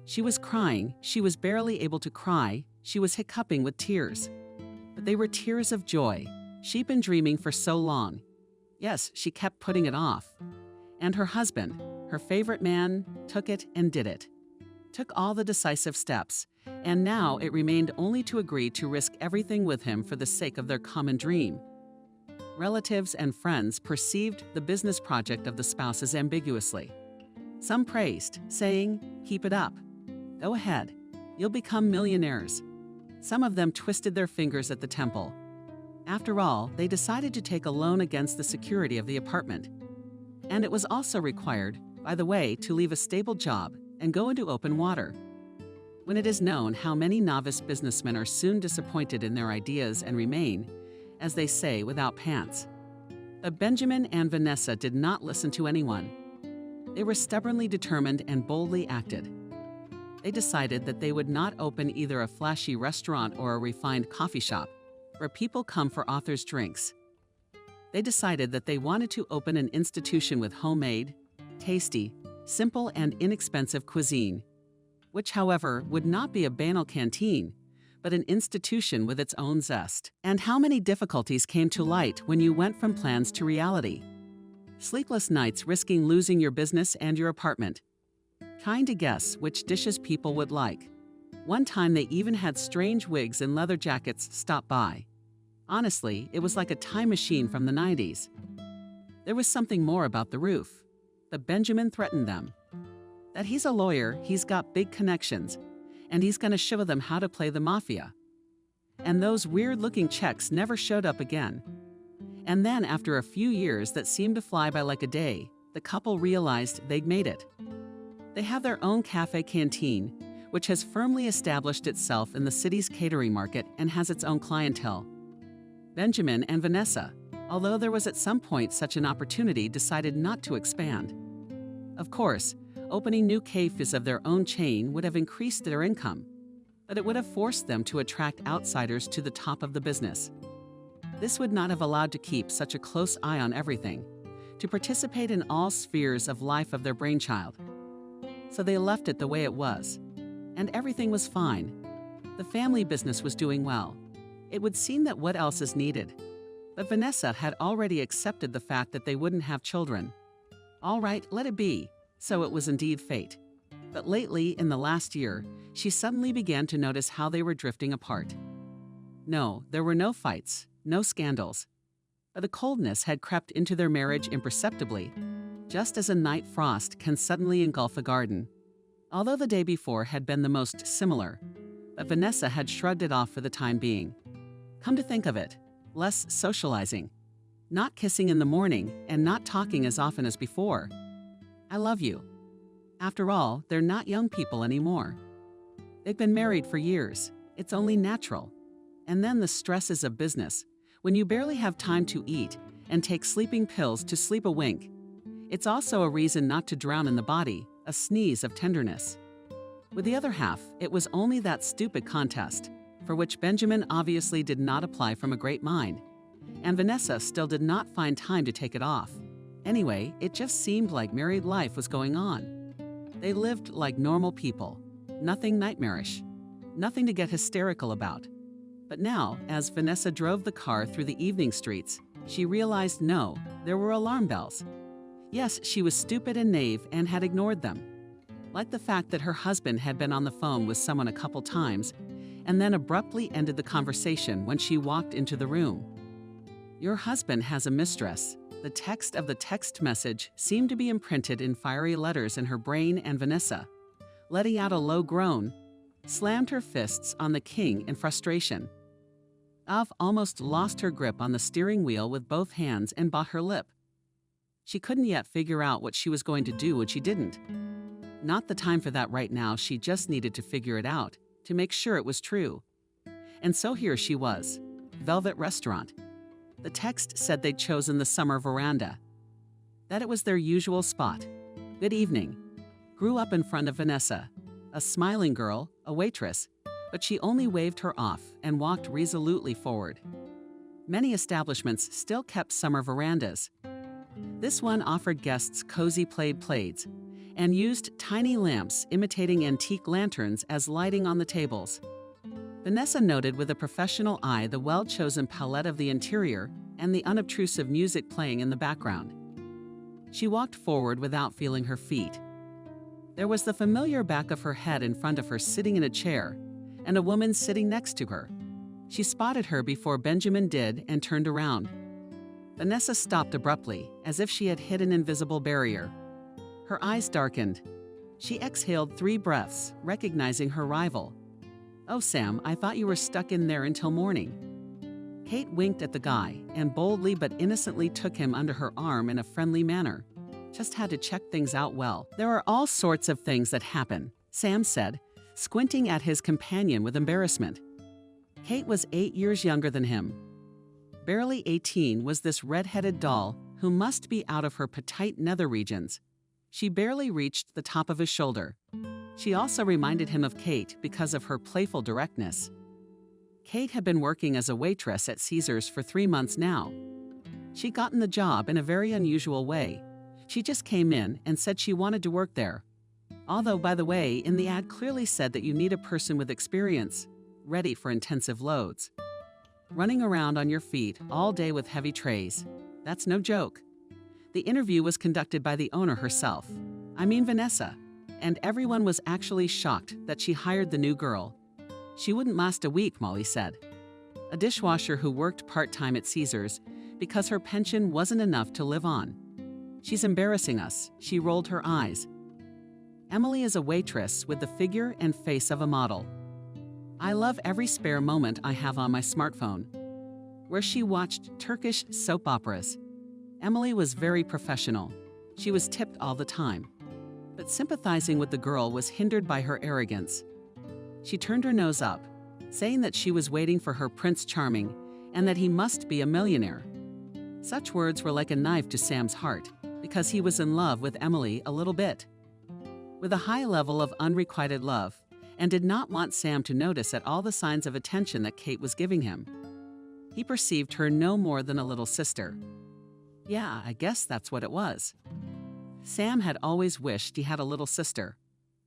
She was crying, she was barely able to cry, she was hiccuping with tears. But they were tears of joy. She'd been dreaming for so long. Yes, she kept putting it off. And her husband, her favorite man, took it and did it. Took all the decisive steps, and now it remained only to agree to risk everything with him for the sake of their common dream. Relatives and friends perceived the business project of the spouses ambiguously. Some praised, saying, "Keep it up. Go ahead. You'll become millionaires." Some of them twisted their fingers at the temple. After all, they decided to take a loan against the security of the apartment. And it was also required, by the way, to leave a stable job and go into open water. when it is known how many novice businessmen are soon disappointed in their ideas and remain, as they say, without pants. But Benjamin and Vanessa did not listen to anyone. They were stubbornly determined and boldly acted. They decided that they would not open either a flashy restaurant or a refined coffee shop, where people come for authors' drinks. They decided that they wanted to open an institution with homemade, tasty, simple, and inexpensive cuisine, which, however, would not be a banal canteen, but an institution with its own zest. And how many difficulties came to light when you went from plans to reality? Sleepless nights risking losing your business and your apartment. Trying to guess which dishes people would like. One time they even had strange wigs and leather jackets stop by. Honestly, it was like a time machine from the 90s. There was something more about the roof. But Benjamin threatened them. That he's a lawyer, he's got big connections, and he's going to show them how to play the mafia. And those weird-looking checks never showed up again. And then, after a few years that seemed to fly by like a day, the couple realized they'd made it. They have their own cafe canteen, which has firmly established itself in the city's catering market and has its own clientele. Benjamin and Vanessa, although there was at some point such an opportunity, decided not to expand. Of course, opening new cafes of their own chain would have increased their income, but it would have forced them to attract outsiders to the top of the business. This would not have allowed to keep such a close eye on everything, to participate in all spheres of life of their brainchild. So they left it the way it was, and everything was fine. The family business was doing well. It would seem that what else is needed? But Vanessa had already accepted the fact that they wouldn't have children. All right, let it be. So it was indeed fate. But lately, in the last year, she suddenly began to notice how they were drifting apart. No, there were no fights, no scandals. But a coldness had crept into their marriage imperceptibly, just as a night frost can suddenly engulf a garden. Although the day before had been the most similar, but Vanessa had shrugged it off for the time being. Come to think of it, less socializing, not kissing in the morning, and not talking as often as before. I love you. After all, they're not young people anymore. They've been married for years. It's only natural. And then the stresses of business, when you barely have time to eat and take sleeping pills to sleep a wink. It's also a reason not to drown in the body, a sneeze of tenderness. With the other half, it was only that stupid contest, for which Benjamin obviously did not apply from a great mind, and Vanessa still did not find time to take it off. Anyway, it just seemed like married life was going on. They lived like normal people, nothing nightmarish, nothing to get hysterical about. But now, as Vanessa drove the car through the evening streets, she realized no, there were alarm bells. Yes, she was stupid and naive and had ignored them. Like the fact that her husband had been on the phone with someone a couple times and then abruptly ended the conversation when she walked into the room. Your husband has a mistress. The text of the text message seemed to be imprinted in fiery letters in her brain, and Vanessa, letting out a low groan, slammed her fists on the king in frustration. Av almost lost her grip on the steering wheel with both hands and bit her lip. She couldn't yet figure out what she was going to do when she didn't. Not the time for that right now, she just needed to figure it out, to make sure it was true. And so here she was, Velvet Restaurant. The text said they'd chosen the summer veranda, that it was their usual spot. Good evening. Grew up in front of Vanessa, a smiling girl, a waitress, but she only waved her off and walked resolutely forward. Many establishments still kept summer verandas. This one offered guests cozy plaid plaids and used tiny lamps imitating antique lanterns as lighting on the tables. Vanessa noted with a professional eye the well-chosen palette of the interior and the unobtrusive music playing in the background. She walked forward without feeling her feet. There was the familiar back of her head in front of her sitting in a chair, and a woman sitting next to her. She spotted her before Benjamin did and turned around. Vanessa stopped abruptly, as if she had hit an invisible barrier. Her eyes darkened. She exhaled 3 breaths, recognizing her rival. "Oh, Sam, I thought you were stuck in there until morning." Kate winked at the guy and boldly but innocently took him under her arm in a friendly manner. "Just had to check things out well. There are all sorts of things that happen," Sam said, squinting at his companion with embarrassment. Kate was 8 years younger than him. Barely 18 was this red-headed doll who must be out of her petite nether regions. She barely reached the top of his shoulder. She also reminded him of Kate because of her playful directness. Kate had been working as a waitress at Caesars for 3 months now. She'd gotten the job in a very unusual way. She just came in and said she wanted to work there. Although, by the way, in the ad clearly said that you need a person with experience, ready for intensive loads. Running around on your feet all day with heavy trays, that's no joke. The interview was conducted by the owner herself, Vanessa, and everyone was actually shocked that she hired the new girl. She wouldn't last a week, Molly said. A dishwasher who worked part-time at Caesars because her pension wasn't enough to live on. She's embarrassing us, she rolled her eyes. Emily is a waitress with the figure and face of a model. I love every spare moment I have on my smartphone. Where she watched Turkish soap operas. Emily was very professional. She was tipped all the time. But sympathizing with the girl was hindered by her arrogance. She turned her nose up, saying that she was waiting for her Prince Charming and that he must be a millionaire. Such words were like a knife to Sam's heart, because he was in love with Emily a little bit. With a high level of unrequited love, and did not want Sam to notice at all the signs of attention that Kate was giving him. He perceived her no more than a little sister. Yeah, I guess that's what it was. Sam had always wished he had a little sister,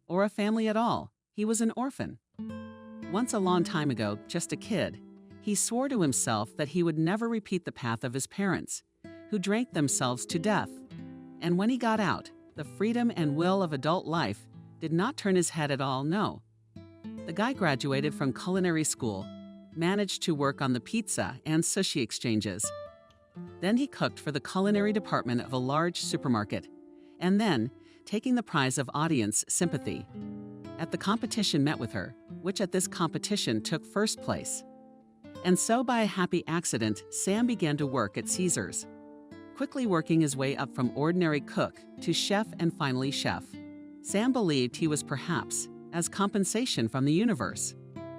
or a family at all. He was an orphan. Once a long time ago, just a kid, he swore to himself that he would never repeat the path of his parents, who drank themselves to death. And when he got out, the freedom and will of adult life did not turn his head at all, no. The guy graduated from culinary school, managed to work on the pizza and sushi exchanges. Then he cooked for the culinary department of a large supermarket, and then taking the prize of audience sympathy. At the competition met with her, which at this competition took first place. And so by a happy accident, Sam began to work at Caesars, quickly working his way up from ordinary cook to chef and finally chef. Sam believed he was perhaps as compensation from the universe.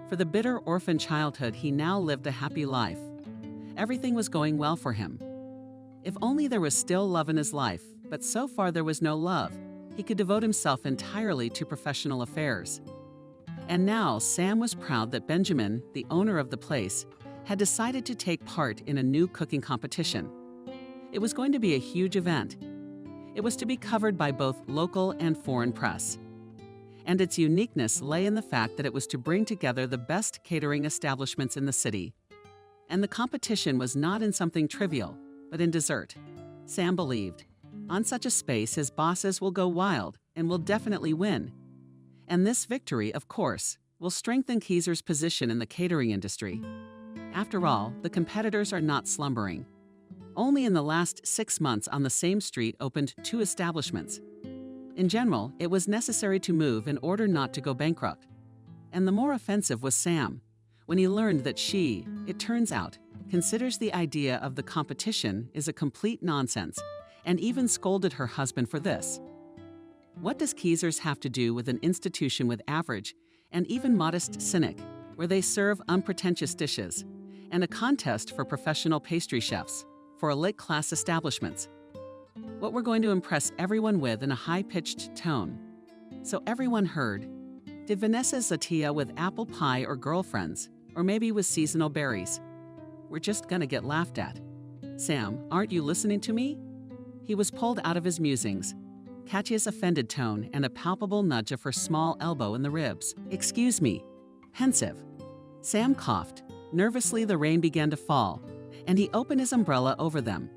For the bitter orphan childhood, he now lived a happy life. Everything was going well for him. If only there was still love in his life, but so far there was no love. He could devote himself entirely to professional affairs. And now Sam was proud that Benjamin, the owner of the place, had decided to take part in a new cooking competition. It was going to be a huge event. It was to be covered by both local and foreign press. And its uniqueness lay in the fact that it was to bring together the best catering establishments in the city. And the competition was not in something trivial, but in dessert. Sam believed, on such a space his bosses will go wild and will definitely win. And this victory, of course, will strengthen Caesar's position in the catering industry. After all, the competitors are not slumbering. Only in the last 6 months on the same street opened 2 establishments. In general, it was necessary to move in order not to go bankrupt. And the more offensive was Sam, when he learned that she, it turns out, considers the idea of the competition is a complete nonsense, and even scolded her husband for this. What does Caesars have to do with an institution with average and even modest cynic, where they serve unpretentious dishes, and a contest for professional pastry chefs, for elite class establishments? What we're going to impress everyone with in a high-pitched tone. So everyone heard. Did Vanessa Zatia with apple pie or girlfriends, or maybe with seasonal berries? We're just gonna get laughed at. Sam, aren't you listening to me? He was pulled out of his musings. Katya's offended tone and a palpable nudge of her small elbow in the ribs. Excuse me. Pensive. Sam coughed. Nervously, the rain began to fall, and he opened his umbrella over them.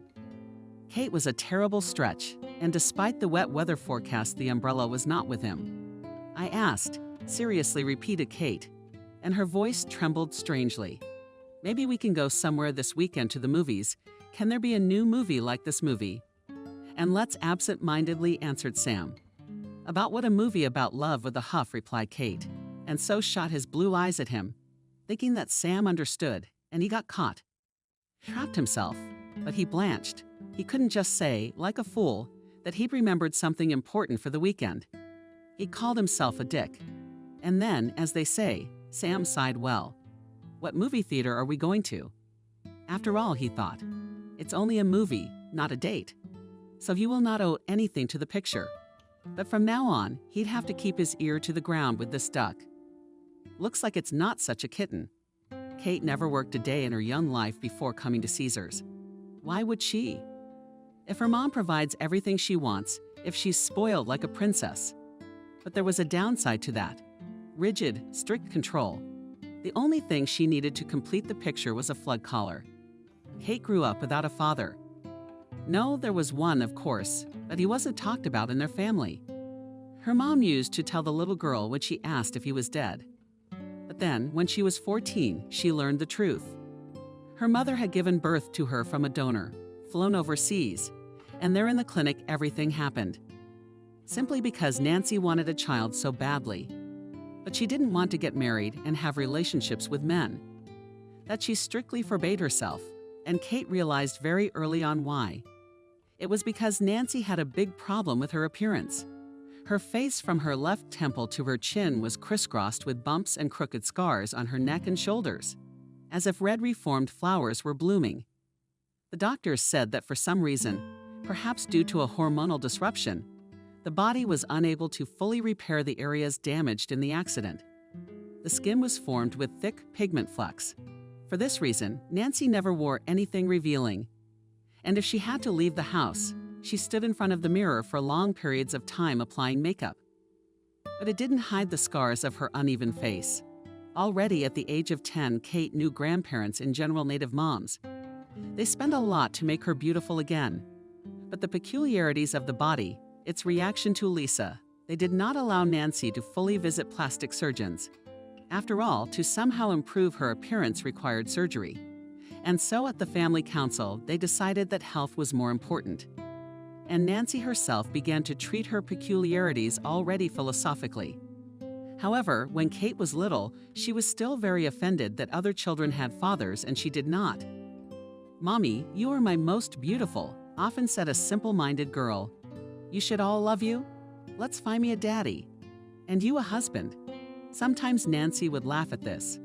Kate was a terrible stretch, and despite the wet weather forecast, the umbrella was not with him. I asked, seriously repeated Kate, and her voice trembled strangely. Maybe we can go somewhere this weekend to the movies. Can there be a new movie like this movie? And let's absent-mindedly answered Sam. About what a movie about love with a huff, replied Kate, and so shot his blue eyes at him, thinking that Sam understood, and he got caught. Trapped himself, but he blanched. He couldn't just say, like a fool, that he'd remembered something important for the weekend. He called himself a dick. And then, as they say, Sam sighed well. What movie theater are we going to? After all, he thought, it's only a movie, not a date. So he will not owe anything to the picture. But from now on, he'd have to keep his ear to the ground with this duck. Looks like it's not such a kitten. Kate never worked a day in her young life before coming to Caesars. Why would she? If her mom provides everything she wants, if she's spoiled like a princess. But there was a downside to that. Rigid, strict control. The only thing she needed to complete the picture was a flood collar. Kate grew up without a father. No, there was one, of course, but he wasn't talked about in their family. Her mom used to tell the little girl when she asked if he was dead. But then, when she was 14, she learned the truth. Her mother had given birth to her from a donor, flown overseas, and there in the clinic everything happened. Simply because Nancy wanted a child so badly. But she didn't want to get married and have relationships with men. That she strictly forbade herself, and Kate realized very early on why. It was because Nancy had a big problem with her appearance. Her face from her left temple to her chin was crisscrossed with bumps and crooked scars on her neck and shoulders, as if red reformed flowers were blooming. The doctors said that for some reason, perhaps due to a hormonal disruption, the body was unable to fully repair the areas damaged in the accident. The skin was formed with thick pigment flecks. For this reason, Nancy never wore anything revealing. And if she had to leave the house, she stood in front of the mirror for long periods of time applying makeup. But it didn't hide the scars of her uneven face. Already at the age of 10, Kate knew grandparents in general native moms. They spent a lot to make her beautiful again. But the peculiarities of the body, its reaction to Lisa, they did not allow Nancy to fully visit plastic surgeons. After all, to somehow improve her appearance required surgery. And so at the family council, they decided that health was more important. And Nancy herself began to treat her peculiarities already philosophically. However, when Kate was little, she was still very offended that other children had fathers and she did not. "Mommy, you are my most beautiful," often said a simple-minded girl. "You should all love you? Let's find me a daddy. And you a husband." Sometimes Nancy would laugh at this.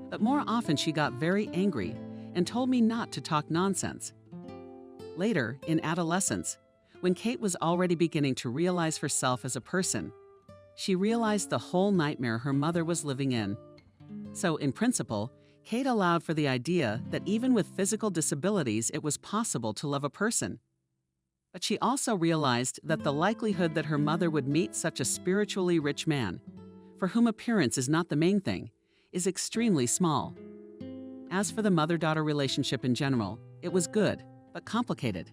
But more often she got very angry and told me not to talk nonsense. Later, in adolescence, when Kate was already beginning to realize herself as a person, she realized the whole nightmare her mother was living in. So, in principle, Kate allowed for the idea that even with physical disabilities, it was possible to love a person. But she also realized that the likelihood that her mother would meet such a spiritually rich man, for whom appearance is not the main thing, is extremely small. As for the mother-daughter relationship in general, it was good, but complicated.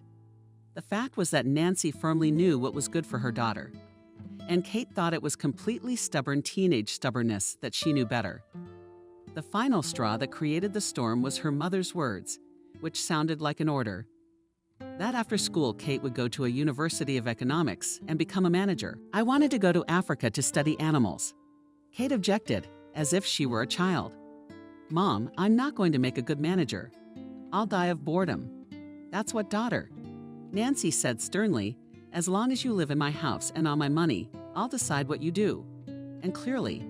The fact was that Nancy firmly knew what was good for her daughter, and Kate thought it was completely stubborn teenage stubbornness that she knew better. The final straw that created the storm was her mother's words, which sounded like an order. That after school, Kate would go to a university of economics and become a manager. "I wanted to go to Africa to study animals." Kate objected, as if she were a child. "Mom, I'm not going to make a good manager. I'll die of boredom." "That's what, daughter?" Nancy said sternly, "As long as you live in my house and on my money, I'll decide what you do." And clearly,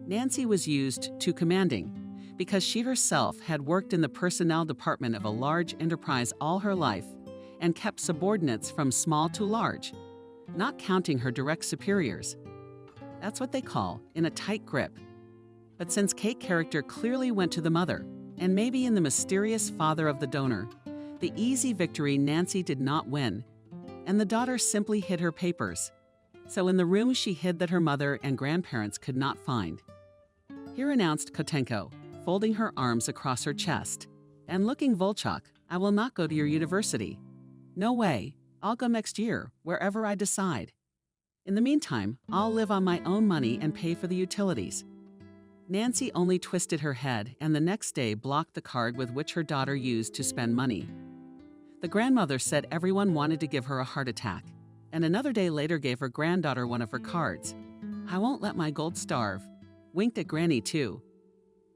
Nancy was used to commanding because she herself had worked in the personnel department of a large enterprise all her life and kept subordinates from small to large, not counting her direct superiors. That's what they call in a tight grip. But since Kate's character clearly went to the mother, and maybe in the mysterious father of the donor, the easy victory Nancy did not win, and the daughter simply hid her papers. So in the room she hid that her mother and grandparents could not find. Here announced Kotenko, folding her arms across her chest, and looking Volchok, "I will not go to your university. No way, I'll go next year, wherever I decide. In the meantime, I'll live on my own money and pay for the utilities." Nancy only twisted her head and the next day blocked the card with which her daughter used to spend money. The grandmother said everyone wanted to give her a heart attack, and another day later gave her granddaughter one of her cards. "I won't let my gold starve." Winked at Granny too.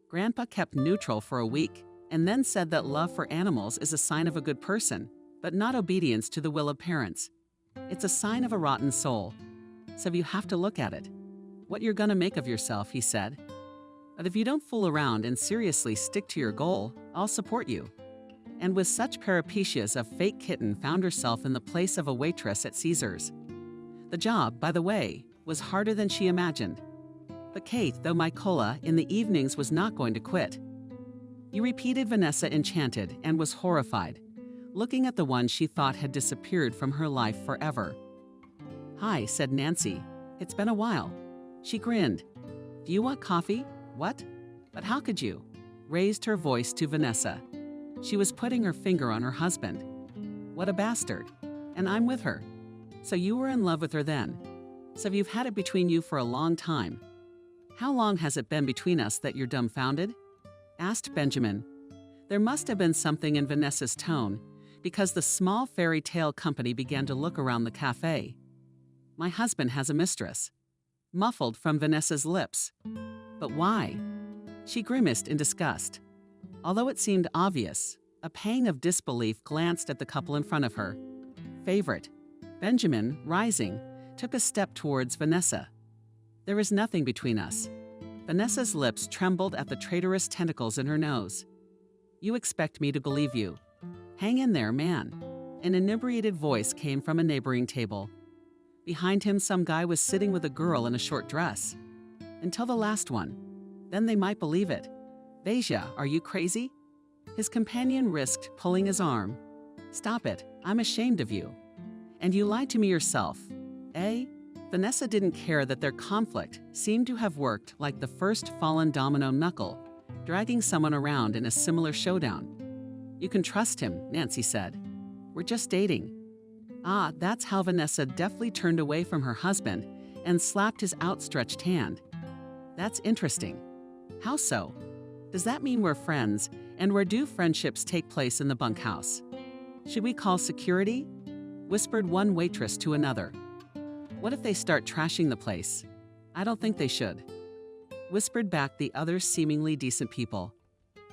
Grandpa kept neutral for a week and then said that love for animals is a sign of a good person, but not obedience to the will of parents. It's a sign of a rotten soul. So you have to look at it. what you're gonna make of yourself, he said. But if you don't fool around and seriously stick to your goal, I'll support you. And with such peripecias, a fake kitten found herself in the place of a waitress at Caesar's. The job, by the way, was harder than she imagined. But Kate, though Mykola, in the evenings was not going to quit. You repeated, Vanessa, enchanted, and was horrified, looking at the one she thought had disappeared from her life forever. Hi, said Nancy. It's been a while. She grinned. Do you want coffee? What? But how could you? Raised her voice to Vanessa. She was putting her finger on her husband. What a bastard. And I'm with her. So you were in love with her then. So you've had it between you for a long time. How long has it been between us that you're dumbfounded? Asked Benjamin. There must have been something in Vanessa's tone, because the small fairy tale company began to look around the cafe. My husband has a mistress. Muffled from Vanessa's lips. But why? She grimaced in disgust. Although it seemed obvious, a pang of disbelief glanced at the couple in front of her. Favorite. Benjamin, rising, took a step towards Vanessa. There is nothing between us. Vanessa's lips trembled at the traitorous tentacles in her nose. You expect me to believe you. Hang in there, man. An inebriated voice came from a neighboring table. Behind him, some guy was sitting with a girl in a short dress. Until the last one. Then they might believe it. Veja, are you crazy? His companion risked pulling his arm. Stop it, I'm ashamed of you. And you lied to me yourself. Eh? Vanessa didn't care that their conflict seemed to have worked like the first fallen domino knuckle, dragging someone around in a similar showdown. You can trust him, Nancy said. We're just dating. Ah, that's how Vanessa deftly turned away from her husband and slapped his outstretched hand. That's interesting. How so? Does that mean we're friends, and where do friendships take place in the bunkhouse? Should we call security? Whispered one waitress to another. What if they start trashing the place? I don't think they should. Whispered back the other seemingly decent people.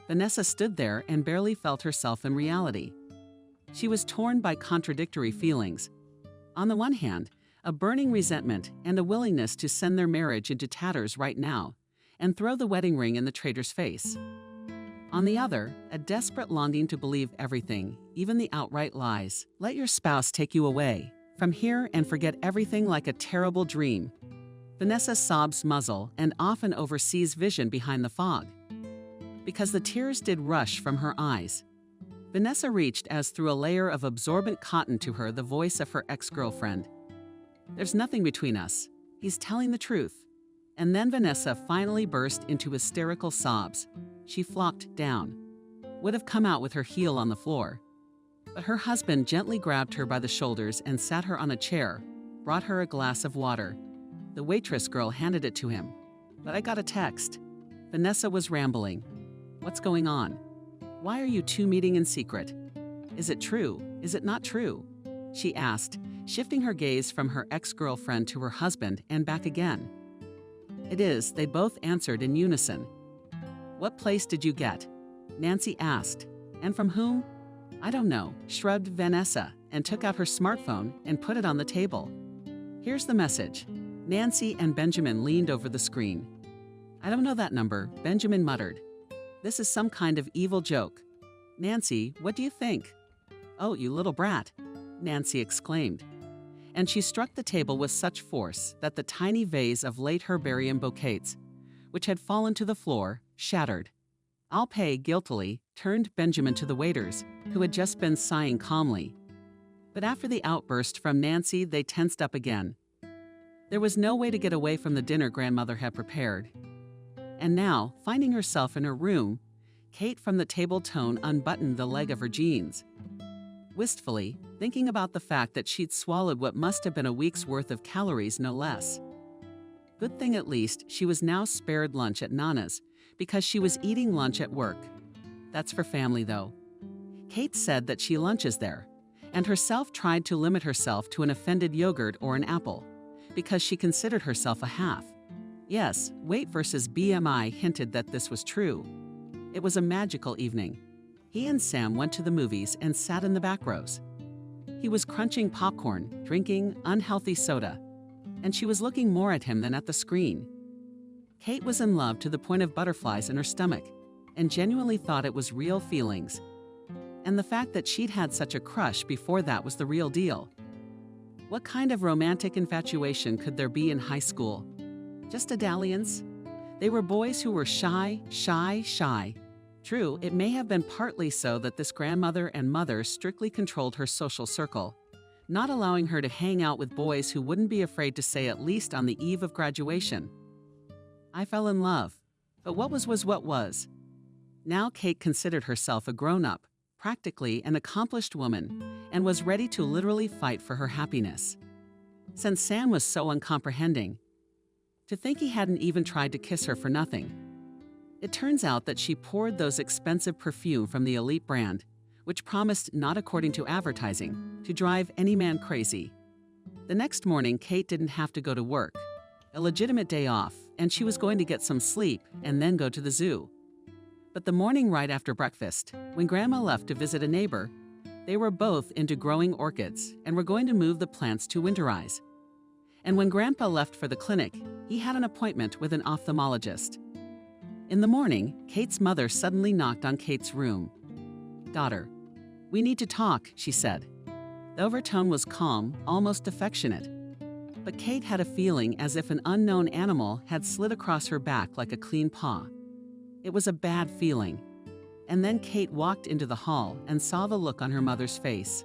Vanessa stood there and barely felt herself in reality. She was torn by contradictory feelings. On the one hand, a burning resentment and a willingness to send their marriage into tatters right now and throw the wedding ring in the traitor's face. On the other, a desperate longing to believe everything, even the outright lies. Let your spouse take you away from here and forget everything like a terrible dream. Vanessa sobs muzzle and often oversees vision behind the fog. Because the tears did rush from her eyes. Vanessa reached as through a layer of absorbent cotton to her the voice of her ex-girlfriend. There's nothing between us. He's telling the truth. And then Vanessa finally burst into hysterical sobs. She flopped down. Would have come out with her heel on the floor. But her husband gently grabbed her by the shoulders and sat her on a chair, brought her a glass of water. The waitress girl handed it to him. But I got a text. Vanessa was rambling. What's going on? Why are you two meeting in secret? Is it true? Is it not true? She asked, shifting her gaze from her ex-girlfriend to her husband and back again. It is, they both answered in unison. What place did you get? Nancy asked. And from whom? I don't know, shrugged Vanessa and took out her smartphone and put it on the table. Here's the message. Nancy and Benjamin leaned over the screen. I don't know that number, Benjamin muttered. This is some kind of evil joke. Nancy, what do you think? Oh, you little brat, Nancy exclaimed. And she struck the table with such force that the tiny vase of late herbarium bouquets, which had fallen to the floor, shattered. I'll pay, guiltily, turned Benjamin to the waiters, who had just been sighing calmly. But after the outburst from Nancy, they tensed up again. There was no way to get away from the dinner grandmother had prepared. And now, finding herself in her room, Kate from the table tone unbuttoned the leg of her jeans. Wistfully, thinking about the fact that she'd swallowed what must have been a week's worth of calories, no less. Good thing at least she was now spared lunch at Nana's, because she was eating lunch at work. That's for family, though. Kate said that she lunches there, and herself tried to limit herself to an offended yogurt or an apple, because she considered herself a half. Yes, weight versus BMI hinted that this was true. It was a magical evening. He and Sam went to the movies and sat in the back rows. He was crunching popcorn, drinking unhealthy soda. and she was looking more at him than at the screen. Kate was in love to the point of butterflies in her stomach and genuinely thought it was real feelings. And the fact that she'd had such a crush before that was the real deal. What kind of romantic infatuation could there be in high school? Just a dalliance? They were boys who were shy. True, it may have been partly so that this grandmother and mother strictly controlled her social circle, not allowing her to hang out with boys who wouldn't be afraid to say at least on the eve of graduation, "I fell in love," but what was what was. Now Kate considered herself a grown-up, practically an accomplished woman, and was ready to literally fight for her happiness. Since Sam was so uncomprehending, to think he hadn't even tried to kiss her for nothing. It turns out that she poured those expensive perfume from the elite brand, which promised, not according to advertising, to drive any man crazy. The next morning, Kate didn't have to go to work, a legitimate day off, and she was going to get some sleep and then go to the zoo. But the morning right after breakfast, when Grandma left to visit a neighbor, they were both into growing orchids and were going to move the plants to winterize. And when Grandpa left for the clinic, he had an appointment with an ophthalmologist. In the morning, Kate's mother suddenly knocked on Kate's room. "Daughter, we need to talk," she said. The overtone was calm, almost affectionate. But Kate had a feeling as if an unknown animal had slid across her back like a clean paw. It was a bad feeling. And then Kate walked into the hall and saw the look on her mother's face.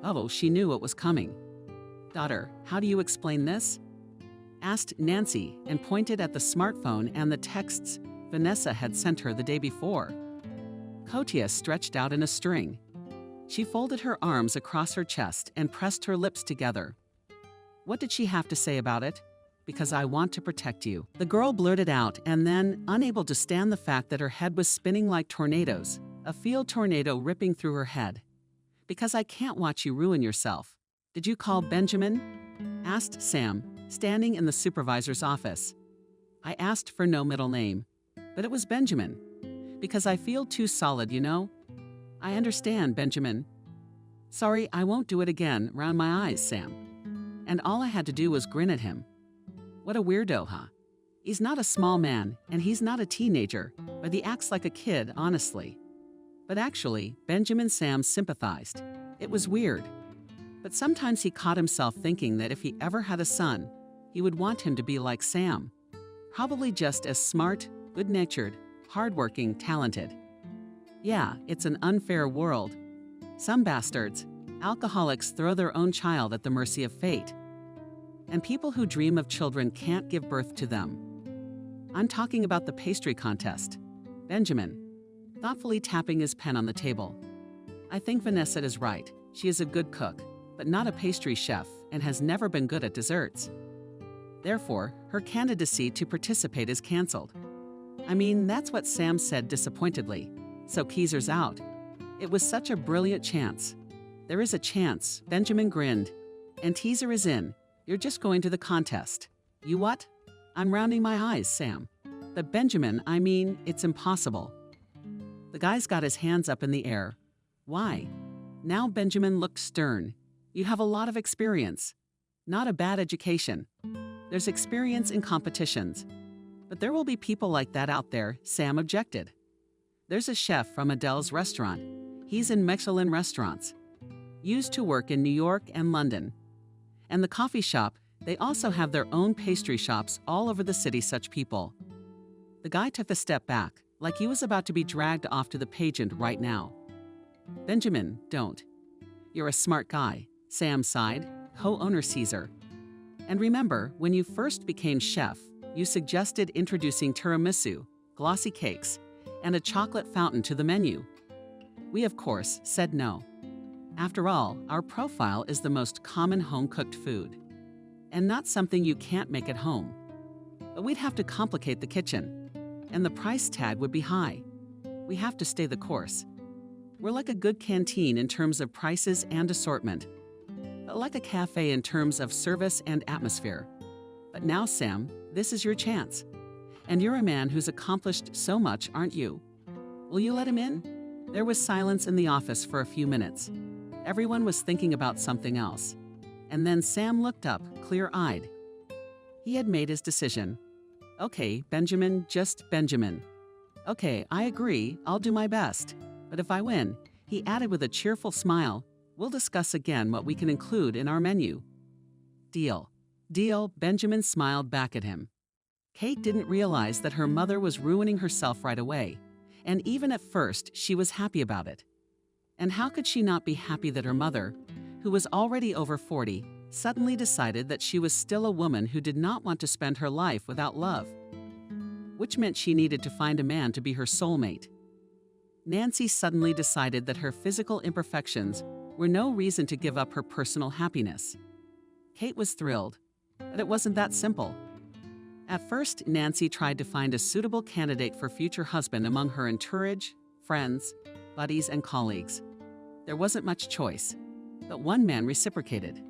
Oh, she knew what was coming. "Daughter, how do you explain this?" asked Nancy and pointed at the smartphone and the texts Vanessa had sent her the day before. Kotia stretched out in a string. She folded her arms across her chest and pressed her lips together. What did she have to say about it? "Because I want to protect you," the girl blurted out, and then, unable to stand the fact that her head was spinning like tornadoes, a field tornado ripping through her head. "Because I can't watch you ruin yourself." "Did you call Benjamin?" asked Sam, standing in the supervisor's office. "I asked for no middle name, but it was Benjamin. Because I feel too solid, you know." "I understand, Benjamin." "Sorry, I won't do it again, round my eyes, Sam." And all I had to do was grin at him. What a weirdo, huh? He's not a small man, and he's not a teenager, but he acts like a kid, honestly. But actually, Benjamin Sam sympathized. It was weird. But sometimes he caught himself thinking that if he ever had a son, he would want him to be like Sam. Probably just as smart, good-natured, hardworking, talented. Yeah, it's an unfair world. Some bastards, alcoholics, throw their own child at the mercy of fate. And people who dream of children can't give birth to them. I'm talking about the pastry contest. Benjamin, thoughtfully tapping his pen on the table. I think Vanessa is right. She is a good cook, but not a pastry chef, and has never been good at desserts. Therefore, her candidacy to participate is canceled. I mean, that's what Sam said disappointedly. So Keezer's out. It was such a brilliant chance. There is a chance, Benjamin grinned. And Teaser is in. You're just going to the contest. You what? I'm rounding my eyes, Sam. But Benjamin, I mean, it's impossible. The guy's got his hands up in the air. Why? Now Benjamin looked stern. You have a lot of experience. Not a bad education. There's experience in competitions. But there will be people like that out there, Sam objected. There's a chef from Adele's restaurant. He's in Michelin restaurants. Used to work in New York and London. And the coffee shop, they also have their own pastry shops all over the city, such people. The guy took a step back, like he was about to be dragged off to the pageant right now. Benjamin, don't. You're a smart guy, Sam sighed, co-owner Caesar. And remember, when you first became chef, you suggested introducing tiramisu, glossy cakes, and a chocolate fountain to the menu. We, of course, said no. After all, our profile is the most common home-cooked food, and not something you can't make at home. But we'd have to complicate the kitchen, and the price tag would be high. We have to stay the course. We're like a good canteen in terms of prices and assortment, but like a cafe in terms of service and atmosphere. But now, Sam, this is your chance. And you're a man who's accomplished so much, aren't you? Will you let him in? There was silence in the office for a few minutes. Everyone was thinking about something else. And then Sam looked up, clear-eyed. He had made his decision. Okay, Benjamin, just Benjamin. Okay, I agree, I'll do my best. But if I win, he added with a cheerful smile, we'll discuss again what we can include in our menu. Deal. Deal, Benjamin smiled back at him. Kate didn't realize that her mother was ruining herself right away, and even at first, she was happy about it. And how could she not be happy that her mother, who was already over 40, suddenly decided that she was still a woman who did not want to spend her life without love? Which meant she needed to find a man to be her soulmate. Nancy suddenly decided that her physical imperfections were no reason to give up her personal happiness. Kate was thrilled, but it wasn't that simple. At first, Nancy tried to find a suitable candidate for future husband among her entourage, friends, buddies, and colleagues. There wasn't much choice, but one man reciprocated.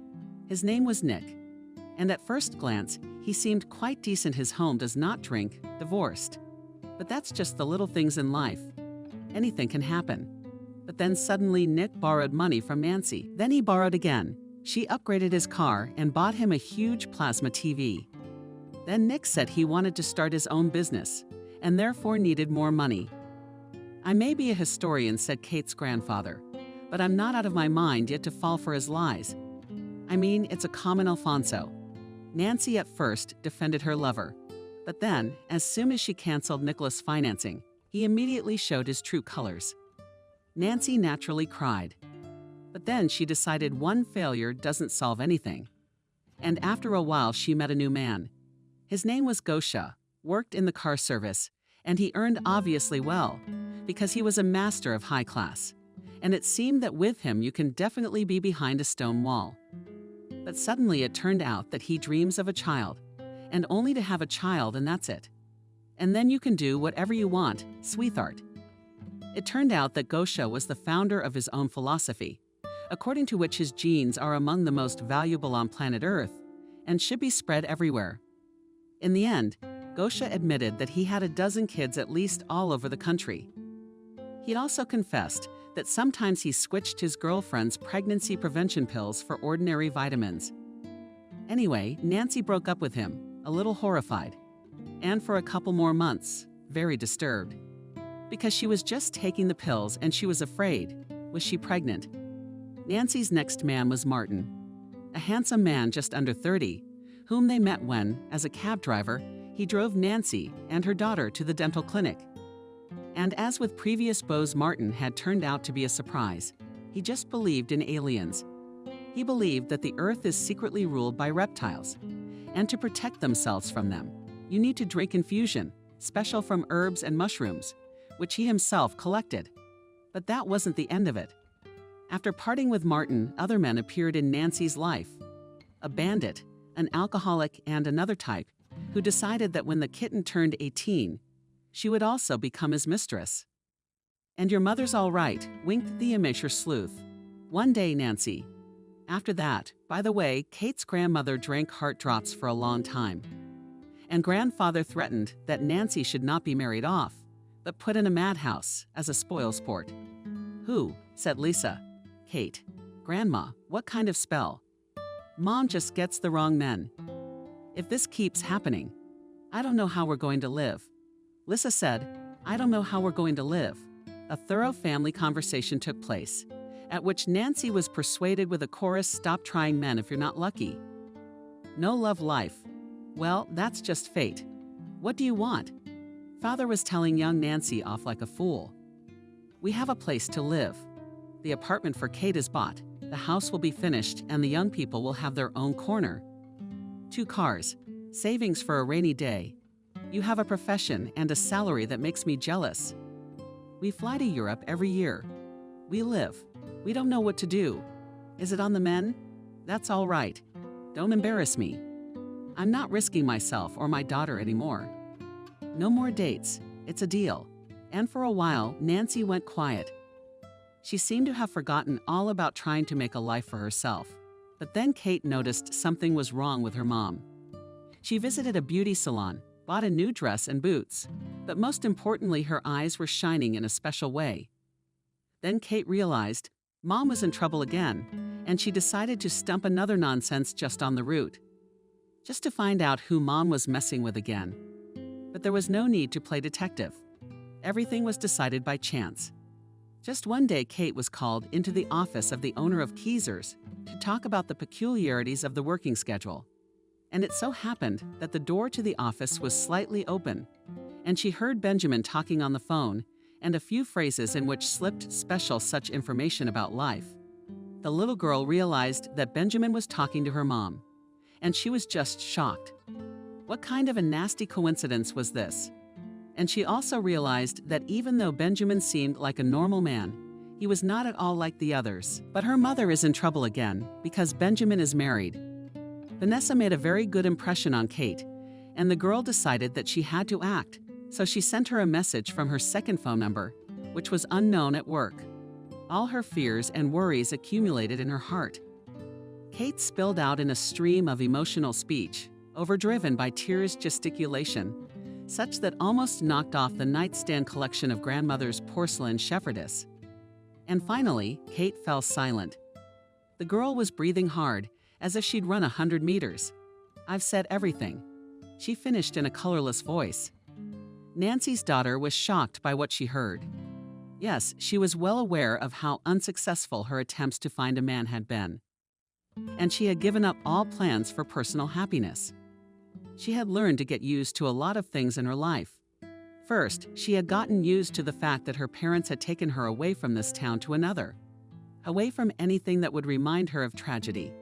His name was Nick, and at first glance, he seemed quite decent. His home does not drink, divorced. But that's just the little things in life. Anything can happen. But then suddenly Nick borrowed money from Nancy. Then he borrowed again. She upgraded his car and bought him a huge plasma TV. Then Nick said he wanted to start his own business, and therefore needed more money. I may be a historian, said Kate's grandfather, but I'm not out of my mind yet to fall for his lies. I mean, it's a common Alfonso. Nancy at first defended her lover, but then, as soon as she canceled Nicholas' financing, he immediately showed his true colors. Nancy naturally cried. But then she decided one failure doesn't solve anything. And after a while she met a new man. His name was Gosha, worked in the car service, and he earned obviously well, because he was a master of high class. And it seemed that with him you can definitely be behind a stone wall. But suddenly it turned out that he dreams of a child, and only to have a child, and that's it. And then you can do whatever you want, sweetheart. It turned out that Gosha was the founder of his own philosophy, according to which his genes are among the most valuable on planet Earth and should be spread everywhere. In the end, Gosha admitted that he had a dozen kids at least all over the country. He'd also confessed that sometimes he switched his girlfriend's pregnancy prevention pills for ordinary vitamins. Anyway, Nancy broke up with him, a little horrified, and for a couple more months, very disturbed. Because she was just taking the pills and she was afraid. Was she pregnant? Nancy's next man was Martin, a handsome man just under 30, whom they met when, as a cab driver, he drove Nancy and her daughter to the dental clinic. And as with previous beaux, Martin had turned out to be a surprise. He just believed in aliens. He believed that the Earth is secretly ruled by reptiles, and to protect themselves from them, you need to drink infusion, special from herbs and mushrooms, which he himself collected. But that wasn't the end of it. After parting with Martin, other men appeared in Nancy's life. A bandit, an alcoholic, and another type, who decided that when the kitten turned 18, she would also become his mistress. And your mother's all right, winked the amateur sleuth. One day, Nancy. After that, by the way, Kate's grandmother drank heart drops for a long time. And grandfather threatened that Nancy should not be married off, but put in a madhouse as a spoil sport. Who? Said Lisa. Kate. Grandma, what kind of spell? Mom just gets the wrong men. If this keeps happening, I don't know how we're going to live. Lisa said, I don't know how we're going to live. A thorough family conversation took place, at which Nancy was persuaded with a chorus, stop trying men if you're not lucky. No love life. Well, that's just fate. What do you want? Father was telling young Nancy off like a fool. We have a place to live. The apartment for Kate is bought, the house will be finished, and the young people will have their own corner. 2 cars, savings for a rainy day. You have a profession and a salary that makes me jealous. We fly to Europe every year. We live. We don't know what to do. Is it on the men? That's all right. Don't embarrass me. I'm not risking myself or my daughter anymore. No more dates. It's a deal. And for a while, Nancy went quiet. She seemed to have forgotten all about trying to make a life for herself. But then Kate noticed something was wrong with her mom. She visited a beauty salon, bought a new dress and boots, but most importantly, her eyes were shining in a special way. Then Kate realized Mom was in trouble again, and she decided to stump another nonsense just on the route. just to find out who Mom was messing with again. But there was no need to play detective. Everything was decided by chance. Just one day, Kate was called into the office of the owner of Keezers to talk about the peculiarities of the working schedule. And it so happened that the door to the office was slightly open, and she heard Benjamin talking on the phone and a few phrases in which slipped special such information about life. The little girl realized that Benjamin was talking to her mom, and she was just shocked. What kind of a nasty coincidence was this? And she also realized that even though Benjamin seemed like a normal man, he was not at all like the others. But her mother is in trouble again because Benjamin is married. Vanessa made a very good impression on Kate, and the girl decided that she had to act, so she sent her a message from her second phone number, which was unknown at work. All her fears and worries accumulated in her heart. Kate spilled out in a stream of emotional speech, overdriven by tears gesticulation, such that almost knocked off the nightstand collection of grandmother's porcelain shepherdess. And finally, Kate fell silent. The girl was breathing hard, as if she'd run 100 meters. "I've said everything," she finished in a colorless voice. Nancy's daughter was shocked by what she heard. Yes, she was well aware of how unsuccessful her attempts to find a man had been. And she had given up all plans for personal happiness. She had learned to get used to a lot of things in her life. First, she had gotten used to the fact that her parents had taken her away from this town to another, away from anything that would remind her of tragedy.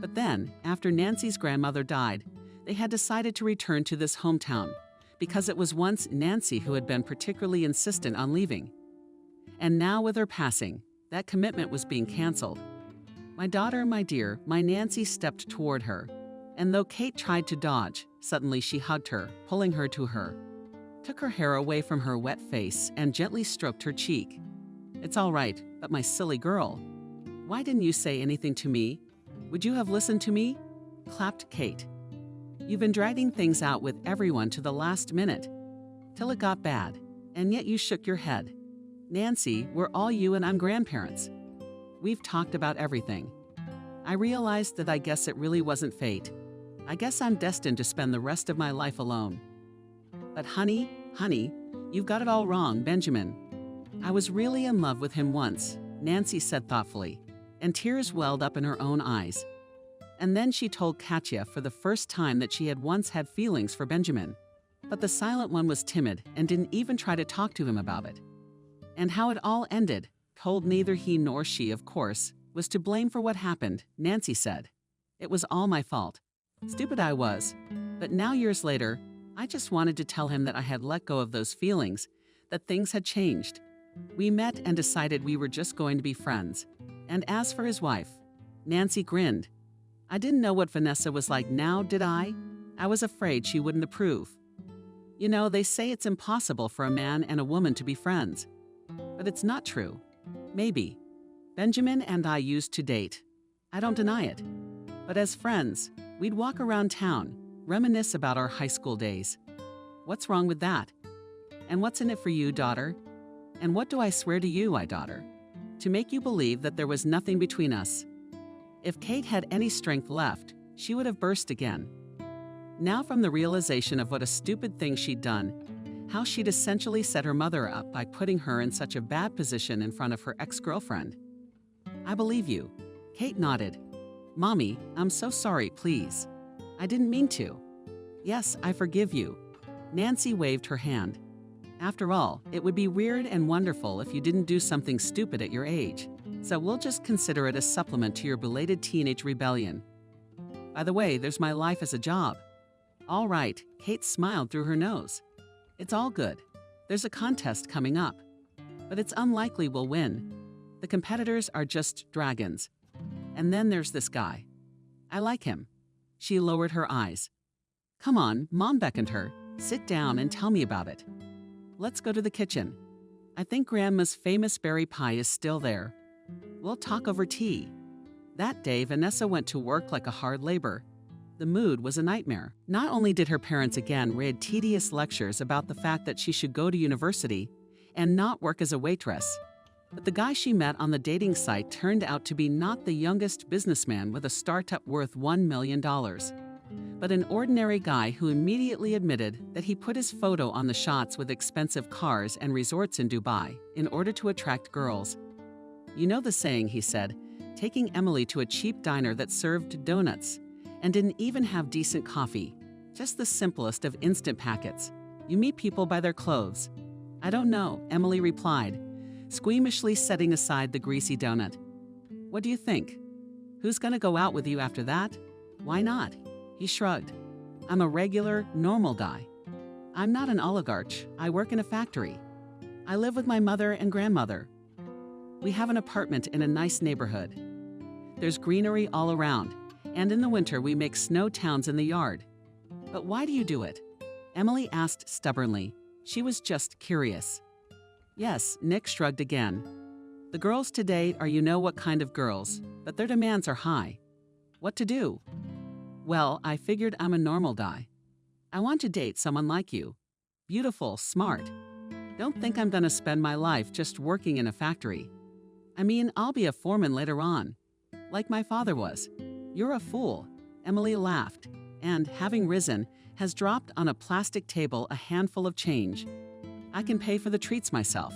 But then, after Nancy's grandmother died, they had decided to return to this hometown because it was once Nancy who had been particularly insistent on leaving. And now with her passing, that commitment was being canceled. "My daughter, my dear," my Nancy stepped toward her, and though Kate tried to dodge, suddenly she hugged her, pulling her to her, took her hair away from her wet face, and gently stroked her cheek. "It's all right, but my silly girl, why didn't you say anything to me? Would you have listened to me?" clapped Kate. "You've been dragging things out with everyone to the last minute, till it got bad, and yet you shook your head. Nancy, we're all you and I'm grandparents. We've talked about everything. I realized that I guess it really wasn't fate. I guess I'm destined to spend the rest of my life alone. But honey, you've got it all wrong, Benjamin. I was really in love with him once," Nancy said thoughtfully, and tears welled up in her own eyes. And then she told Katya for the first time that she had once had feelings for Benjamin. But the silent one was timid and didn't even try to talk to him about it. And how it all ended, told neither he nor she, of course, was to blame for what happened, Nancy said. "It was all my fault. Stupid I was. But now years later, I just wanted to tell him that I had let go of those feelings, that things had changed. We met and decided we were just going to be friends. And as for his wife," Nancy grinned. "I didn't know what Vanessa was like now, did I? I was afraid she wouldn't approve. You know, they say it's impossible for a man and a woman to be friends. But it's not true. Maybe. Benjamin and I used to date. I don't deny it. But as friends, we'd walk around town, reminisce about our high school days. What's wrong with that? And what's in it for you, daughter? And what do I swear to you, daughter? To make you believe that there was nothing between us." If Kate had any strength left, she would have burst again. Now from the realization of what a stupid thing she'd done, how she'd essentially set her mother up by putting her in such a bad position in front of her ex-girlfriend. "I believe you." Kate nodded. "Mommy, I'm so sorry, please. I didn't mean to." "Yes, I forgive you." Nancy waved her hand. "After all, it would be weird and wonderful if you didn't do something stupid at your age. So we'll just consider it a supplement to your belated teenage rebellion. By the way, there's my life as a job." "All right," Kate smiled through her nose. "It's all good. There's a contest coming up. But it's unlikely we'll win. The competitors are just dragons. And then there's this guy. I like him." She lowered her eyes. "Come on," Mom beckoned her. "Sit down and tell me about it. Let's go to the kitchen. I think Grandma's famous berry pie is still there. We'll talk over tea." That day, Vanessa went to work like a hard labor. The mood was a nightmare. Not only did her parents again read tedious lectures about the fact that she should go to university and not work as a waitress, but the guy she met on the dating site turned out to be not the youngest businessman with a startup worth $1 million, but an ordinary guy who immediately admitted that he put his photo on the shots with expensive cars and resorts in Dubai in order to attract girls. You know the saying, he said, taking Emily to a cheap diner that served donuts and didn't even have decent coffee, just the simplest of instant packets. You meet people by their clothes. I don't know, Emily replied, squeamishly setting aside the greasy donut. What do you think? Who's gonna go out with you after that? Why not? He shrugged. I'm a regular, normal guy. I'm not an oligarch. I work in a factory. I live with my mother and grandmother. We have an apartment in a nice neighborhood. There's greenery all around, and in the winter we make snow towns in the yard. But why do you do it? Emily asked stubbornly. She was just curious. Yes, Nick shrugged again. The girls today are you know what kind of girls, but their demands are high. What to do? Well, I figured I'm a normal guy. I want to date someone like you. Beautiful, smart. Don't think I'm gonna spend my life just working in a factory. I mean, I'll be a foreman later on, like my father was. You're a fool. Emily laughed, and, having risen, has dropped on a plastic table a handful of change. I can pay for the treats myself.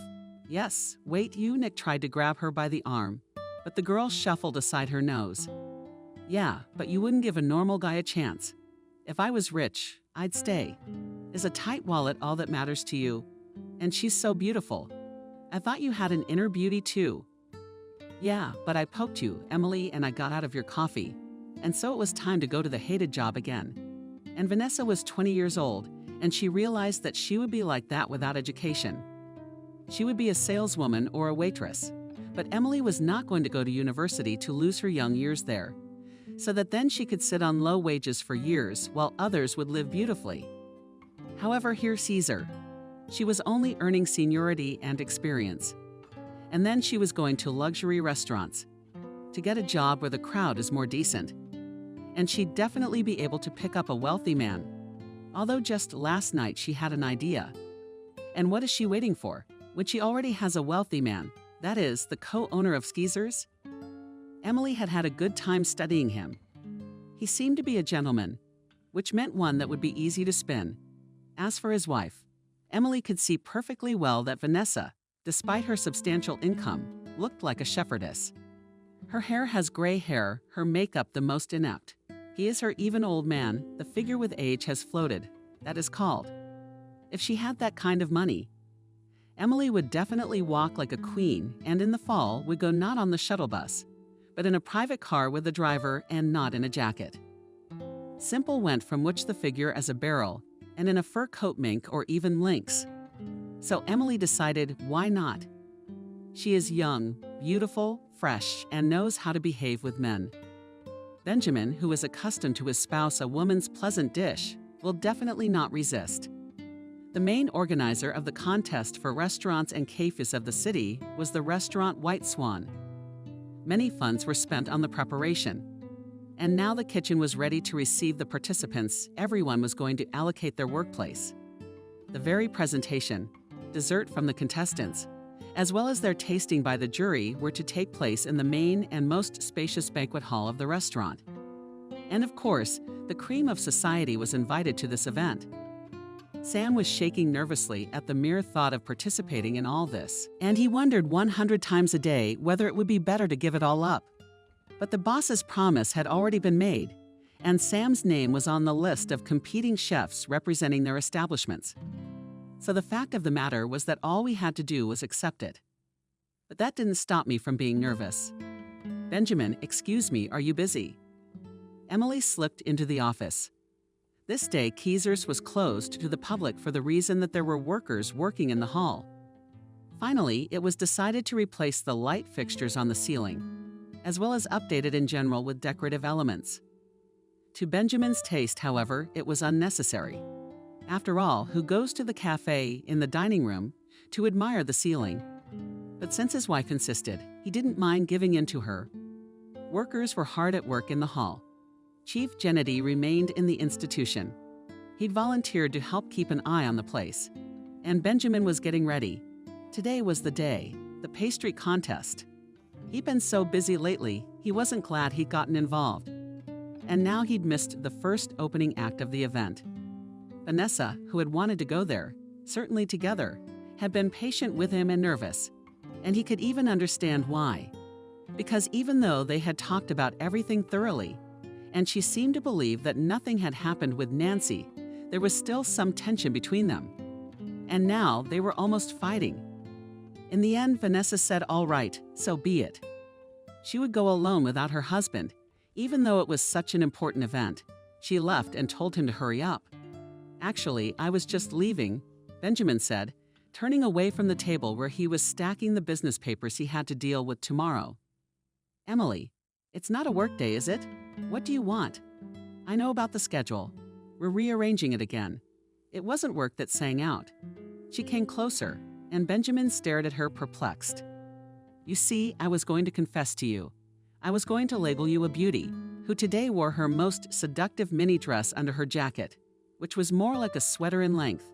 Yes, wait, Nick tried to grab her by the arm, but the girl shuffled aside her nose. Yeah, but you wouldn't give a normal guy a chance. If I was rich, I'd stay. Is a tight wallet all that matters to you? And she's so beautiful. I thought you had an inner beauty too. Yeah, but I poked you, Emily, and I got out of your coffee. And so it was time to go to the hated job again. And Vanessa was 20 years old, and she realized that she would be like that without education. She would be a saleswoman or a waitress. But Emily was not going to go to university to lose her young years there, so that then she could sit on low wages for years while others would live beautifully. However, here's Caesar. She was only earning seniority and experience. And then she was going to luxury restaurants to get a job where the crowd is more decent. And she'd definitely be able to pick up a wealthy man. Although just last night she had an idea. And what is she waiting for when she already has a wealthy man, that is, the co-owner of Skeezers? Emily had had a good time studying him. He seemed to be a gentleman, which meant one that would be easy to spin. As for his wife, Emily could see perfectly well that Vanessa, despite her substantial income, looked like a shepherdess. Her hair has gray hair, her makeup the most inept. He is her even old man, the figure with age has floated, that is called. If she had that kind of money, Emily would definitely walk like a queen and in the fall would go not on the shuttle bus, but in a private car with a driver and not in a jacket. Simple went from which the figure as a barrel and in a fur coat mink or even lynx. So Emily decided, why not? She is young, beautiful, fresh, and knows how to behave with men. Benjamin, who is accustomed to his spouse a woman's pleasant dish, will definitely not resist. The main organizer of the contest for restaurants and cafes of the city was the restaurant White Swan. Many funds were spent on the preparation. And now the kitchen was ready to receive the participants. Everyone was going to allocate their workplace. The very presentation, dessert from the contestants, as well as their tasting by the jury were to take place in the main and most spacious banquet hall of the restaurant. And of course, the cream of society was invited to this event. Sam was shaking nervously at the mere thought of participating in all this, and he wondered 100 times a day whether it would be better to give it all up. But the boss's promise had already been made, and Sam's name was on the list of competing chefs representing their establishments. So the fact of the matter was that all we had to do was accept it. But that didn't stop me from being nervous. Benjamin, excuse me, are you busy? Emily slipped into the office. This day, Keezers was closed to the public for the reason that there were workers working in the hall. Finally, it was decided to replace the light fixtures on the ceiling, as well as update it in general with decorative elements. To Benjamin's taste, however, it was unnecessary. After all, who goes to the cafe in the dining room to admire the ceiling? But since his wife insisted, he didn't mind giving in to her. Workers were hard at work in the hall. Chief Gennady remained in the institution. He'd volunteered to help keep an eye on the place. And Benjamin was getting ready. Today was the day, the pastry contest. He'd been so busy lately, he wasn't glad he'd gotten involved. and now he'd missed the first opening act of the event. Vanessa, who had wanted to go there, certainly together, had been patient with him and nervous, and he could even understand why. Because even though they had talked about everything thoroughly, and she seemed to believe that nothing had happened with Nancy, there was still some tension between them. And now they were almost fighting. In the end, Vanessa said, "All right, so be it." She would go alone without her husband, even though it was such an important event. She left and told him to hurry up. "Actually, I was just leaving," Benjamin said, turning away from the table where he was stacking the business papers he had to deal with tomorrow. "Emily, it's not a work day, is it? What do you want?" "I know about the schedule. We're rearranging it again." It wasn't work that sang out. She came closer, and Benjamin stared at her perplexed. "You see, I was going to confess to you. I was going to label you a beauty, who today wore her most seductive mini dress under her jacket, which was more like a sweater in length."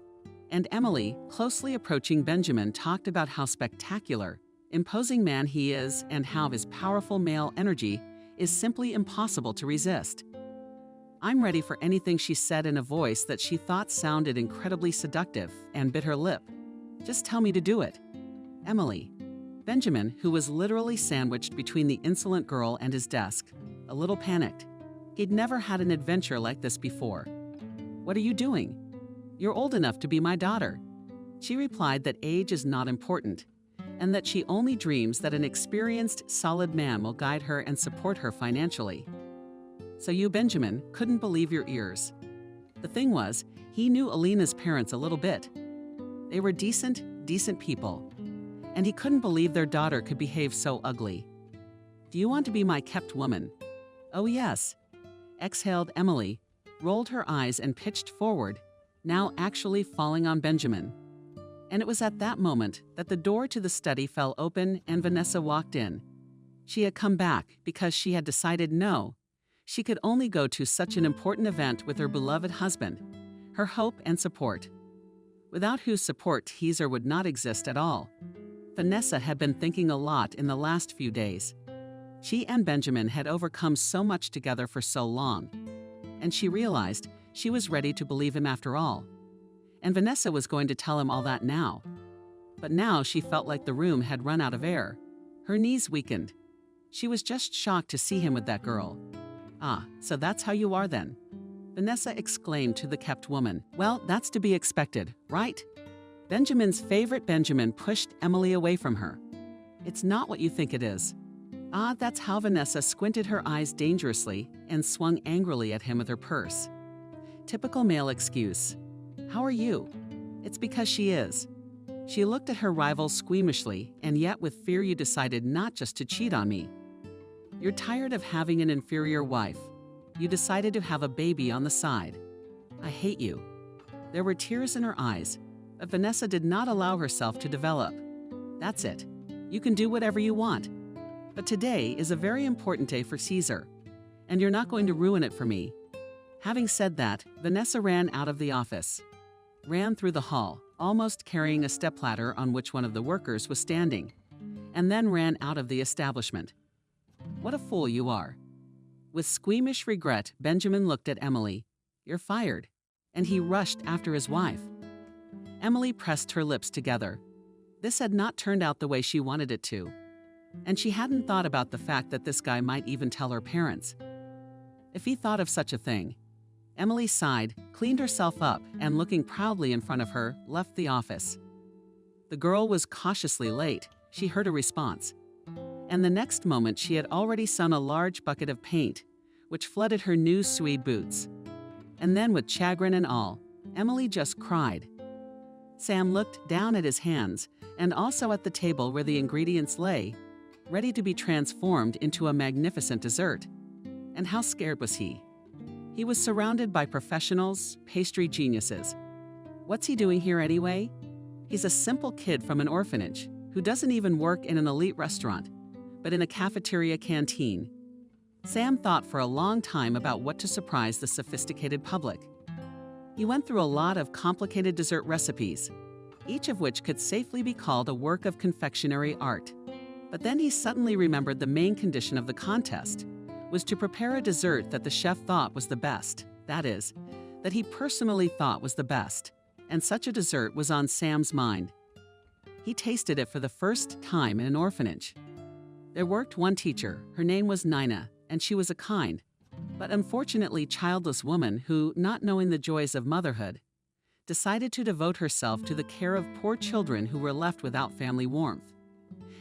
And Emily, closely approaching Benjamin, talked about how spectacular, imposing man he is and how his powerful male energy is simply impossible to resist. "I'm ready for anything," she said in a voice that she thought sounded incredibly seductive, and bit her lip. "Just tell me to do it." "Emily." Benjamin, who was literally sandwiched between the insolent girl and his desk, a little panicked. He'd never had an adventure like this before. "What are you doing?" "You're old enough to be my daughter." She replied that age is not important, and that she only dreams that an experienced, solid man will guide her and support her financially. So you, Benjamin, couldn't believe your ears. The thing was, he knew Alina's parents a little bit. They were decent people, and he couldn't believe their daughter could behave so ugly. "Do you want to be my kept woman?" "Oh yes," exhaled Emily, rolled her eyes and pitched forward, now actually falling on Benjamin. And it was at that moment that the door to the study fell open and Vanessa walked in. She had come back because she had decided no, she could only go to such an important event with her beloved husband, her hope and support, without whose support Teaser would not exist at all. Vanessa had been thinking a lot in the last few days. She and Benjamin had overcome so much together for so long, and she realized she was ready to believe him after all. And Vanessa was going to tell him all that now. But now she felt like the room had run out of air. Her knees weakened. She was just shocked to see him with that girl. "Ah, so that's how you are then?" Vanessa exclaimed to the kept woman. "Well, that's to be expected, right?" Benjamin's favorite Benjamin pushed Emily away from her. "It's not what you think it is." Ah, that's how Vanessa squinted her eyes dangerously and swung angrily at him with her purse. Typical male excuse. "How are you?" "It's because she is." She looked at her rival squeamishly, and yet with fear. "You decided not just to cheat on me. You're tired of having an inferior wife. You decided to have a baby on the side. I hate you." There were tears in her eyes, but Vanessa did not allow herself to develop. "That's it. You can do whatever you want. But today is a very important day for Caesar, and you're not going to ruin it for me." Having said that, Vanessa ran out of the office, ran through the hall, almost carrying a stepladder on which one of the workers was standing, and then ran out of the establishment. "What a fool you are." With squeamish regret, Benjamin looked at Emily. "You're fired." And he rushed after his wife. Emily pressed her lips together. This had not turned out the way she wanted it to. And she hadn't thought about the fact that this guy might even tell her parents. If he thought of such a thing. Emily sighed, cleaned herself up, and looking proudly in front of her, left the office. The girl was cautiously late. She heard a response. And the next moment she had already spun a large bucket of paint, which flooded her new suede boots. And then with chagrin and all, Emily just cried. Sam looked down at his hands and also at the table where the ingredients lay, ready to be transformed into a magnificent dessert. And how scared was he? He was surrounded by professionals, pastry geniuses. What's he doing here anyway? He's a simple kid from an orphanage who doesn't even work in an elite restaurant, but in a cafeteria canteen. Sam thought for a long time about what to surprise the sophisticated public. He went through a lot of complicated dessert recipes, each of which could safely be called a work of confectionery art. But then he suddenly remembered the main condition of the contest, was to prepare a dessert that the chef thought was the best. That is, that he personally thought was the best. And such a dessert was on Sam's mind. He tasted it for the first time in an orphanage. There worked one teacher. Her name was Nina, and she was a kind, but unfortunately childless woman who, not knowing the joys of motherhood, decided to devote herself to the care of poor children who were left without family warmth.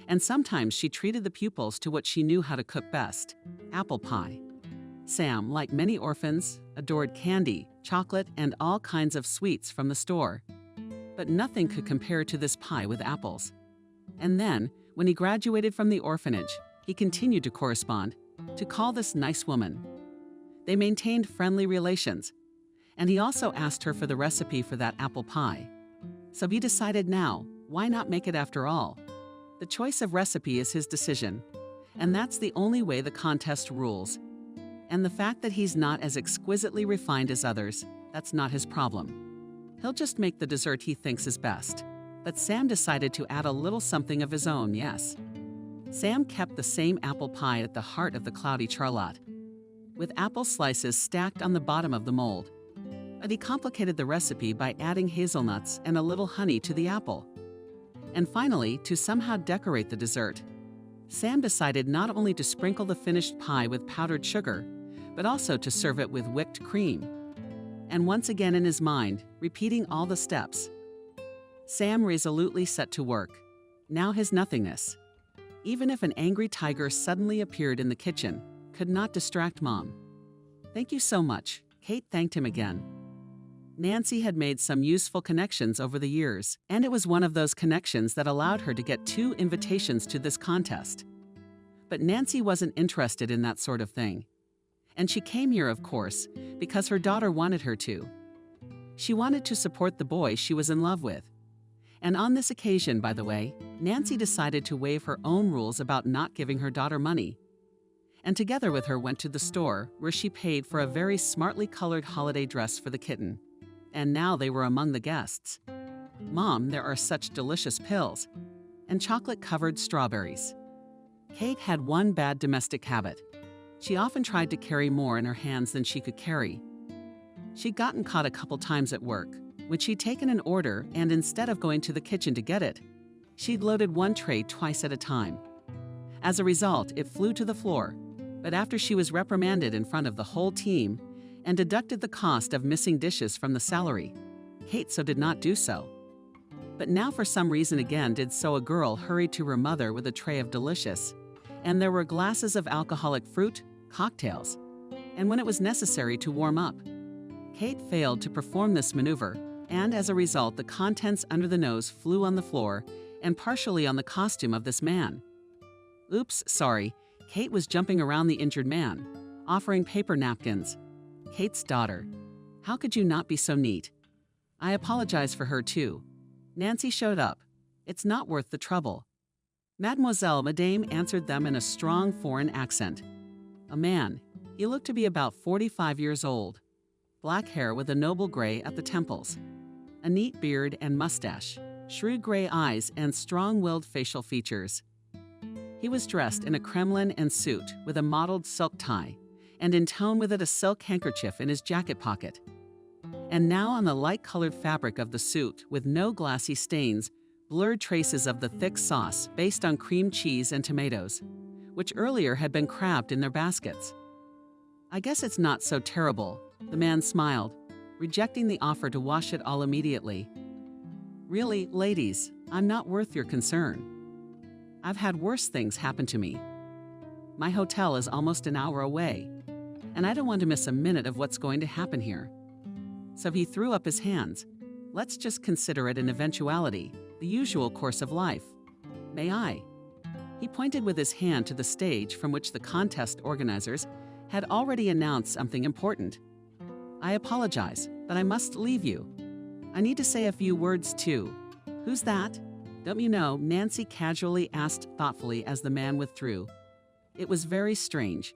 And sometimes she treated the pupils to what she knew how to cook best: apple pie. Sam, like many orphans, adored candy, chocolate, and all kinds of sweets from the store. But nothing could compare to this pie with apples. And then, when he graduated from the orphanage, he continued to correspond, to call this nice woman. They maintained friendly relations, and he also asked her for the recipe for that apple pie. So he decided now, why not make it after all? The choice of recipe is his decision, and that's the only way the contest rules. And the fact that he's not as exquisitely refined as others, that's not his problem. He'll just make the dessert he thinks is best. But Sam decided to add a little something of his own, yes. Sam kept the same apple pie at the heart of the cloudy charlotte, with apple slices stacked on the bottom of the mold. But he complicated the recipe by adding hazelnuts and a little honey to the apple. And finally, to somehow decorate the dessert, Sam decided not only to sprinkle the finished pie with powdered sugar, but also to serve it with whipped cream. And once again in his mind, repeating all the steps, Sam resolutely set to work. Now his nothingness, even if an angry tiger suddenly appeared in the kitchen, could not distract Mom. "Thank you so much," Kate thanked him again. Nancy had made some useful connections over the years, and it was one of those connections that allowed her to get 2 invitations to this contest. But Nancy wasn't interested in that sort of thing. And she came here, of course, because her daughter wanted her to. She wanted to support the boy she was in love with. And on this occasion, by the way, Nancy decided to waive her own rules about not giving her daughter money. And together with her went to the store, where she paid for a very smartly colored holiday dress for the kitten. And now they were among the guests. "Mom, there are such delicious pills," and chocolate-covered strawberries. Kate had one bad domestic habit. She often tried to carry more in her hands than she could carry. She'd gotten caught a couple times at work, when she'd taken an order and instead of going to the kitchen to get it, she'd loaded one tray twice at a time. As a result, it flew to the floor, but after she was reprimanded in front of the whole team and deducted the cost of missing dishes from the salary, Kate did not do so. But now for some reason again did so a girl hurried to her mother with a tray of delicious, and there were glasses of alcoholic fruit, cocktails, and when it was necessary to warm up. Kate failed to perform this maneuver, and as a result the contents under the nose flew on the floor and partially on the costume of this man. "Oops, sorry." Kate was jumping around the injured man, offering paper napkins. Kate's daughter. "How could you not be so neat?" "I apologize for her too." Nancy showed up. "It's not worth the trouble." "Mademoiselle," Madame answered them in a strong foreign accent. A man. He looked to be about 45 years old. Black hair with a noble gray at the temples. A neat beard and mustache. Shrewd gray eyes and strong-willed facial features. He was dressed in a Kremlin and suit with a mottled silk tie, and in tone with it a silk handkerchief in his jacket pocket. And now on the light-colored fabric of the suit, with no glassy stains, blurred traces of the thick sauce based on cream cheese and tomatoes, which earlier had been crabbed in their baskets. "I guess it's not so terrible," the man smiled, rejecting the offer to wash it all immediately. "Really, ladies, I'm not worth your concern. I've had worse things happen to me. My hotel is almost an hour away, and I don't want to miss a minute of what's going to happen here." So he threw up his hands. "Let's just consider it an eventuality, the usual course of life. May I?" He pointed with his hand to the stage from which the contest organizers had already announced something important. "I apologize, but I must leave you. I need to say a few words too." "Who's that? Don't you know?" Nancy casually asked thoughtfully as the man withdrew. It was very strange,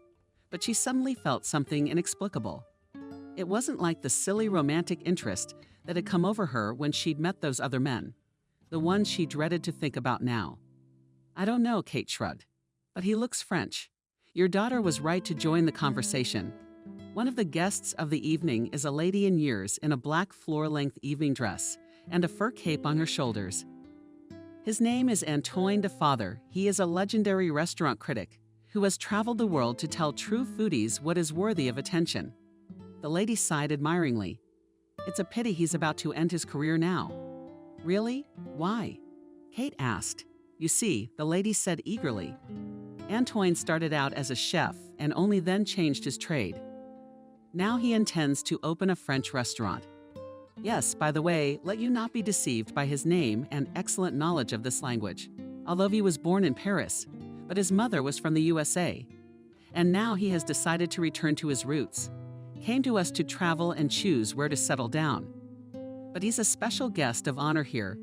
but she suddenly felt something inexplicable. It wasn't like the silly romantic interest that had come over her when she'd met those other men, the ones she dreaded to think about now. "I don't know," Kate shrugged, "but he looks French. Your daughter was right to join the conversation. One of the guests of the evening is a lady in years in a black floor-length evening dress and a fur cape on her shoulders. His name is Antoine Defather. He is a legendary restaurant critic who has traveled the world to tell true foodies what is worthy of attention. The lady sighed admiringly. It's a pity he's about to end his career now. Really? Why? Kate asked. You see, the lady said eagerly. Antoine started out as a chef and only then changed his trade. Now he intends to open a French restaurant. Yes, by the way, let you not be deceived by his name and excellent knowledge of this language, although he was born in Paris, but his mother was from the USA. And now he has decided to return to his roots. Came to us to travel and choose where to settle down. But he's a special guest of honor here,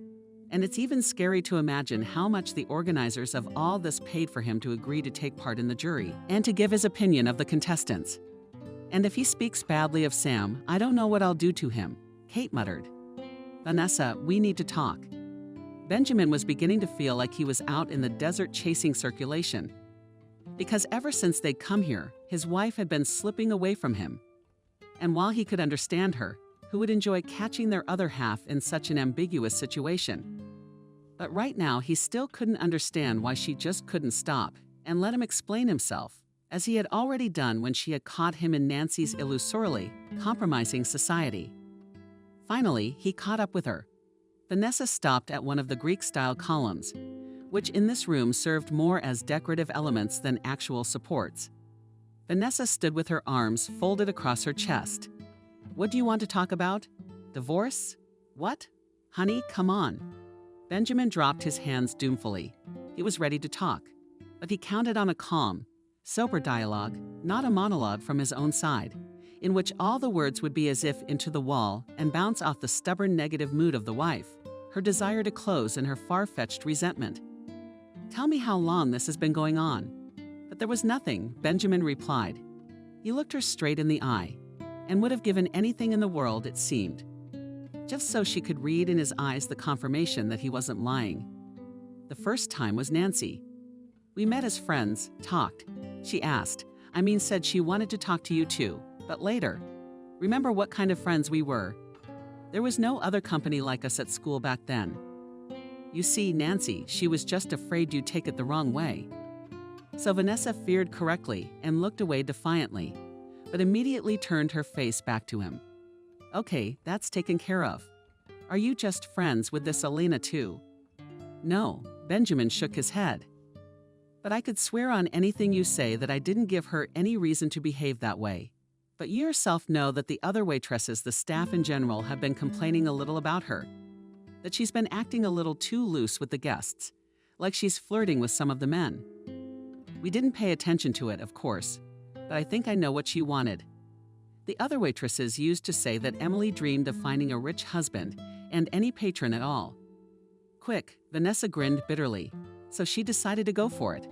and it's even scary to imagine how much the organizers of all this paid for him to agree to take part in the jury and to give his opinion of the contestants. And if he speaks badly of Sam, I don't know what I'll do to him, Kate muttered. Vanessa, we need to talk. Benjamin was beginning to feel like he was out in the desert chasing circulation. Because ever since they'd come here, his wife had been slipping away from him. And while he could understand her, who would enjoy catching their other half in such an ambiguous situation? But right now, he still couldn't understand why she just couldn't stop and let him explain himself, as he had already done when she had caught him in Nancy's illusorily compromising society. Finally, he caught up with her. Vanessa stopped at one of the Greek-style columns, which in this room served more as decorative elements than actual supports. Vanessa stood with her arms folded across her chest. What do you want to talk about? Divorce? What? Honey, come on. Benjamin dropped his hands doomfully. He was ready to talk, but he counted on a calm, sober dialogue, not a monologue from his own side, in which all the words would be as if into the wall and bounce off the stubborn negative mood of the wife, her desire to close and her far-fetched resentment. Tell me how long this has been going on. But there was nothing, Benjamin replied. He looked her straight in the eye, and would have given anything in the world, it seemed, just so she could read in his eyes the confirmation that he wasn't lying. The first time was Nancy. We met as friends, talked. She asked, said she wanted to talk to you too, but later. Remember what kind of friends we were? There was no other company like us at school back then. You see, Nancy, she was just afraid you'd take it the wrong way. So Vanessa feared correctly and looked away defiantly, but immediately turned her face back to him. Okay, that's taken care of. Are you just friends with this Elena too? No, Benjamin shook his head. But I could swear on anything you say that I didn't give her any reason to behave that way. But you yourself know that the other waitresses, the staff in general, have been complaining a little about her. That she's been acting a little too loose with the guests, like she's flirting with some of the men. We didn't pay attention to it, of course, but I think I know what she wanted. The other waitresses used to say that Emily dreamed of finding a rich husband and any patron at all. Quick, Vanessa grinned bitterly, so she decided to go for it.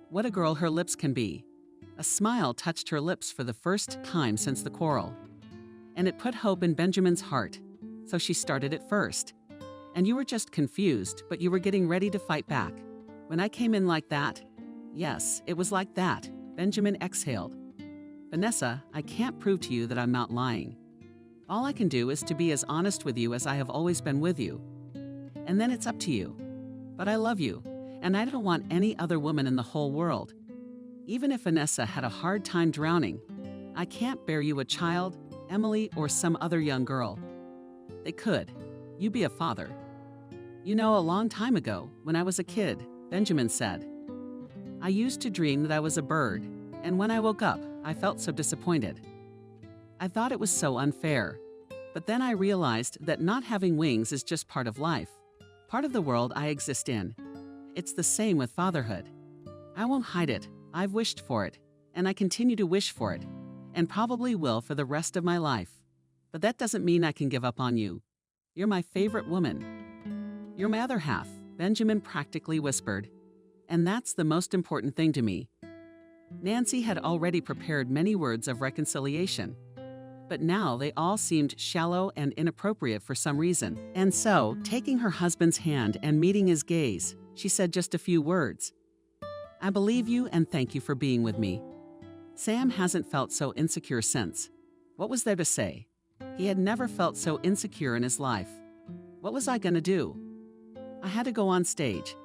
What a girl her lips can be. A smile touched her lips for the first time since the quarrel. And it put hope in Benjamin's heart, so she started it first. And you were just confused, but you were getting ready to fight back. When I came in like that, yes, it was like that, Benjamin exhaled. Vanessa, I can't prove to you that I'm not lying. All I can do is to be as honest with you as I have always been with you. And then it's up to you. But I love you, and I don't want any other woman in the whole world. Even if Vanessa had a hard time drowning, I can't bear you a child, Emily, or some other young girl. They could. You be a father. You know, a long time ago, when I was a kid, Benjamin said, I used to dream that I was a bird, and when I woke up, I felt so disappointed. I thought it was so unfair, but then I realized that not having wings is just part of life, part of the world I exist in. It's the same with fatherhood. I won't hide it. I've wished for it, and I continue to wish for it, and probably will for the rest of my life. But that doesn't mean I can give up on you. You're my favorite woman. You're my other half, Benjamin practically whispered, and that's the most important thing to me. Nancy had already prepared many words of reconciliation, but now they all seemed shallow and inappropriate for some reason. And so, taking her husband's hand and meeting his gaze, she said just a few words. I believe you and thank you for being with me. Sam hasn't felt so insecure since. What was there to say? He had never felt so insecure in his life. What was I gonna do? I had to go on stage.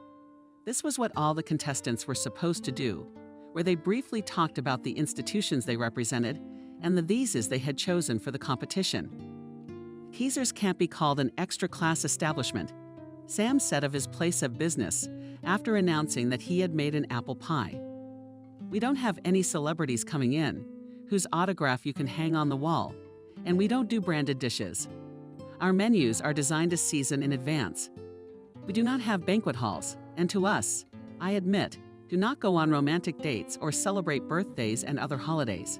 This was what all the contestants were supposed to do, where they briefly talked about the institutions they represented and the visas they had chosen for the competition. Keezer's can't be called an extra-class establishment, Sam said of his place of business after announcing that he had made an apple pie. We don't have any celebrities coming in, whose autograph you can hang on the wall, and we don't do branded dishes. Our menus are designed to season in advance. We do not have banquet halls, and to us, I admit, do not go on romantic dates or celebrate birthdays and other holidays.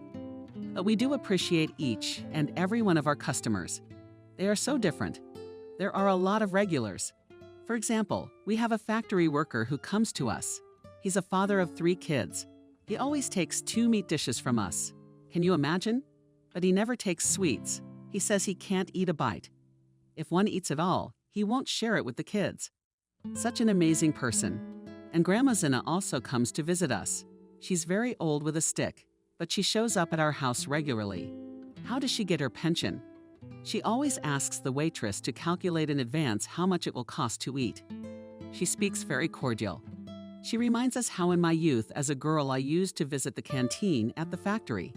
But we do appreciate each and every one of our customers. They are so different. There are a lot of regulars. For example, we have a factory worker who comes to us. He's a father of 3 kids. He always takes 2 meat dishes from us. Can you imagine? But he never takes sweets. He says he can't eat a bite. If one eats it all, he won't share it with the kids. Such an amazing person. And Grandma Zina also comes to visit us. She's very old with a stick, but she shows up at our house regularly. How does she get her pension? She always asks the waitress to calculate in advance how much it will cost to eat. She speaks very cordial. She reminds us how in my youth as a girl I used to visit the canteen at the factory.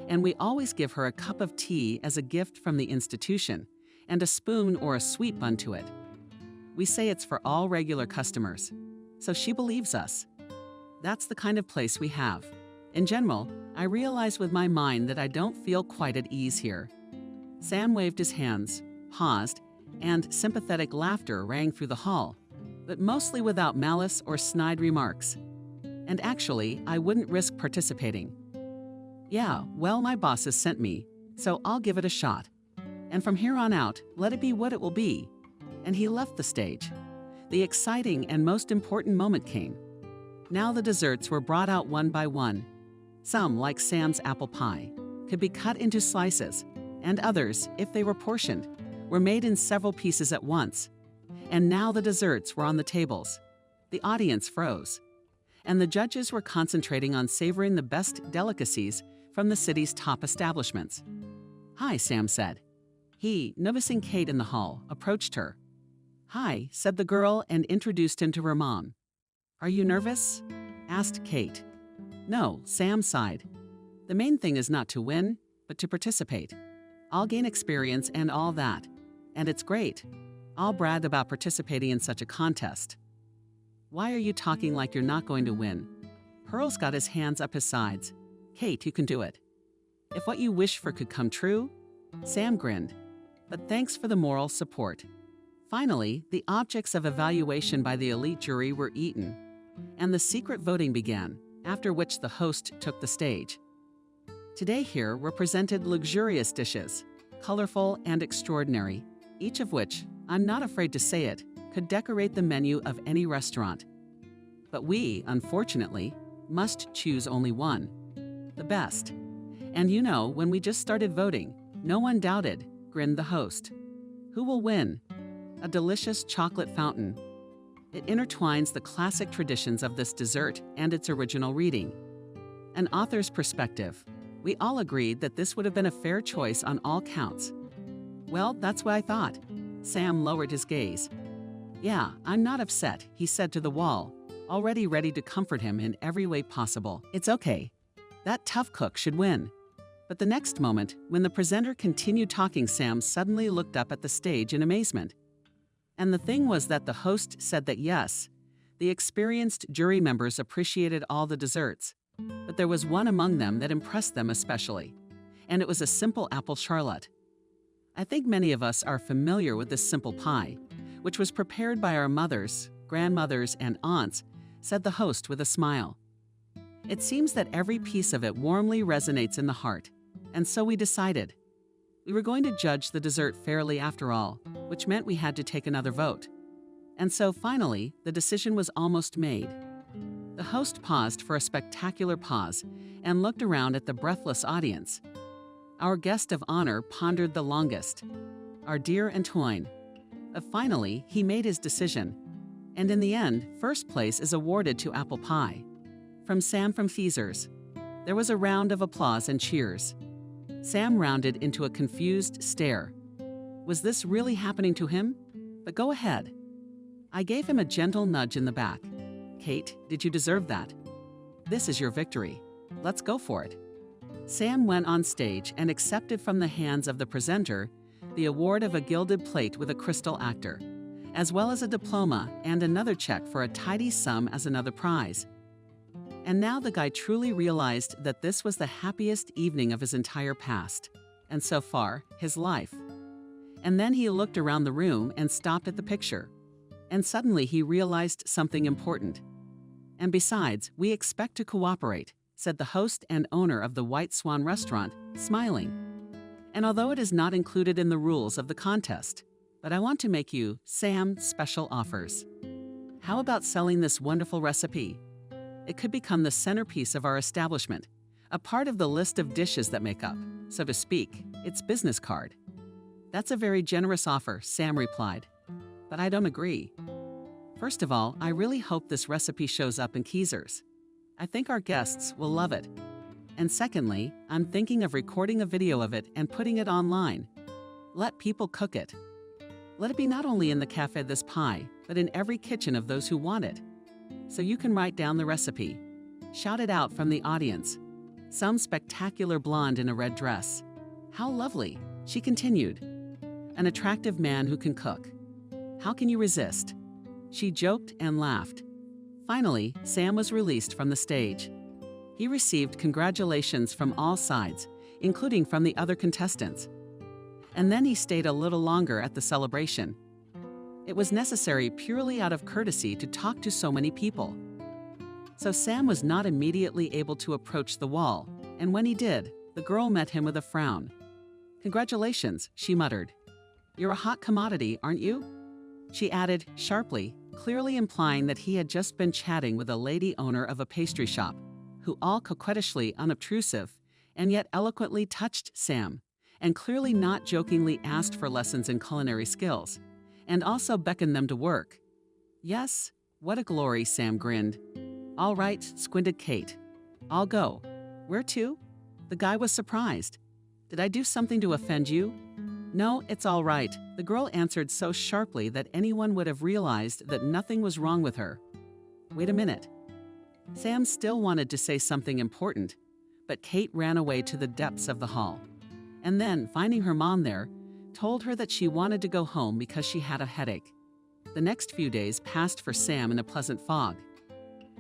And we always give her a cup of tea as a gift from the institution and a spoon or a sweet bun to it. We say it's for all regular customers, so she believes us. That's the kind of place we have. In general, I realize with my mind that I don't feel quite at ease here. Sam waved his hands, paused, and sympathetic laughter rang through the hall, but mostly without malice or snide remarks. And actually, I wouldn't risk participating. Yeah, well, my bosses sent me, so I'll give it a shot. And from here on out, let it be what it will be. And he left the stage. The exciting and most important moment came. Now the desserts were brought out one by one. Some, like Sam's apple pie, could be cut into slices, and others, if they were portioned, were made in several pieces at once. And now the desserts were on the tables. The audience froze. And the judges were concentrating on savoring the best delicacies from the city's top establishments. "Hi," Sam said. He, noticing Kate in the hall, approached her. "Hi," said the girl and introduced him to her mom. "Are you nervous?" asked Kate. "No," Sam sighed. "The main thing is not to win, but to participate. I'll gain experience and all that. And it's great. I'll brag about participating in such a contest." "Why are you talking like you're not going to win?" Pearl's got his hands up his sides. "Kate, you can do it. If what you wish for could come true." Sam grinned. "But thanks for the moral support." Finally, the objects of evaluation by the elite jury were eaten, and the secret voting began, after which the host took the stage. Today here were presented luxurious dishes, colorful and extraordinary, each of which, I'm not afraid to say it, could decorate the menu of any restaurant. But we, unfortunately, must choose only one, the best. And you know, when we just started voting, no one doubted, grinned the host. Who will win? A delicious chocolate fountain. It intertwines the classic traditions of this dessert and its original reading. An author's perspective. We all agreed that this would have been a fair choice on all counts. Well, that's what I thought. Sam lowered his gaze. "Yeah, I'm not upset," he said to the wall, already ready to comfort him in every way possible. "It's okay. That tough cook should win." But the next moment, when the presenter continued talking, Sam suddenly looked up at the stage in amazement. And the thing was that the host said that yes, the experienced jury members appreciated all the desserts, but there was one among them that impressed them especially, and it was a simple apple charlotte. I think many of us are familiar with this simple pie, which was prepared by our mothers, grandmothers, and aunts, said the host with a smile. It seems that every piece of it warmly resonates in the heart, and so we decided. We were going to judge the dessert fairly after all, which meant we had to take another vote. And so finally, the decision was almost made. The host paused for a spectacular pause and looked around at the breathless audience. Our guest of honor pondered the longest, our dear Antoine. Finally, he made his decision. And in the end, first place is awarded to apple pie. From Sam from Feasers. There was a round of applause and cheers. Sam rounded into a confused stare. Was this really happening to him? But go ahead. I gave him a gentle nudge in the back. Kate, did you deserve that? This is your victory. Let's go for it. Sam went on stage and accepted from the hands of the presenter the award of a gilded plate with a crystal actor, as well as a diploma and another check for a tidy sum as another prize. And now the guy truly realized that this was the happiest evening of his entire past, and so far, his life. And then he looked around the room and stopped at the picture. And suddenly he realized something important. And besides, we expect to cooperate, said the host and owner of the White Swan restaurant, smiling. And although it is not included in the rules of the contest, but I want to make you, Sam, special offers. How about selling this wonderful recipe? It could become the centerpiece of our establishment, a part of the list of dishes that make up, so to speak, its business card. That's a very generous offer, Sam replied. But I don't agree. First of all, I really hope this recipe shows up in Keezers. I think our guests will love it. And secondly, I'm thinking of recording a video of it and putting it online. Let people cook it. Let it be not only in the Café This Pie, but in every kitchen of those who want it. So you can write down the recipe. Shout it out from the audience. Some spectacular blonde in a red dress. How lovely, she continued. An attractive man who can cook. How can you resist? She joked and laughed. Finally, Sam was released from the stage. He received congratulations from all sides, including from the other contestants. And then he stayed a little longer at the celebration. It was necessary purely out of courtesy to talk to so many people. So Sam was not immediately able to approach the wall, and when he did, the girl met him with a frown. "Congratulations," she muttered. "You're a hot commodity, aren't you?" She added sharply, clearly implying that he had just been chatting with a lady owner of a pastry shop, who all coquettishly unobtrusive, and yet eloquently touched Sam, and clearly not jokingly asked for lessons in culinary skills, and also beckoned them to work. "Yes, what a glory," Sam grinned. "All right," squinted Kate. "I'll go." "Where to?" The guy was surprised. "Did I do something to offend you?" "No, it's all right," the girl answered so sharply that anyone would have realized that nothing was wrong with her. "Wait a minute." Sam still wanted to say something important, but Kate ran away to the depths of the hall, and then, finding her mom there, told her that she wanted to go home because she had a headache. The next few days passed for Sam in a pleasant fog.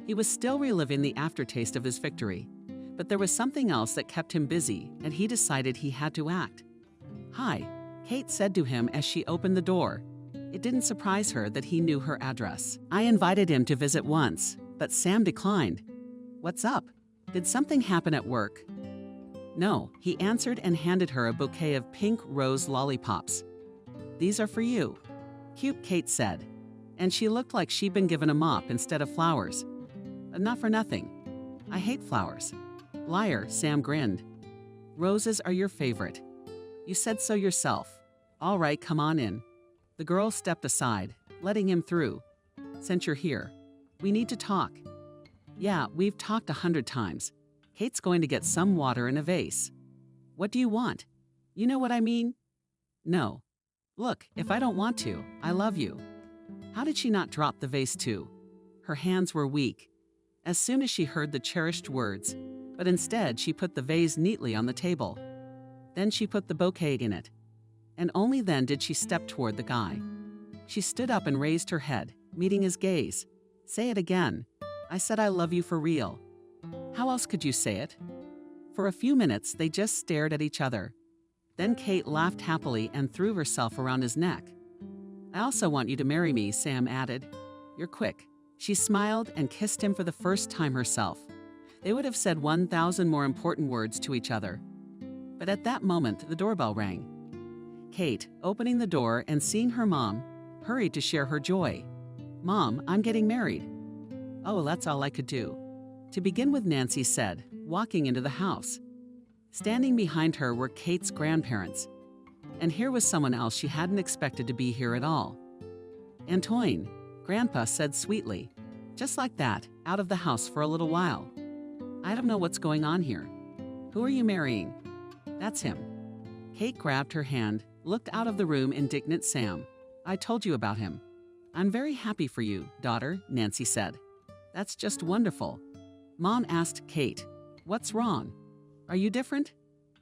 He was still reliving the aftertaste of his victory, but there was something else that kept him busy, and he decided he had to act. "Hi," Kate said to him as she opened the door. It didn't surprise her that he knew her address. "I invited him to visit once, but Sam declined." "What's up? Did something happen at work?" "No," he answered and handed her a bouquet of pink rose lollipops. "These are for you." "Cute," Kate said, and she looked like she'd been given a mop instead of flowers. "Not for nothing. I hate flowers." "Liar," Sam grinned. "Roses are your favorite. You said so yourself. All right, come on in." The girl stepped aside, letting him through. "Since you're here, we need to talk." "Yeah, we've talked 100 times. Kate's going to get some water in a vase." "What do you want?" "You know what I mean?" "No." "Look, if I don't want to, I love you." How did she not drop the vase too? Her hands were weak as soon as she heard the cherished words, but instead she put the vase neatly on the table. Then she put the bouquet in it, and only then did she step toward the guy. She stood up and raised her head, meeting his gaze. "Say it again. I said I love you for real." "How else could you say it?" For a few minutes, they just stared at each other. Then Kate laughed happily and threw herself around his neck. "I also want you to marry me," Sam added. "You're quick." She smiled and kissed him for the first time herself. They would have said 1,000 more important words to each other. But at that moment, the doorbell rang. Kate, opening the door and seeing her mom, hurried to share her joy. "Mom, I'm getting married." "Oh, that's all I could do." To begin with, Nancy said, walking into the house. Standing behind her were Kate's grandparents. And here was someone else she hadn't expected to be here at all. "Antoine," Grandpa said sweetly. Just like that, out of the house for a little while. I don't know what's going on here. Who are you marrying? That's him. Kate grabbed her hand, looked out of the room, indignant. Sam, I told you about him. I'm very happy for you, daughter, Nancy said. That's just wonderful. Mom asked Kate, what's wrong? Are you different?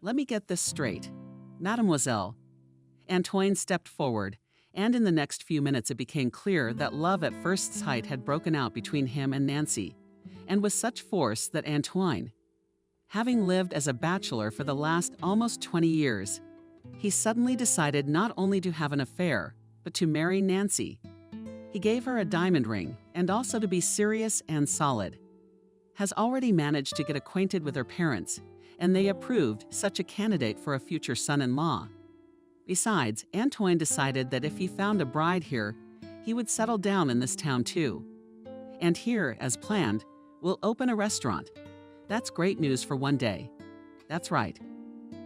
Let me get this straight. Mademoiselle. Antoine stepped forward, and in the next few minutes it became clear that love at first sight had broken out between him and Nancy, and with such force that Antoine, having lived as a bachelor for the last almost 20 years, he suddenly decided not only to have an affair, but to marry Nancy. He gave her a diamond ring, and also to be serious and solid. Has already managed to get acquainted with her parents, and they approved such a candidate for a future son-in-law. Besides, Antoine decided that if he found a bride here, he would settle down in this town too. And here, as planned, we'll open a restaurant. That's great news for one day. That's right.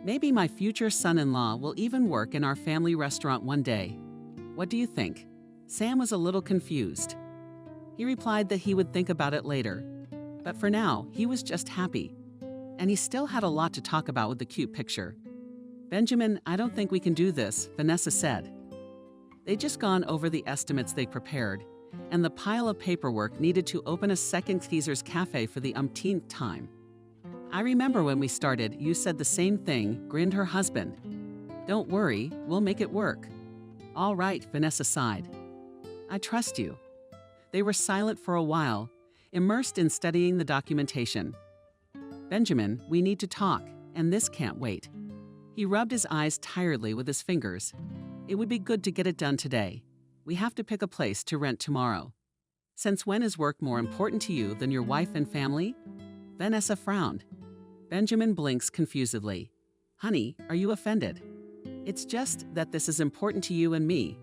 Maybe my future son-in-law will even work in our family restaurant one day. What do you think? Sam was a little confused. He replied that he would think about it later. But for now, he was just happy. And he still had a lot to talk about with the cute picture. Benjamin, I don't think we can do this, Vanessa said. They'd just gone over the estimates they prepared, and the pile of paperwork needed to open a second Caesar's Cafe for the umpteenth time. I remember when we started, you said the same thing, grinned her husband. Don't worry, we'll make it work. All right, Vanessa sighed. I trust you. They were silent for a while, immersed in studying the documentation. Benjamin, we need to talk, and this can't wait. He rubbed his eyes tiredly with his fingers. It would be good to get it done today. We have to pick a place to rent tomorrow. Since when is work more important to you than your wife and family? Vanessa frowned. Benjamin blinks confusedly. Honey, are you offended? It's just that this is important to you and me.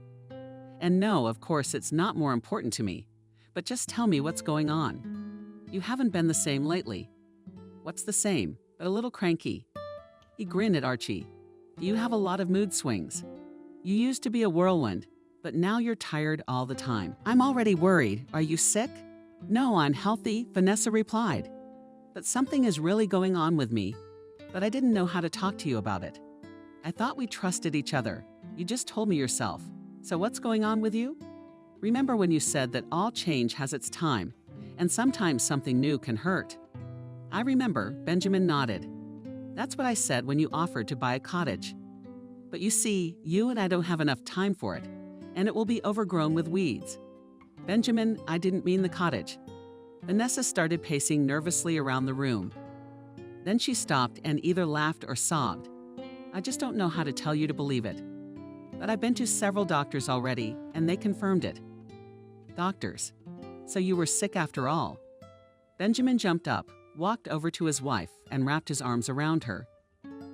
And no, of course, it's not more important to me. But just tell me what's going on. You haven't been the same lately. What's the same, but a little cranky? He grinned at Archie. You have a lot of mood swings. You used to be a whirlwind, but now you're tired all the time. I'm already worried. Are you sick? No, I'm healthy, Vanessa replied. But something is really going on with me. But I didn't know how to talk to you about it. I thought we trusted each other. You just told me yourself. So what's going on with you? Remember when you said that all change has its time, and sometimes something new can hurt? I remember, Benjamin nodded. That's what I said when you offered to buy a cottage. But you see, you and I don't have enough time for it, and it will be overgrown with weeds. Benjamin, I didn't mean the cottage. Vanessa started pacing nervously around the room. Then she stopped and either laughed or sobbed. I just don't know how to tell you to believe it. But I've been to several doctors already, and they confirmed it. Doctors? So you were sick after all? Benjamin jumped up, walked over to his wife, and wrapped his arms around her.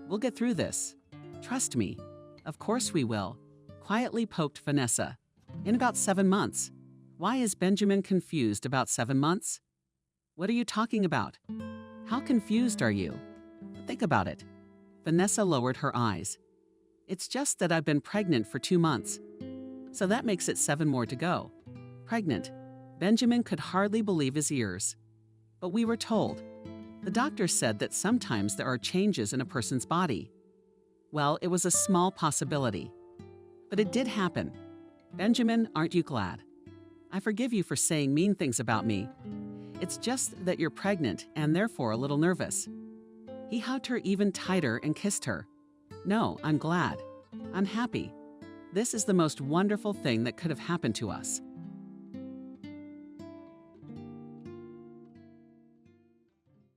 We'll get through this. Trust me. Of course we will. Quietly poked Vanessa. In about 7 months. Why is Benjamin confused about 7 months? What are you talking about? How confused are you? Think about it. Vanessa lowered her eyes. It's just that I've been pregnant for 2 months. So that makes it 7 more to go. Pregnant. Benjamin could hardly believe his ears. But we were told. The doctor said that sometimes there are changes in a person's body. Well, it was a small possibility. But it did happen. Benjamin, aren't you glad? I forgive you for saying mean things about me. It's just that you're pregnant and therefore a little nervous. He hugged her even tighter and kissed her. No, I'm glad. I'm happy. This is the most wonderful thing that could have happened to us.